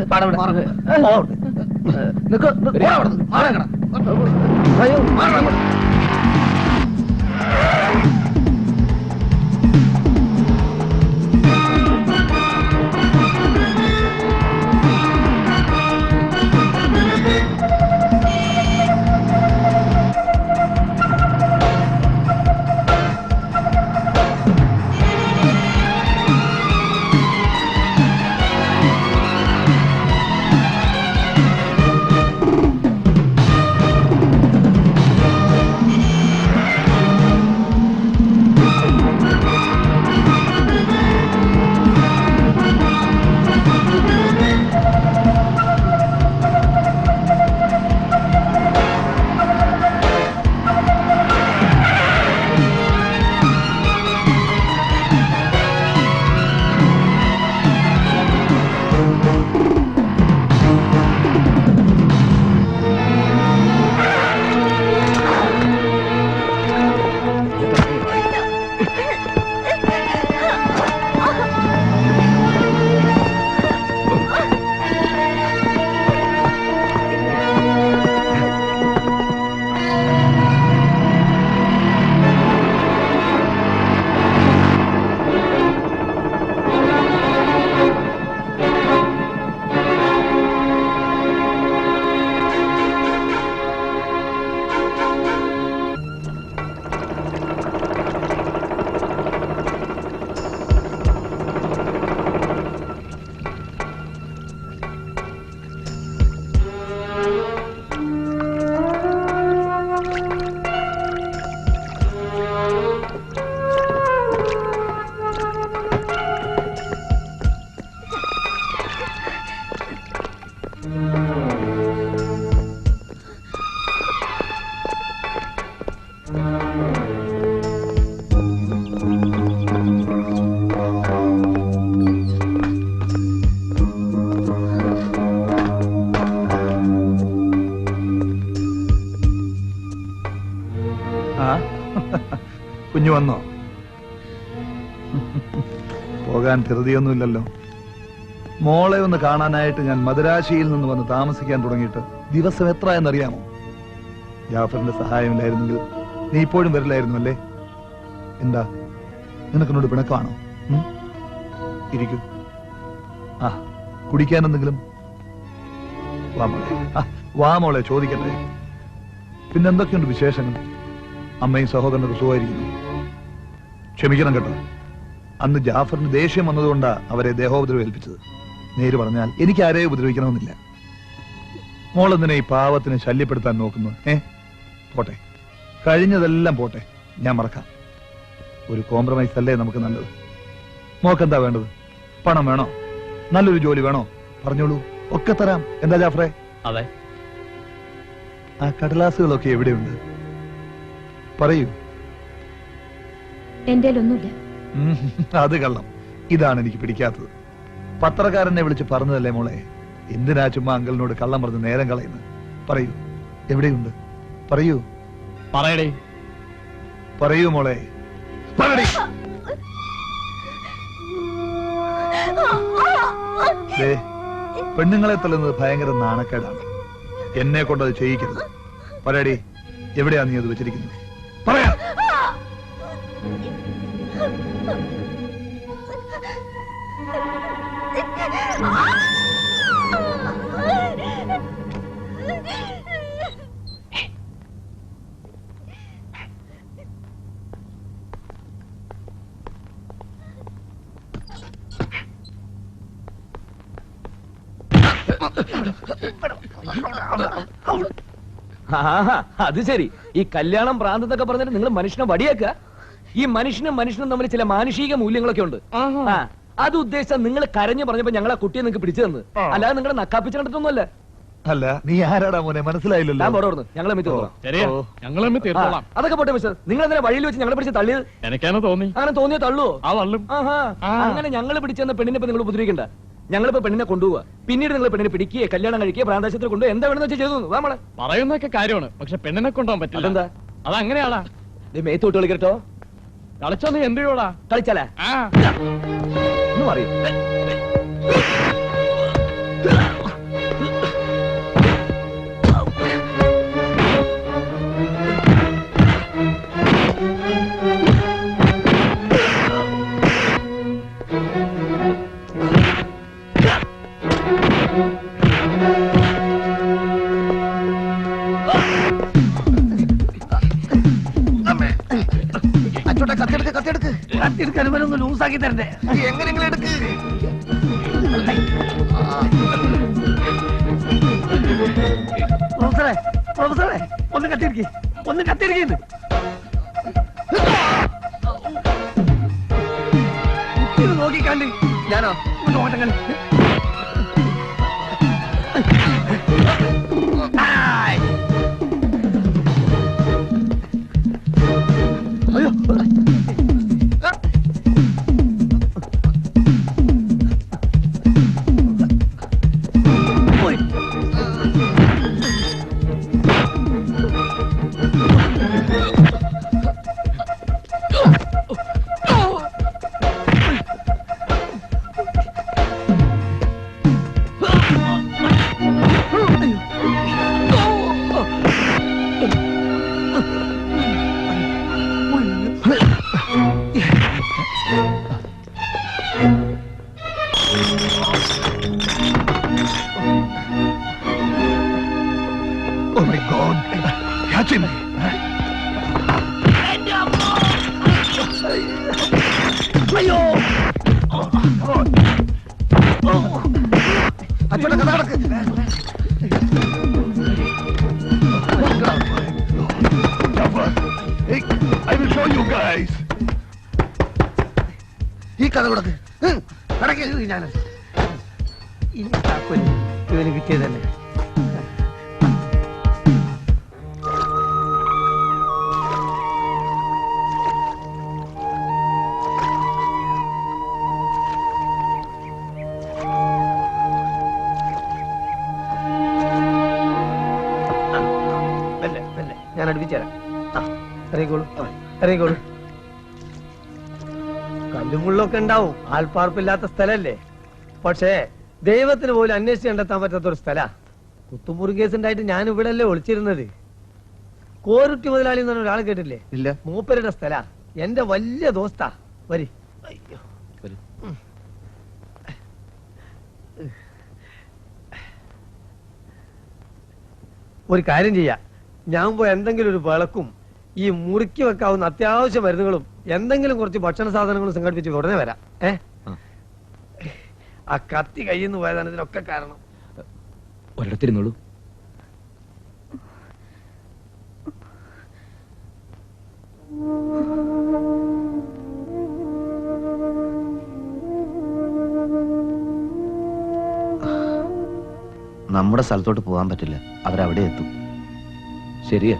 കുഞ്ഞു വന്നോ? പോകാൻ ധൃതിയൊന്നുമില്ലല്ലോ. മോളെ ഒന്ന് കാണാനായിട്ട് ഞാൻ മദുരാശിയിൽ നിന്ന് വന്ന് താമസിക്കാൻ തുടങ്ങിയിട്ട് ദിവസം എത്ര എന്നറിയാമോ? ജാഫറിന്റെ സഹായമില്ലായിരുന്നെങ്കിൽ നീ ഇപ്പോഴും വരില്ലായിരുന്നു അല്ലേ? എന്താ നിനക്കെന്നോട് പിണക്കമാണോ? ഇരിക്കൂ. ആ, കുടിക്കാൻ എന്തെങ്കിലും? വാ മോളെ, ചോദിക്കട്ടെ. പിന്നെന്തൊക്കെയുണ്ട് വിശേഷങ്ങൾ? അമ്മയും സഹോദരനൊക്കെ സുഖമായിരിക്കുന്നു? ക്ഷമിക്കണം കേട്ടോ, അന്ന് ജാഫറിന് ദേഷ്യം വന്നതുകൊണ്ടാ അവരെ ദേഹോപദ്രവം ഏൽപ്പിച്ചത്. നേര് പറഞ്ഞാൽ എനിക്ക് ആരെയും ഉപദ്രവിക്കണമെന്നില്ല. മോളെന്തിനെ ഈ പാവത്തിനെ ശല്യപ്പെടുത്താൻ നോക്കുന്നു? പോട്ടെ, കഴിഞ്ഞതെല്ലാം പോട്ടെ, ഞാൻ മറക്കാം. ഒരു കോംപ്രമൈസ് അല്ലേ നമുക്ക് നല്ലത്. മോക്കെന്താ വേണ്ടത്? പണം വേണോ? നല്ലൊരു ജോലി വേണോ? പറഞ്ഞോളൂ, ഒക്കെ തരാം. എന്താ ജാഫറെ? അതെ. ആ കടലാസുകളൊക്കെ എവിടെയുണ്ട്? പറയൂ. എന്റെ ഒന്നുമില്ല. അത് കള്ളം. ഇതാണ് എനിക്ക് പിടിക്കാത്തത്. പത്രക്കാരനെ വിളിച്ച് പറഞ്ഞതല്ലേ മോളെ, എന്തിനാ ചുമ്മാ അങ്കിളിനോട് കള്ളം പറഞ്ഞ് നേരം കളയുന്നത്? പറയൂ, എവിടെയുണ്ട്? പറയൂ. പറയടേ. പറയൂ മോളെ, പറയടി. പെണ്ണുങ്ങളെ തല്ലുന്നത് ഭയങ്കര നാണക്കേടാണ്. എന്നെ കൊണ്ടത് ചെയ്യിക്കരുത്. പറയടി, എവിടെയാ നീ അത് വെച്ചിരിക്കുന്നത്? പറയാ. അത് ശരി. ഈ കല്യാണം പ്രാന്തത്തൊക്കെ പറഞ്ഞിട്ട് നിങ്ങൾ മനുഷ്യനെ വടിയാക്കുക. ഈ മനുഷ്യനും തമ്മിൽ ചില മാനുഷിക മൂല്യങ്ങളൊക്കെ ഉണ്ട്. അത് ഉദ്ദേശിച്ചാൽ നിങ്ങൾ കരഞ്ഞു പറഞ്ഞപ്പോ ഞങ്ങൾ ആ കുട്ടിയെ നിങ്ങൾക്ക് പിടിച്ചു തന്നത്, അല്ലാതെ നിങ്ങളെ നക്കാപ്പിച്ച് കണ്ടിട്ടൊന്നുമല്ല. അല്ല, നീ ആരാടാ മോനെ? മനസ്സിലായില്ലല്ലോ. ഞാൻ പറഞ്ഞു ഞങ്ങളെ അതൊക്കെ പോട്ടെ മിസ്റ്റർ. നിങ്ങൾ എന്തിനാ വഴിയിൽ വെച്ച് ഞങ്ങളെ പിടിച്ച് തള്ളിയത്? എനിക്കാണ് തോന്നി. അങ്ങനെ തോന്നിയോ തള്ളുവോ? അങ്ങനെ ഞങ്ങൾ പിടിച്ചെന്ന പെണ്ണിനെ നിങ്ങൾ ഉപദ്രവിക്കണ്ട. ഞങ്ങളിപ്പോ പെണ്ണിനെ കൊണ്ടുപോവാ. പിന്നീട് നിങ്ങൾ പെണ്ണിനെ പിടിക്കുകയെ കല്യാണം കഴിക്കുക, പ്രാന്താശുപത്രി കൊണ്ടുപോയി എന്താ വേണമെന്ന് വെച്ചാൽ ചെയ്തു. നമ്മളെ പറയുന്നൊക്കെ കാര്യമാണ്, പക്ഷെ പെണ്ണിനെ കൊണ്ടുപോകാൻ പറ്റില്ല. അതെന്താ? അതങ്ങനെയാടാ. മേത്തോട്ട് കളിക്കട്ടോ. കളിച്ചോ നീ എന്ത് ചെയ്യോടാ? കളിച്ചാലേ ഒന്നും അറിയും. കത്തിയെടുക്കാൻ ലൂസാക്കി തരണ്ടേ? എങ്ങനെങ്കിലും എടുക്ക്. പ്രൊഫസറെ, പ്രൊഫസറെ, ഒന്ന് കത്തിയെടുക്കി, ഒന്ന് കത്തിയെടുക്കുന്നു. നോക്കിക്കാണ്ട് ഞാനോ ഓട്ടം കളി. അയ്യോ, Oh my God! Catch him! അയ്യോ, അച്ഛനെ കഥ നടക്ക്. I will show you guys. ഈ കഥ കൊടുക്ക്. കടക്ക്. ഞാൻ ഇനി താക്കോല് ഇവന് കിട്ടിയതല്ലേ. ഞാൻ അടുപ്പിച്ചു തരാം. ഇറങ്ങിക്കോളൂ, ഇറങ്ങിക്കോളൂ. കല്ലുമുള്ളൊക്കെ ഉണ്ടാവും, ആൾപ്പാർപ്പില്ലാത്ത സ്ഥലല്ലേ. പക്ഷേ ദൈവത്തിന് പോലും അന്വേഷിച്ച് കണ്ടെത്താൻ പറ്റാത്ത ഒരു സ്ഥല. കുത്തുമുറി കേസ് ഉണ്ടായിട്ട് ഞാൻ ഇവിടെ അല്ലേ ഒളിച്ചിരുന്നത്. കോരുട്ടി മുതലാളി എന്ന് പറഞ്ഞ ഒരാൾ കേട്ടില്ലേ? ഇല്ല. മൂപ്പരുടെ സ്ഥല. എന്റെ വലിയ ദോസ്താ. വരി. അയ്യോ. ഒരു കാര്യം ചെയ്യാം, ഞാൻ പോയി എന്തെങ്കിലും ഒരു വിളക്കും ഈ മുറുക്കി വെക്കാവുന്ന അത്യാവശ്യ മരുന്നുകളും എന്തെങ്കിലും കുറച്ച് ഭക്ഷണ സാധനങ്ങളും സംഘടിപ്പിച്ച് ഉടനെ വരാം. ആ കത്തി കയ്യിൽ നിന്ന് പോയതാണ് ഇതിനൊക്കെ കാരണം. ഒരിടത്തിരുന്നോളൂ. നമ്മുടെ സ്ഥലത്തോട്ട് പോകാൻ പറ്റില്ല, അവരവിടെ എത്തും. ശരിയാ,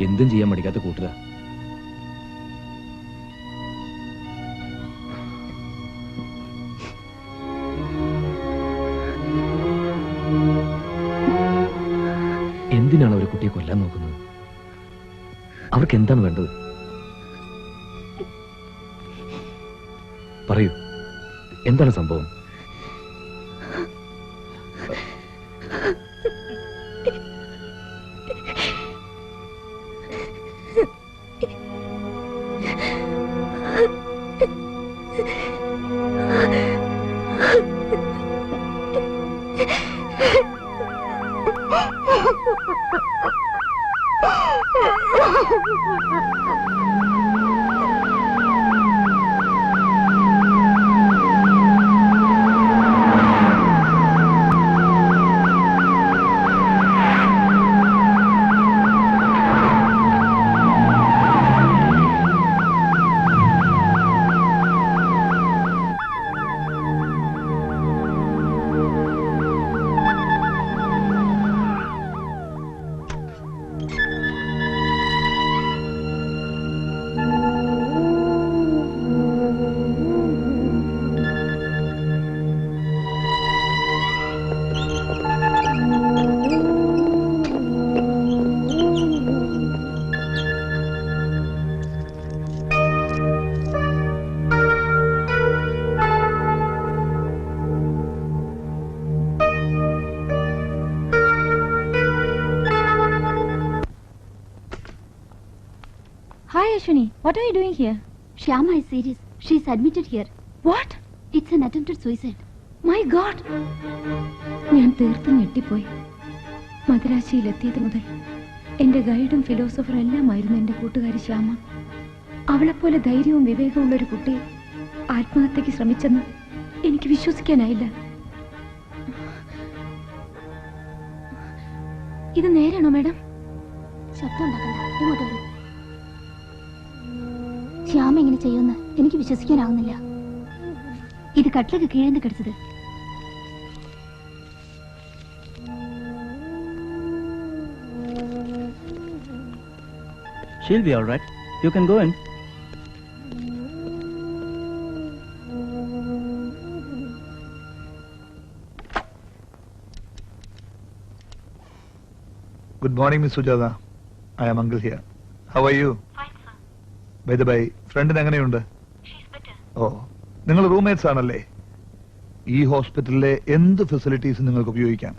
എന്തും ചെയ്യാൻ മടിക്കാത്ത കൂട്ടുക. എന്തിനാണ് അവർ കുട്ടിയെ കൊല്ലാൻ നോക്കുന്നത്? അവർക്ക് എന്താണ് വേണ്ടത്? പറയൂ, എന്താണ് സംഭവം? Hi Ashwini, what are you doing here? Shyama is serious. She is admitted here. What? It's an attempted suicide. My God! ഞാൻ തീർത്തും ഞെട്ടിപ്പോയി. മദ്രാശിയിലെത്തിയത് മുതൽ എന്റെ ഗൈഡും ഫിലോസഫറും എല്ലാമായിരുന്നു എന്റെ കൂട്ടുകാരി ശ്യാമ. അവളെപ്പോലെ ധൈര്യവും വിവേകമുള്ള ഒരു കുട്ടി ആത്മഹത്യക്ക് ശ്രമിച്ചെന്ന് എനിക്ക് വിശ്വസിക്കാനായില്ല. ഇത് നേരാണോ മാഡം? ശബ്ദം ഉണ്ടാക്കണ്ട, ഇങ്ങോട്ട് വരൂ. ശ്യാമ ഇങ്ങനെ ചെയ്യുമെന്ന് എനിക്ക് വിശ്വസിക്കാനാവുന്നില്ല. ഇത് കട്ടിലൊക്കെ കീഴ്ന്ന് കടിച്ചത്. She'll be all right. You can go in. Good morning, Miss Sujata. I am Uncle here. How are you? Fine, sir. By the way, ഫ്രണ്ടിന് എങ്ങനെയുണ്ട്? ഓ, നിങ്ങൾ റൂംമേറ്റ്സ് ആണല്ലേ? ഈ ഹോസ്പിറ്റലിലെ എന്ത് ഫെസിലിറ്റീസ് നിങ്ങൾക്ക് ഉപയോഗിക്കാം.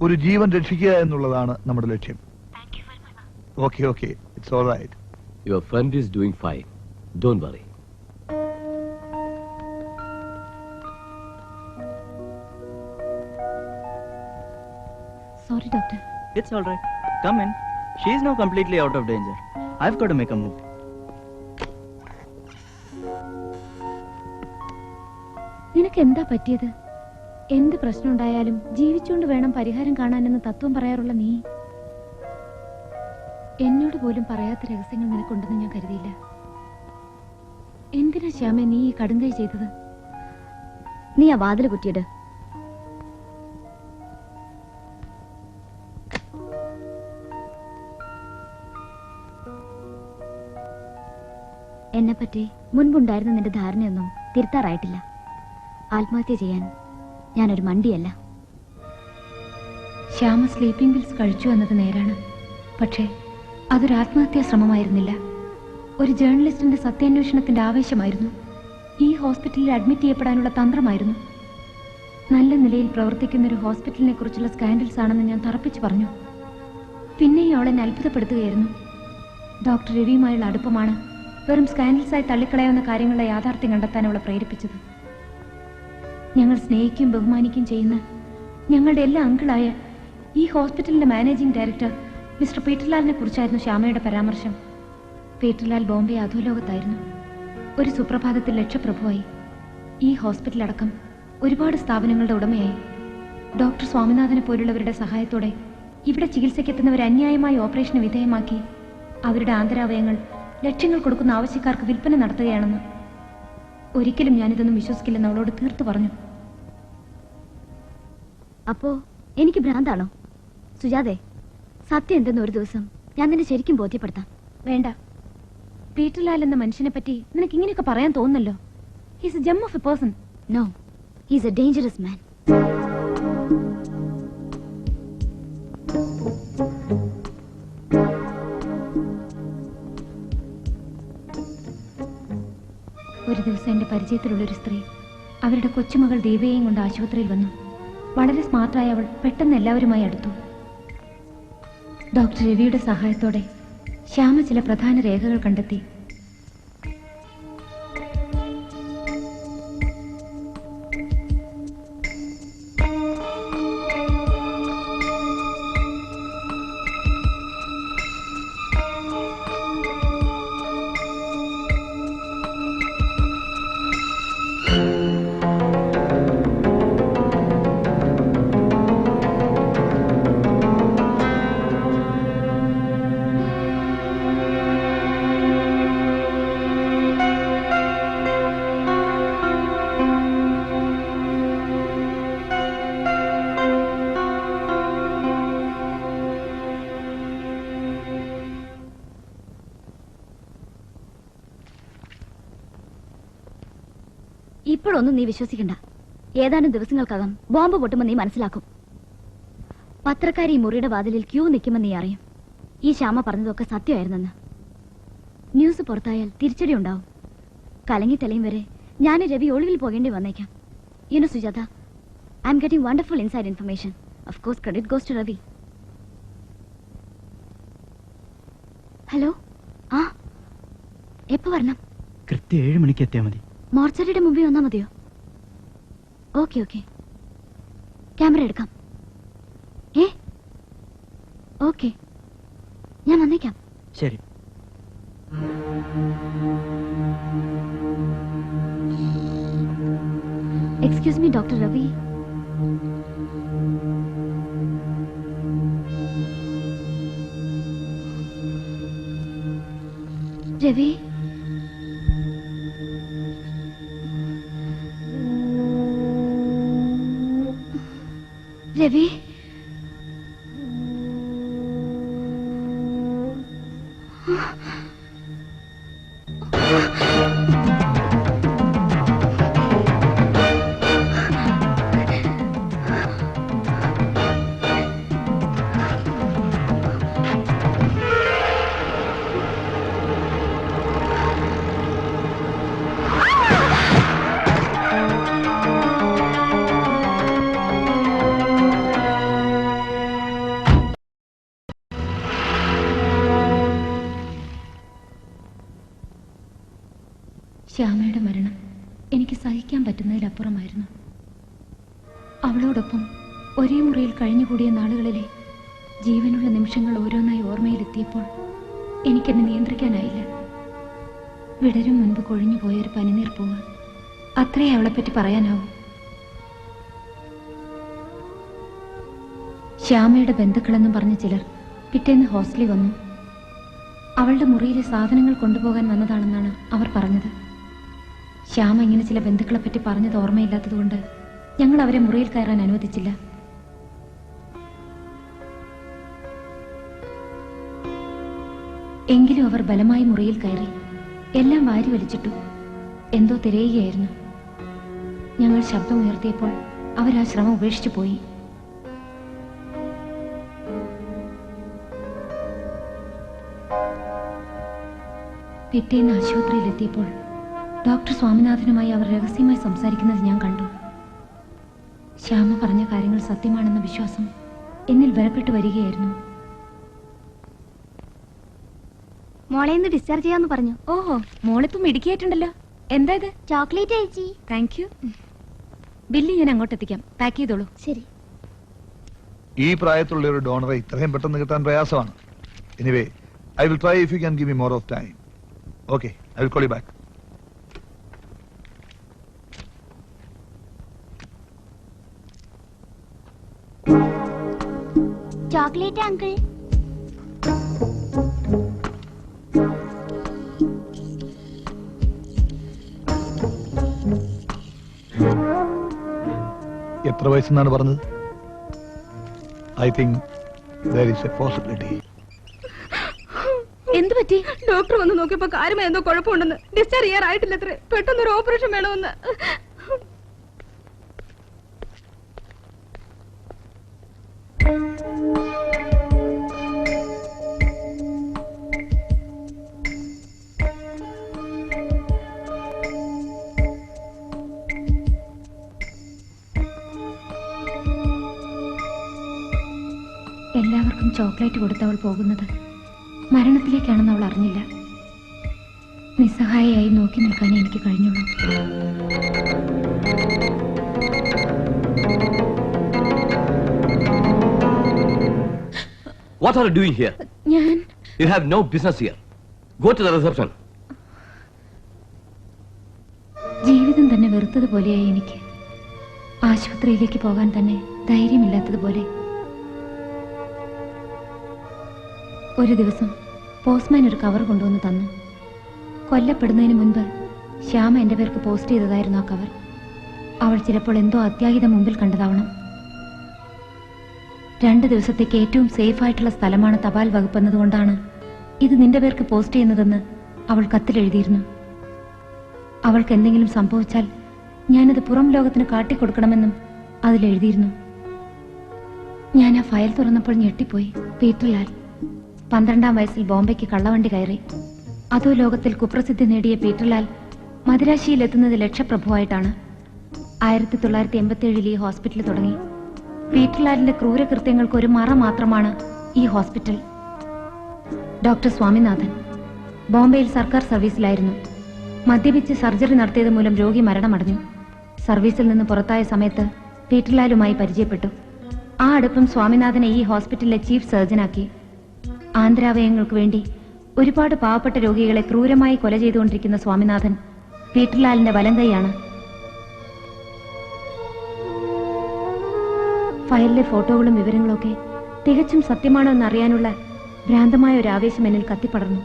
ഒരു ജീവൻ രക്ഷിക്കുക എന്നുള്ളതാണ് നമ്മുടെ ലക്ഷ്യം. Okay, okay. It's all right. Your friend is doing fine. Don't worry. Sorry, doctor. It's all right. Come in. She is now completely out of danger. I've got to make a move. നിനക്ക് എന്താ പറ്റിയത്? എന്ത് പ്രശ്നം ഉണ്ടായാലും ജീവിച്ചുകൊണ്ട് വേണം പരിഹാരം കാണാനെന്ന് തത്വം പറയാറുള്ള നീ എന്നോട് പോലും പറയാത്ത രഹസ്യങ്ങൾ നിനക്കുണ്ടെന്ന് ഞാൻ കരുതിയില്ല. എന്തിനാ ശ്യാമ നീ ഈ കടുങ്കൈ ചെയ്തത്? നീ ആ വാതിൽ കുറ്റിയിട്. എന്നെപ്പറ്റി മുൻപുണ്ടായിരുന്ന നിന്റെ ധാരണയൊന്നും തിരുത്താറായിട്ടില്ല. ആത്മഹത്യ ചെയ്യാൻ ഞാനൊരു മണ്ടിയല്ല. ശ്യാമ സ്ലീപ്പിംഗ് പിൽസ് കഴിച്ചു എന്നത് നേരാണ്. പക്ഷേ അതൊരു ആത്മഹത്യാ ശ്രമമായിരുന്നില്ല. ഒരു ജേർണലിസ്റ്റിന്റെ സത്യാന്വേഷണത്തിന്റെ ആവേശമായിരുന്നു. ഈ ഹോസ്പിറ്റലിൽ അഡ്മിറ്റ് ചെയ്യപ്പെടാനുള്ള തന്ത്രമായിരുന്നു. നല്ല നിലയിൽ പ്രവർത്തിക്കുന്ന ഒരു ഹോസ്പിറ്റലിനെ കുറിച്ചുള്ള സ്കാൻഡൽസ് ആണെന്ന് ഞാൻ തറപ്പിച്ചു പറഞ്ഞു. പിന്നെയും അവളെ അത്ഭുതപ്പെടുത്തുകയായിരുന്നു. ഡോക്ടർ രവിയുമായുള്ള അടുപ്പമാണ് വെറും സ്കാൻഡൽസായി തള്ളിക്കളയാവുന്ന കാര്യങ്ങളുടെ യാഥാർത്ഥ്യം കണ്ടെത്താൻ അവളെ പ്രേരിപ്പിച്ചത്. ഞങ്ങൾ സ്നേഹിക്കുകയും ബഹുമാനിക്കുകയും ചെയ്യുന്ന ഞങ്ങളുടെ എല്ലാ അങ്കിളായ ഈ ഹോസ്പിറ്റലിന്റെ മാനേജിംഗ് ഡയറക്ടർ മിസ്റ്റർ പീറ്റർലാലിനെ കുറിച്ചായിരുന്നു ശ്യാമയുടെ പരാമർശം. പീറ്റർലാൽ ബോംബെ അധോലോകത്തായിരുന്നു. ഒരു സുപ്രഭാതത്തിൽ ലക്ഷപ്രഭുവായി. ഈ ഹോസ്പിറ്റലടക്കം ഒരുപാട് സ്ഥാപനങ്ങളുടെ ഉടമയായി. ഡോക്ടർ സ്വാമിനാഥനെ പോലുള്ളവരുടെ സഹായത്തോടെ ഇവിടെ ചികിത്സയ്ക്കെത്തുന്നവരെ അന്യായമായി ഓപ്പറേഷന് വിധേയമാക്കി അവരുടെ ആന്തരാവയങ്ങൾ ലക്ഷങ്ങൾ കൊടുക്കുന്ന ആവശ്യക്കാർക്ക് വിൽപ്പന നടത്തുകയാണെന്ന്. ഒരിക്കലും ഞാനിതൊന്നും വിശ്വസിക്കില്ലെന്ന് അവളോട് തീർത്തു പറഞ്ഞു. അപ്പോ എനിക്ക് ഭ്രാന്താണോ? സുജാതെ, സത്യം എന്തെന്ന് ഒരു ദിവസം ഞാൻ നിന്നെ ശരിക്കും ബോധ്യപ്പെടുത്താം. വേണ്ട. പീറ്റർലാൽ എന്ന മനുഷ്യനെ പറ്റി നിനക്ക് ഇങ്ങനെയൊക്കെ പറയാൻ തോന്നുന്നല്ലോ. He's a gem of a person. No, he's a dangerous man. ഒരു ദിവസം എന്റെ പരിചയത്തിലുള്ളൊരു സ്ത്രീ അവരുടെ കൊച്ചുമകൾ ദേവയെയും കൊണ്ട് ആശുപത്രിയിൽ വന്നു. വളരെ സ്മാർട്ടായ അവൾ പെട്ടെന്ന് എല്ലാവരുമായി അടുത്തു. ഡോക്ടർ രവിയുടെ സഹായത്തോടെ ശ്യാമ ചില പ്രധാന രേഖകൾ കണ്ടെത്തി. ഇപ്പോഴൊന്നും നീ വിശ്വസിക്കണ്ട. ഏതാനും ദിവസങ്ങൾക്കകം ബോംബ് പൊട്ടുമെന്ന് നീ മനസ്സിലാക്കും. പത്രക്കാരി ഈ മുറിയുടെ വാതിലിൽ ക്യൂ നിൽക്കുമെന്ന് നീ അറിയും. ഈ ശ്യാമ പറഞ്ഞതൊക്കെ സത്യമായിരുന്നെന്ന്. ന്യൂസ് പുറത്തായാൽ തിരിച്ചടി ഉണ്ടാവും. കലങ്ങി തെളിയും വരെ ഞാൻ രവി ഒളിവിൽ പോകേണ്ടി വന്നേക്കാം. You know Sujata, I am getting wonderful inside information. Of course credit goes to Ravi. Hello, ആ എപ്പോ വരണം? കൃത്യം 7 മണിക്ക് എത്തിയാൽ മതി. മോർച്ചറിയുടെ മുമ്പിൽ വന്നാൽ മതിയോ? ഓക്കെ ഓക്കെ, ക്യാമറ എടുക്കാം. ഓക്കെ, ഞാൻ വന്നേക്കാം. ശരി. Excuse me doctor Ravi. Ravi, Ravi, ശ്യാമയുടെ മരണം എനിക്ക് സഹിക്കാൻ പറ്റുന്നതിലപ്പുറമായിരുന്നു. അവളോടൊപ്പം ഒരേ മുറിയിൽ കഴിഞ്ഞുകൂടിയ നാളുകളിലെ ജീവനുള്ള നിമിഷങ്ങൾ ഓരോന്നായി ഓർമ്മയിലെത്തിയപ്പോൾ എനിക്കെന്നെ നിയന്ത്രിക്കാനായില്ല. വിടരും മുൻപ് കൊഴിഞ്ഞു പോയൊരു പനിനീർ പൂവ്, അത്രേ അവളെപ്പറ്റി പറയാനാവും. ശ്യാമയുടെ ബന്ധുക്കളെന്നും പറഞ്ഞ ചിലർ പിറ്റേന്ന് ഹോസ്റ്റലിൽ വന്നു. അവളുടെ മുറിയിലെ സാധനങ്ങൾ കൊണ്ടുപോകാൻ വന്നതാണെന്നാണ് അവർ പറഞ്ഞത്. ശ്യാമ ഇങ്ങനെ ചില ബന്ധുക്കളെ പറ്റി പറഞ്ഞത് ഓർമ്മയില്ലാത്തതുകൊണ്ട് ഞങ്ങൾ അവരെ മുറിയിൽ കയറാൻ അനുവദിച്ചില്ല. എങ്കിലും അവർ ബലമായി മുറിയിൽ കയറി എല്ലാം വാരി വലിച്ചിട്ടു. എന്തോ തിരയുകയായിരുന്നു. ഞങ്ങൾ ശബ്ദമുയർത്തിയപ്പോൾ അവർ ആ ശ്രമം ഉപേക്ഷിച്ചു പോയി. പിറ്റേന്ന് ആശുപത്രിയിലെത്തിയപ്പോൾ ഡോക്ടർ സ്വാമിനാഥനുമായി അവർ രഹസ്യമായി സംസാരിക്കുന്നത് ഞാൻ കണ്ടു. ശ്യാമ പറഞ്ഞ കാര്യങ്ങൾ സത്യമാണെന്ന വിശ്വാസം എന്നിൽ ബലപ്പെട്ടു വരികയായിരുന്നു. മോളെ ഇന്ന് ഡിസ്ചാർജ് ചെയ്യാന്ന് പറഞ്ഞു. ഓഹോ, മോളിപ്പം ഇടുക്കിയായിട്ടുണ്ടല്ലോ. എന്താ ഇത്? ചോക്ലേറ്റ് ചേച്ചി. Thank you. ബില്ല് ഞാൻ അങ്ങോട്ട് എത്തിക്കാം. പാക്ക് ചെയ്തോളൂ. ശരി. ഈ പ്രായത്തിലുള്ള ഒരു ഡോണറെ ഇത്രയും പെട്ടെന്ന് കിട്ടാൻ പ്രയാസമാണ്. Anyway, I will try if you can give me more of time. Okay, I will call you back. Chocolate uncle. എത്ര വയസ്സെന്നാണ് പറഞ്ഞത്? I think there is a possibility. എന്ത് പറ്റി? ഡോക്ടർ വന്ന് നോക്കിയപ്പോ കാര്യമായി എന്തോ കുഴപ്പമുണ്ടെന്ന്. ഡിസ്ചാർജ് ചെയ്യാറായിട്ടില്ല. അത്ര പെട്ടെന്ന് ഒരു ഓപ്പറേഷൻ വേണമെന്ന്. എല്ലാവർക്കും ചോക്ലേറ്റ് കൊടുത്തവൾ പോകുന്നത് മരണത്തിലേക്കാണെന്ന് അവൾ അറിഞ്ഞില്ല. നിസ്സഹായയായി നോക്കി നിൽക്കാനേ എനിക്ക് കഴിഞ്ഞുള്ളൂ. What are you doing here? ഞാൻ You have no business here. Go to the reception. ജീവിതം തന്നെ വെറുത്തതുപോലെയായി എനിക്ക്. ആശുപത്രിയിലേക്ക് പോകാൻ തന്നെ ധൈര്യമില്ലാത്തതുപോലെ. ഒരു ദിവസം പോസ്റ്റ്മാൻ ഒരു കവർ കൊണ്ടുവന്ന് തന്നു. കൊല്ലപ്പെടുന്നതിന് മുൻപ് ശ്യാമ എൻ്റെ പേർക്ക് പോസ്റ്റ് ചെയ്തതായിരുന്നു ആ കവർ. അവൾ ചിലപ്പോൾ എന്തോ അത്യാഹിതം മുമ്പിൽ കണ്ടതാവണം. 2 ദിവസത്തേക്ക് ഏറ്റവും സേഫ് ആയിട്ടുള്ള സ്ഥലമാണ് തപാൽ വകുപ്പ് എന്നതുകൊണ്ടാണ് ഇത് നിന്റെ പേർക്ക് പോസ്റ്റ് ചെയ്യുന്നതെന്ന് അവൾ കത്തിലെഴുതിയിരുന്നു. അവൾക്ക് എന്തെങ്കിലും സംഭവിച്ചാൽ ഞാനത് പുറം ലോകത്തിന് കാട്ടിക്കൊടുക്കണമെന്നും അതിലെഴുതിയിരുന്നു. ഞാൻ ആ ഫയൽ തുറന്നപ്പോൾ ഞെട്ടിപ്പോയി. പീറ്റർലാൽ 12-ാം വയസ്സിൽ ബോംബെക്ക് കള്ളവണ്ടി കയറി. അതോ ലോകത്തിൽ കുപ്രസിദ്ധി നേടിയ പീറ്റർലാൽ മദിരാശിയിൽ എത്തുന്നത് ലക്ഷപ്രഭുവായിട്ടാണ്. 1987 ഈ ഹോസ്പിറ്റൽ തുടങ്ങി. പീറ്റർലാലിന്റെ ക്രൂരകൃത്യങ്ങൾക്ക് ഒരു മറ മാത്രമാണ് ഈ ഹോസ്പിറ്റൽ. ഡോക്ടർ സ്വാമിനാഥൻ ബോംബെയിൽ സർക്കാർ സർവീസിലായിരുന്നു. മദ്യപിച്ച് സർജറി നടത്തിയത് മൂലം രോഗി മരണമടഞ്ഞു. സർവീസിൽ നിന്ന് പുറത്തായ സമയത്ത് പീറ്റർലാലുമായി പരിചയപ്പെട്ടു. ആ അടുപ്പം സ്വാമിനാഥനെ ഈ ഹോസ്പിറ്റലിലെ ചീഫ് സർജനാക്കി. ആന്തരാവയവങ്ങൾക്ക് വേണ്ടി ഒരുപാട് പാവപ്പെട്ട രോഗികളെ ക്രൂരമായി കൊല ചെയ്തുകൊണ്ടിരിക്കുന്ന സ്വാമിനാഥൻ പീറ്റർലാലിന്റെ വലം കൈയാണ്. ഫയലിലെ ഫോട്ടോകളും വിവരങ്ങളും ഒക്കെ തികച്ചും സത്യമാണോ എന്നറിയാനുള്ള ഭ്രാന്തമായ ഒരു ആവേശം എന്നിൽ കത്തിപ്പടർന്നു.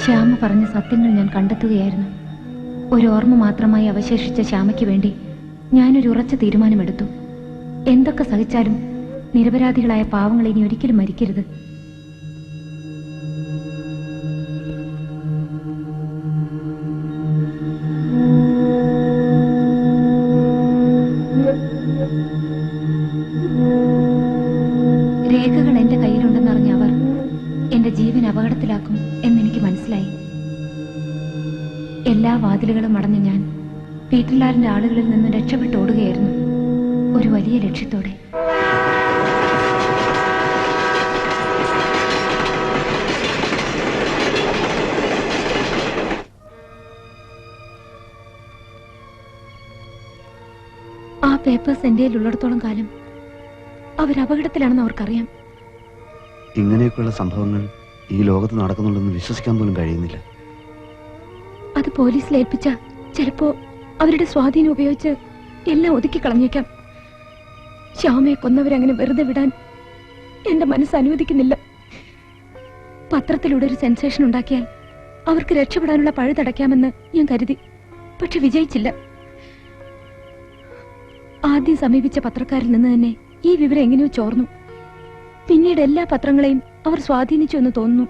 ശ്യാമ പറഞ്ഞ സത്യങ്ങൾ ഞാൻ കണ്ടെത്തുകയായിരുന്നു. ഒരു ഓർമ്മ മാത്രമായി അവശേഷിച്ച ശ്യാമയ്ക്ക് വേണ്ടി ഞാനൊരു ഉറച്ച തീരുമാനമെടുത്തു. എന്തൊക്കെ സഹിച്ചാലും നിരപരാധികളായ പാവങ്ങൾ ഇനി ഒരിക്കലും മരിക്കരുത്. രേഖകൾ എന്റെ കയ്യിലുണ്ടെന്നറിഞ്ഞ അവർ എന്റെ ജീവൻ അപകടത്തിലാക്കും എന്നെനിക്ക് മനസ്സിലായി. എല്ലാ വാതിലുകളും അടഞ്ഞ് ഞാൻ പീറ്റർലാലിന്റെ ആളുകളിൽ നിന്ന് രക്ഷപ്പെട്ടോടുകയായിരുന്നു, ഒരു വലിയ ലക്ഷ്യത്തോടെ. ആ പേപ്പേഴ്സ് എന്റെ ഉള്ളിടത്തോളം കാലം അവരപകടത്തിലാണെന്ന് അവർക്കറിയാം. ഇങ്ങനെയൊക്കെയുള്ള സംഭവങ്ങൾ ഈ ലോകത്ത് നടക്കുന്നുണ്ടെന്ന് വിശ്വസിക്കാൻ പോലും കഴിയുന്നില്ല. അത് പോലീസിൽ ഏൽപ്പിച്ച ചിലപ്പോ അവരുടെ സ്വാധീനം ഉപയോഗിച്ച് എല്ലാം ഒതുക്കി കളഞ്ഞേക്കാം. ശ്യാമയെ കൊന്നവരങ്ങനെ വെറുതെ വിടാൻ എന്റെ മനസ്സ് അനുവദിക്കുന്നില്ല. പത്രത്തിലൂടെ ഒരു സെൻസേഷൻ ഉണ്ടാക്കിയാൽ അവർക്ക് രക്ഷപ്പെടാനുള്ള പഴുതടയ്ക്കാമെന്ന് ഞാൻ കരുതി. പക്ഷെ വിജയിച്ചില്ല. ആദ്യം സമീപിച്ച പത്രക്കാരിൽ നിന്ന് തന്നെ ഈ വിവരം എങ്ങനെയോ ചോർന്നു. പിന്നീട് എല്ലാ പത്രങ്ങളെയും അവർ സ്വാധീനിച്ചു എന്ന് തോന്നുന്നു.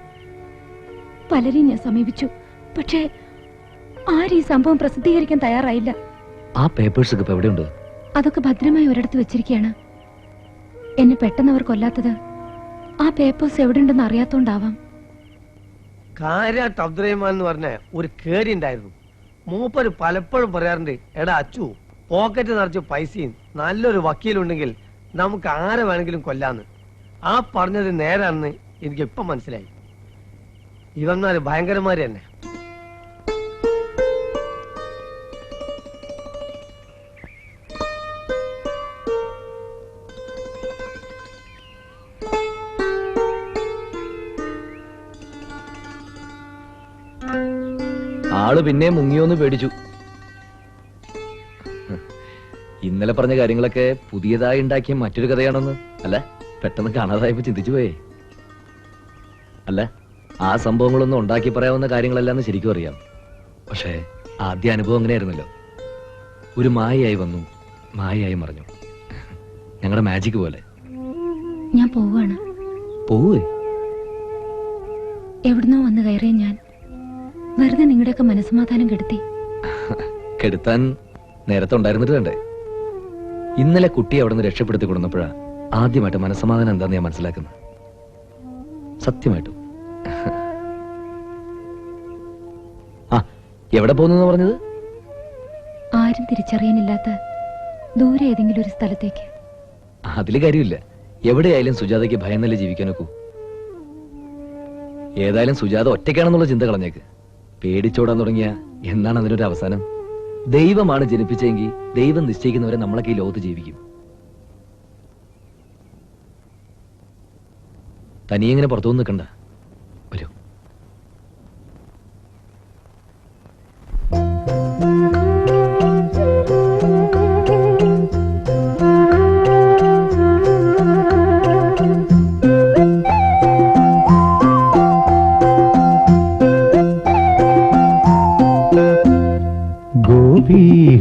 പലരെയും ഞാൻ സമീപിച്ചു, പക്ഷേ ആരും ഈ സംഭവം പ്രസിദ്ധീകരിക്കാൻ തയ്യാറായില്ല. ആ പേപ്പേഴ്സ് ഒക്കെ എവിടെയുണ്ട്? അതൊക്കെ ഭദ്രമായി ഒരിടത്ത് വെച്ചിരിക്കുകയാണ്. എന്നെ പെട്ടെന്ന് അവർ കൊല്ലാത്തത് ആ പേപ്പേഴ്സ് എവിടെയുണ്ടെന്ന് അറിയാത്തോണ്ടാവാം. കാര്യാട്ട് അബ്ദുറഹ്മാൻ എന്ന് പറഞ്ഞ ഒരു കേടി ഉണ്ടായിരുന്നു. മൂപ്പര് പലപ്പോഴും പറയാറുണ്ട്, എടാ അച്ചു, പോക്കറ്റ് നിറച്ച് പൈസയും നല്ലൊരു വക്കീലുണ്ടെങ്കിൽ നമുക്ക് ആരെ വേണമെങ്കിലും കൊല്ലാന്ന്. ആ പറഞ്ഞത് നേരാണെന്ന് എനിക്ക് ഇപ്പം മനസ്സിലായി. ഇവന്മാര് ഭയങ്കരന്മാര് തന്നെ. ആള് പിന്നെ മുങ്ങിയോന്ന് പേടിച്ചു. ഇന്നലെ പറഞ്ഞ കാര്യങ്ങളൊക്കെ പുതിയതായി ഉണ്ടാക്കിയ മറ്റൊരു കഥയാണെന്ന് അല്ല പെട്ടെന്ന് കാണാതായപ്പോ ചിന്തിച്ചു പോയേ. അല്ല, ആ സംഭവങ്ങളൊന്നും ഉണ്ടാക്കി പറയാവുന്ന കാര്യങ്ങളല്ലാന്ന് ശരിക്കും അറിയാം. പക്ഷേ ആദ്യ അനുഭവം അങ്ങനെയായിരുന്നല്ലോ. ഒരു മായയായി വന്നു, മായയായി മറഞ്ഞു. ഞങ്ങളുടെ മാജിക് പോലെ. ഞാൻ പോവാണ്. പോവേ? എവിടുന്നോ വന്ന് കയറിയ ഞാൻ വെറുതെ നിങ്ങളുടെയൊക്കെ മനസ്സമാധാനം കെടുത്തി. കെടുത്താൻ നേരത്തെ ഉണ്ടായിരുന്നിട്ട് വേണ്ടേ? ഇന്നലെ കുട്ടിയെ അവിടെ നിന്ന് രക്ഷപ്പെടുത്തി കൊടുന്നപ്പോഴാ ആദ്യമായിട്ട് മനസ്സമാധാനം എന്താന്ന് ഞാൻ മനസ്സിലാക്കുന്നത്. സത്യമായിട്ടും. ആ, എവിടെ പോകുന്നു പറഞ്ഞത്? ആരും തിരിച്ചറിയാനില്ലാത്ത ദൂരെ ഏതെങ്കിലും ഒരു സ്ഥലത്തേക്ക്. അതില് കാര്യമില്ല. എവിടെയായാലും സുജാതയ്ക്ക് ഭയന്നല്ലേ ജീവിക്കാനൊക്കൂ. ഏതായാലും സുജാത ഒറ്റയ്ക്കാണെന്നുള്ള ചിന്ത കളഞ്ഞേക്ക്. പേടിച്ചോടാൻ തുടങ്ങിയ എന്നാണ് അതിനൊരു അവസാനം? ദൈവമാണ് ജനിപ്പിച്ചെങ്കിൽ ദൈവം നിശ്ചയിക്കുന്നവരെ നമ്മളൊക്കെ ഈ ലോകത്ത് ജീവിക്കും. തനിയെങ്ങനെ പുറത്തു നിൽക്കണ്ട. വരൂ.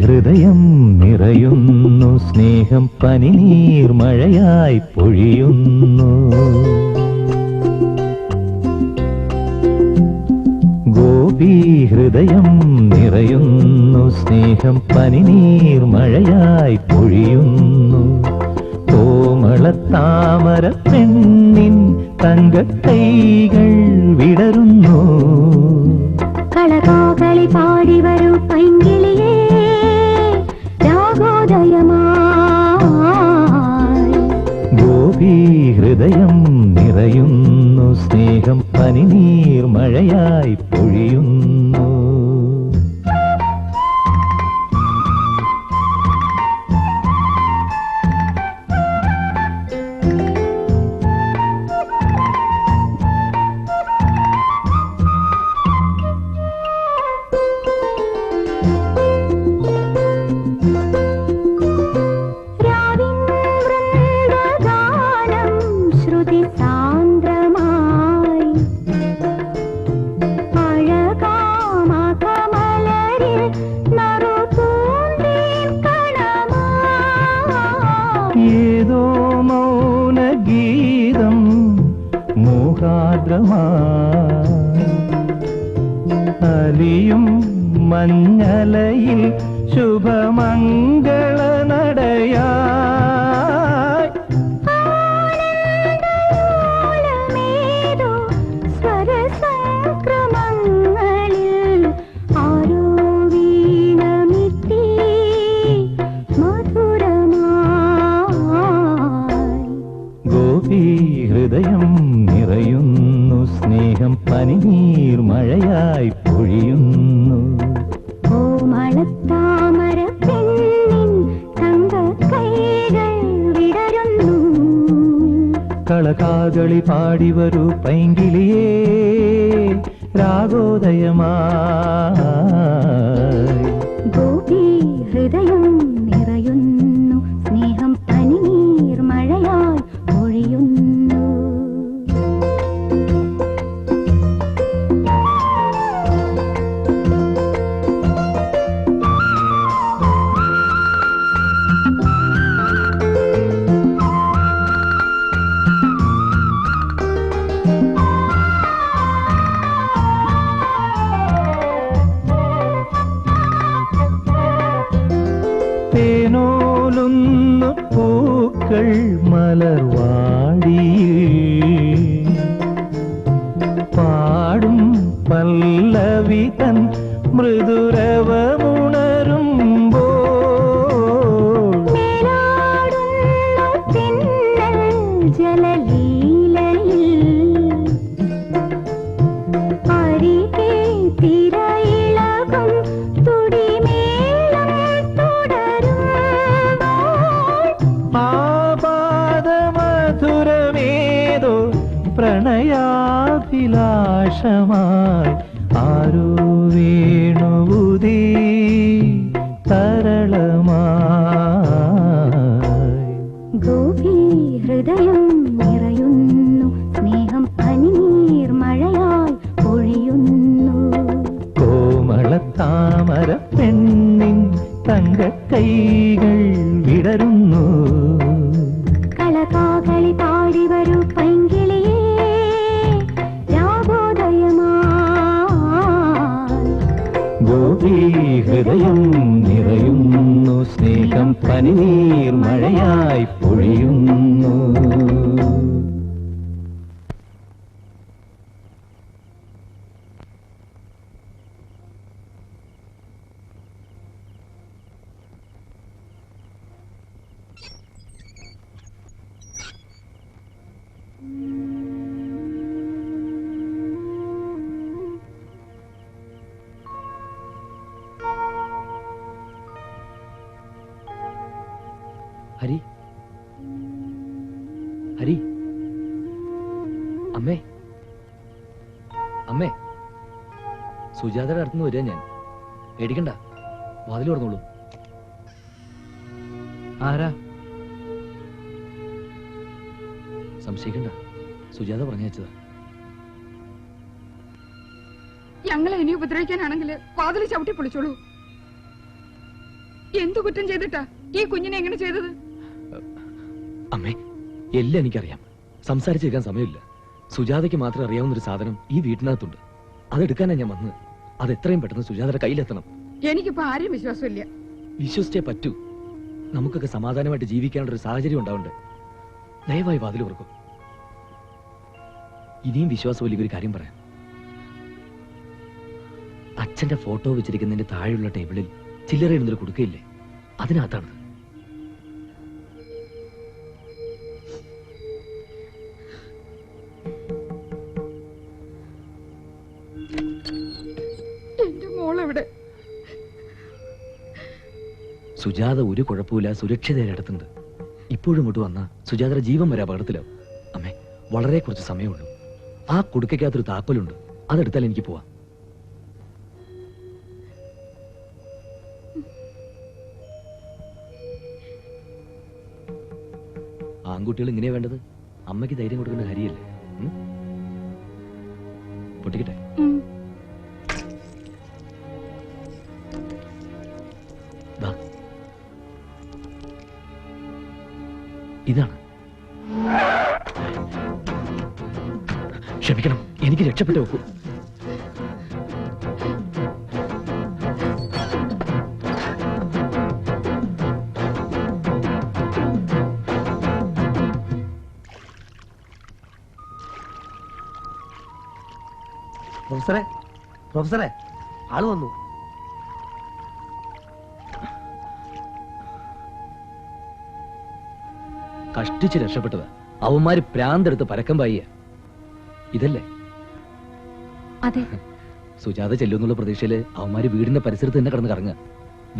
ഹൃദയം നിറയുന്നു, സ്നേഹം പനിനീർ മഴയായി പൊഴിയുന്നു. ഗോപി ഹൃദയം നിറയുന്നു, സ്നേഹം പനിനീർ മഴയായി പൊഴിയുന്നു. കോമളത്താമര പെണ്ണിൻ തങ്കക്കൈകൾ വിടരുന്നു. കളകാകളി പാടി വരൂ പൈങ്കിളിയേ, രാഗോദയമായി. ഗോപി ഹൃദയം നിറയുന്നു, സ്നേഹം പനിനീർ മഴയായി പൊഴിയുന്നു. ഏതോ മൗനഗീതം മോഹാദ്രമായി അലിയും മഞ്ഞലയിൽ ശുഭമംഗള നടയായി. സ്വരസംക്രമങ്ങളിൽ ആരോ വീണമിത്തി മധുരമായി. ഗോപി ഹൃദയം നിറയുന്നു, സ്നേഹം പനിനീർ മഴയായി പൊഴിയുന്നു. കോമളത്താമര പെണ്ണിൻ തങ്കക്കൈകൾ വിടരുന്നു. കളകാകളി പാടി വരൂ പൈങ്കിളിയേ, രാഗോദയമായി. ഗോപി ഹൃദയം നിറയുന്നു, സ്നേഹം പനിനീർ മഴയായി പൊഴിയുന്നു. മലർവാടിയിൽ പാടും പല്ലവി തൻ മൃദുരവമുണരുമ്പോൾ ജലലീലയിൽ അരികെ തിരയിളകും തുടിമേളം തുടരുമ്പോൾ ആപാദമധുരമേതോ പ്രണയാഭിലാഷമായി ആരോ വേണുവുതീ തരളമായി ഗോപി ഹൃദയം നിറയുന്നു സ്നേഹം പനിനീർ മഴയായി പൊഴിയുന്നു കോമളത്താമര പെണ്ണിൻ തങ്കക്കൈകൾ വിടരുന്നു കളകാകളി താടി വരൂ പൈങ്കിളിയേ രാഗോദയമായി ഗോപി ഹൃദയം നിറയുന്നു സ്നേഹം പനിനീർ മഴയായി പൊഴിയുന്നു ഹരി ഹരി അമ്മേ അമ്മേ സുജാതയുടെ അടുത്തുനിന്ന് വരിക ഞാൻ. പേടിക്കണ്ട, വാതിൽ തുറന്നോളൂ. ആരാ? സംശയിക്കണ്ട, സുജാത പറഞ്ഞയച്ചതാ. ഞങ്ങളെ ഇനി ഉപദ്രവിക്കാനാണെങ്കിൽ വാതിൽ ചവിട്ടി പൊളിച്ചോളൂ. എന്തു കുറ്റം ചെയ്തിട്ടാ ഈ കുഞ്ഞിനെ എങ്ങനെ ചെയ്തത്? അമ്മേ, എല്ലാം എനിക്കറിയാം. സംസാരിച്ചേക്കാൻ സമയമില്ല. സുജാതയ്ക്ക് മാത്രം അറിയാവുന്ന ഒരു സാധനം ഈ വീട്ടിനകത്തുണ്ട്. അതെടുക്കാനാ ഞാൻ വന്നത്. അത് എത്രയും പെട്ടെന്ന് സുജാതയുടെ കയ്യിലെത്തണം. എനിക്കിപ്പോ ആരെയും വിശ്വാസമില്ല. വിശ്വസിച്ചേ പറ്റൂ. നമുക്കൊക്കെ സമാധാനമായിട്ട് ജീവിക്കാനുള്ള ഒരു സാഹചര്യം ഉണ്ടാവണ്ടേ. ദയവായി വാതിൽ തുറക്കും. ഇനിയും വിശ്വാസമില്ല ഒരു കാര്യം പറയാം. അച്ഛന്റെ ഫോട്ടോ വെച്ചിരിക്കുന്നതിന്റെ താഴെയുള്ള ടേബിളിൽ ചില്ലറ ഇടുന്നൊരു കൊടുക്കയില്ലേ, അതിനകത്താണ്. എന്റെ മോളെവിടെ? സുജാത ഒരു കുഴപ്പമില്ല, സുരക്ഷിതയുടെ അടുത്തുണ്ട്. ഇപ്പോഴും ഇങ്ങോട്ട് വന്ന സുജാതയുടെ ജീവൻ വരെ അപകടത്തിലാവും. അമ്മേ, വളരെ കുറച്ച് സമയമുള്ളൂ. ആ കുടുക്കയ്ക്കകത്തൊരു താക്കോലുണ്ട്, അതെടുത്താൽ എനിക്ക് പോവാം. ആൺകുട്ടികൾ ഇങ്ങനെയാ വേണ്ടത്. അമ്മയ്ക്ക് ധൈര്യം കൊടുക്കേണ്ട കാര്യമല്ലേ. പൊട്ടിക്കട്ടെ. ഇതാണ്. ക്ഷമിക്കണം, എനിക്ക് രക്ഷപ്പെട്ടു നോക്കൂ. പ്രൊഫസറെ, പ്രൊഫസറെ, ആള് വന്നു. കഷ്ടിച്ച് രക്ഷപ്പെട്ടതാ. അവന്മാര് പ്രാന്തെടുത്ത് പരക്കം പായ. ഇതല്ലേ? അതെ. സുജാത ചെല്ലുന്നുള്ള പ്രതീക്ഷയില് അവന്മാര് വീടിന്റെ പരിസരത്ത് തന്നെ കിടന്ന് കറങ്ങുക.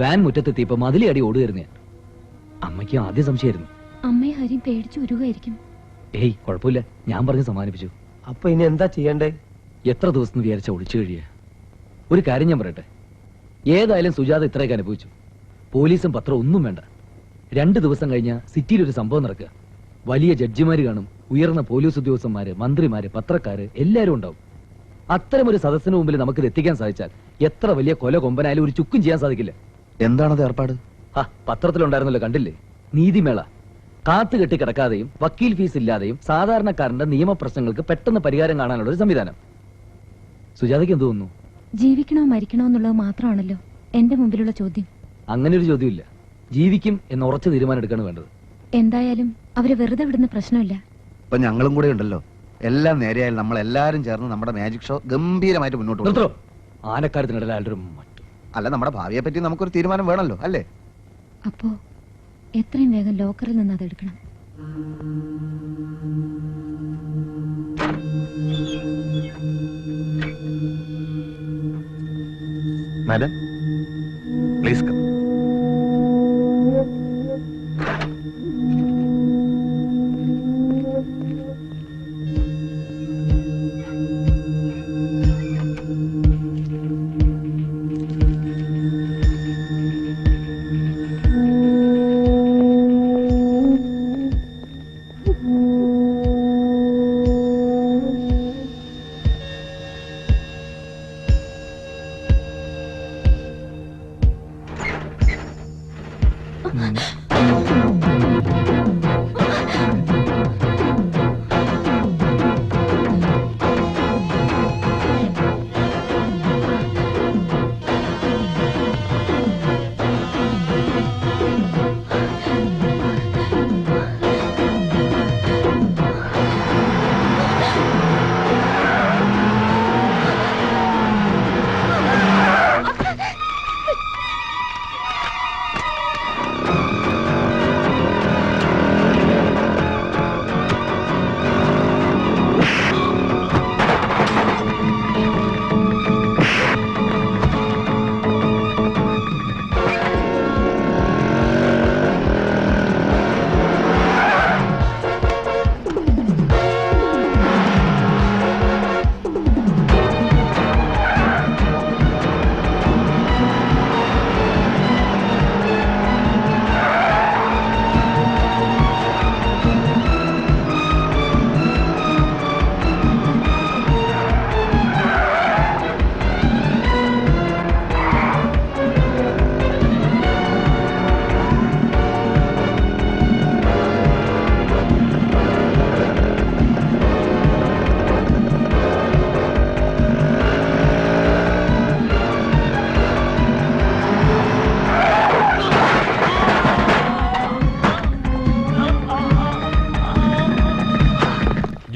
വാൻ മുറ്റത്തെത്തിയപ്പോ മതിലി അടി ഓടുകയായിരുന്നു ഞാൻ. അമ്മയ്ക്ക് ആദ്യം സംശയമായിരുന്നു. അമ്മയെ ഹരി പേടിച്ചു ഉരുകായിരിക്കും. ഏയ്, കുഴപ്പമില്ല, ഞാൻ പറഞ്ഞ് സമാധാനിപ്പിച്ചു. അപ്പൊ ഇനി എന്താ ചെയ്യണ്ടേ? എത്ര ദിവസം വിചാരിച്ച ഒളിച്ചു കഴിയ? ഒരു കാര്യം ഞാൻ പറയട്ടെ. ഏതായാലും സുജാത ഇത്രയൊക്കെ അനുഭവിച്ചു. പോലീസും പത്രം ഒന്നും വേണ്ട. 2 ദിവസം കഴിഞ്ഞ സിറ്റിയിൽ ഒരു സംഭവം നടക്കുക. വലിയ ജഡ്ജിമാര് കാണും, ഉയർന്ന പോലീസ് ഉദ്യോഗസ്ഥന്മാര്, മന്ത്രിമാര്, പത്രക്കാര് എല്ലാവരും ഉണ്ടാവും. അത്തരമൊരു സദസ്സിന് മുമ്പിൽ നമുക്കിത് എത്തിക്കാൻ സാധിച്ചാൽ എത്ര വലിയ കൊല കൊമ്പനായാലും ഒരു ചുക്കും ചെയ്യാൻ സാധിക്കില്ല. എന്താണത് ഏർപ്പാട്? പത്രത്തിലുണ്ടായിരുന്നല്ലോ, കണ്ടില്ലേ? നീതിമേള. കാത്തുകെട്ടി കിടക്കാതെയും വക്കീൽ ഫീസ് ഇല്ലാതെയും സാധാരണക്കാരന്റെ നിയമപ്രശ്നങ്ങൾക്ക് പെട്ടെന്ന് പരിഹാരം കാണാനുള്ള ഒരു സംവിധാനം. സുജാതയ്ക്ക് എന്ത് തോന്നുന്നു? ജീവിക്കണോ മരിക്കണോ എന്നുള്ളത് മാത്രമാണല്ലോ എന്റെ മുമ്പിലുള്ള ചോദ്യം. അങ്ങനെ ഒരു ചോദ്യമില്ല. ജീവിക്കും എന്ന ഉറച്ച തീരുമാനം എടുക്കാണ് വേണ്ടത്. എന്തായാലും അവരെ വെറുതെ വിടുന്ന പ്രശ്നമില്ല. ഇപ്പൊ ഞങ്ങളും കൂടെ ഉണ്ടല്ലോ. എല്ലാം നേരെയായാൽ നമ്മൾ എല്ലാരും ചേർന്ന് നമ്മുടെ മാജിക് ഷോ ഗംഭീരമായിട്ട് മുന്നോട്ട് കൊണ്ടുപോകും. അല്ല, നമ്മുടെ ഭാവിയെ പറ്റി നമുക്കൊരു തീരുമാനം വേണമല്ലോ, അല്ലേ? അപ്പോ എത്രയും വേഗം ലോക്കറിൽ നിന്ന് അത് എടുക്കണം. Madam please come.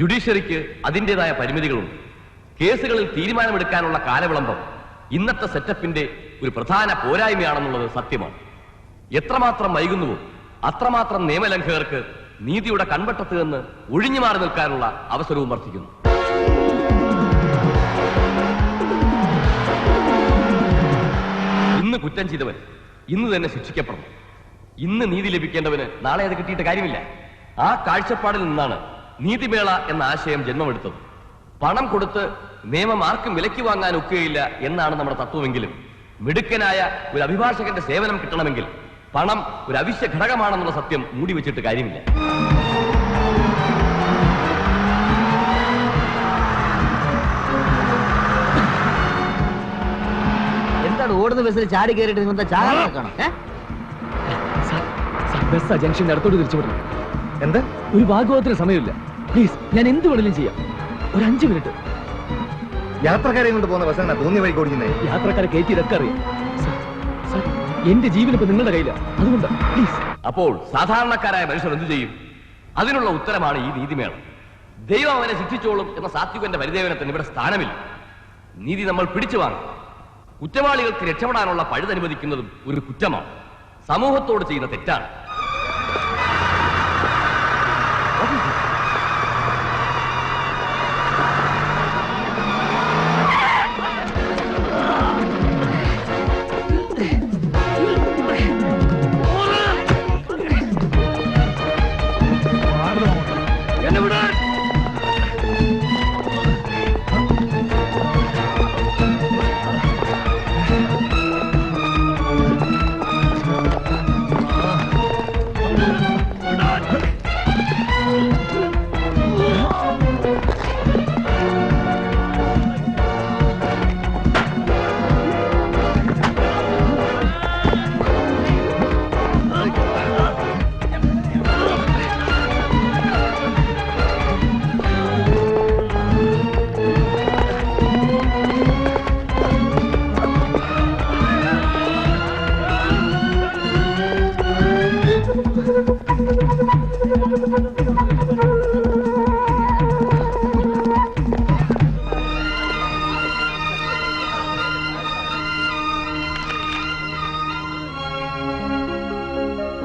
ജുഡീഷ്യറിക്ക് അതിൻ്റെതായ പരിമിതികളുണ്ട്. കേസുകളിൽ തീരുമാനമെടുക്കാനുള്ള കാലവിളംബം ഇന്നത്തെ സെറ്റപ്പിന്റെ ഒരു പ്രധാന പോരായ്മയാണെന്നുള്ളത് സത്യമാണ്. എത്രമാത്രം വൈകുന്നുവോ അത്രമാത്രം നിയമലംഘകർക്ക് നീതിയുടെ കൺവട്ടത്ത് നിന്ന് ഒഴിഞ്ഞു മാറി നിൽക്കാനുള്ള അവസരവും വർദ്ധിക്കുന്നു. ഇന്ന് കുറ്റം ചെയ്തവൻ ഇന്ന് തന്നെ ശിക്ഷിക്കപ്പെടണം. ഇന്ന് നീതി ലഭിക്കേണ്ടവന് നാളെ അത് കിട്ടിയിട്ട് കാര്യമില്ല. ആ കാഴ്ചപ്പാടിൽ നിന്നാണ് നീതിമേള എന്ന ആശയം ജന്മമെടുത്തത്. പണം കൊടുത്ത് നിയമം ആർക്കും വിലയ്ക്ക് വാങ്ങാൻ ഒക്കുകയില്ല എന്നാണ് നമ്മുടെ തത്വമെങ്കിലും മിടുക്കനായ ഒരു അഭിഭാഷകന്റെ സേവനം കിട്ടണമെങ്കിൽ പണം ഒരു അവശ്യ ഘടകമാണെന്നുള്ള സത്യം മൂടി വെച്ചിട്ട് കാര്യമില്ല. എന്താണ് ഓടുന്ന ബസ്സിൽ ചാടി കയറിയിട്ട് നിങ്ങൾ ചാകാൻ നോക്കണം? ജംഗ്ഷൻ അടുത്തോട്ട് തിരിച്ചു വിടണം. എന്താ ഒരു ഭാഗവത്തിന് സമയമില്ല. പ്ലീസ്, ഞാൻ എന്ത് വേണമെങ്കിലും ചെയ്യാം. ഒരു 5 മിനിറ്റ്. യാത്രക്കാരെ കൊണ്ട് പോകുന്ന ബസ്സാണ് തോന്നിയ വഴി ഓടിക്കുന്നേ. യാത്രക്കാരെ കയറ്റി ഇതൊക്കെ അറിയാം. എന്റെ ജീവൻ ഇപ്പൊ നിങ്ങളുടെ കയ്യിലാണ്. അതുകൊണ്ട് പ്ലീസ്. അപ്പോൾ സാധാരണക്കാരായ മനുഷ്യർ എന്തു ചെയ്യും? അതിനുള്ള ഉത്തരമാണ് ഈ നീതിമേള. ദൈവം അവനെ ശിക്ഷിച്ചോളും എന്ന സാത്വികന്റെ പരിദേവനത്തിന് ഇവിടെ സ്ഥാനമില്ല. നീതി നമ്മൾ പിടിച്ചു വാങ്ങും. കുറ്റവാളികൾക്ക് രക്ഷപ്പെടാനുള്ള പഴുതനുവദിക്കുന്നതും ഒരു കുറ്റമാണ്. സമൂഹത്തോട് ചെയ്യുന്ന തെറ്റാണ്.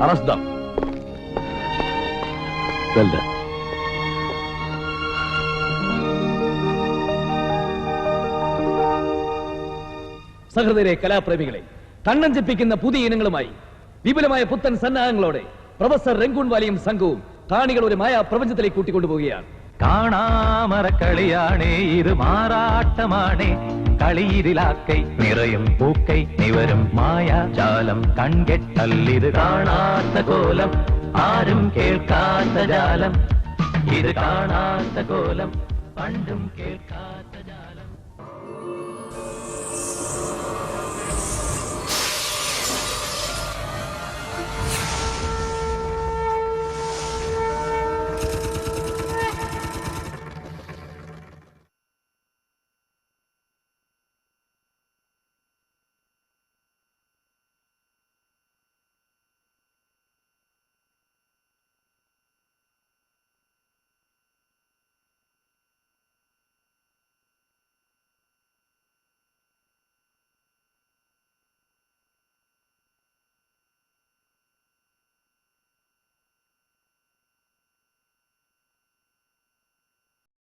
Arrest them. Well done. സഹൃദയരെ കലാപ്രേമികളെ, കണ്ണഞ്ചിപ്പിക്കുന്ന പുതിയ ഇനങ്ങളുമായി വിപുലമായ പുത്തൻ സന്നാഹങ്ങളോടെ പ്രൊഫസർ രംഗൂൺ വാലിയും സംഘവും കാണികൾ ഒരു മായാ പ്രപഞ്ചത്തിലേക്ക് കൂട്ടിക്കൊണ്ടുപോവുകയാണ്. കാണാമറക്കളിയാണേ ഇത് മാറാട്ടമാണേ കളിയിലാക്കൈ നിറയും പൂക്കൈ നിവരും മായാജാലം കൺകെട്ടല്ലിത് കാണാത്ത കോലം ആരും കേൾക്കാത്ത ജാലം ഇത് കാണാത്ത കോലം പണ്ടും കേൾക്കാത്ത ജാലം.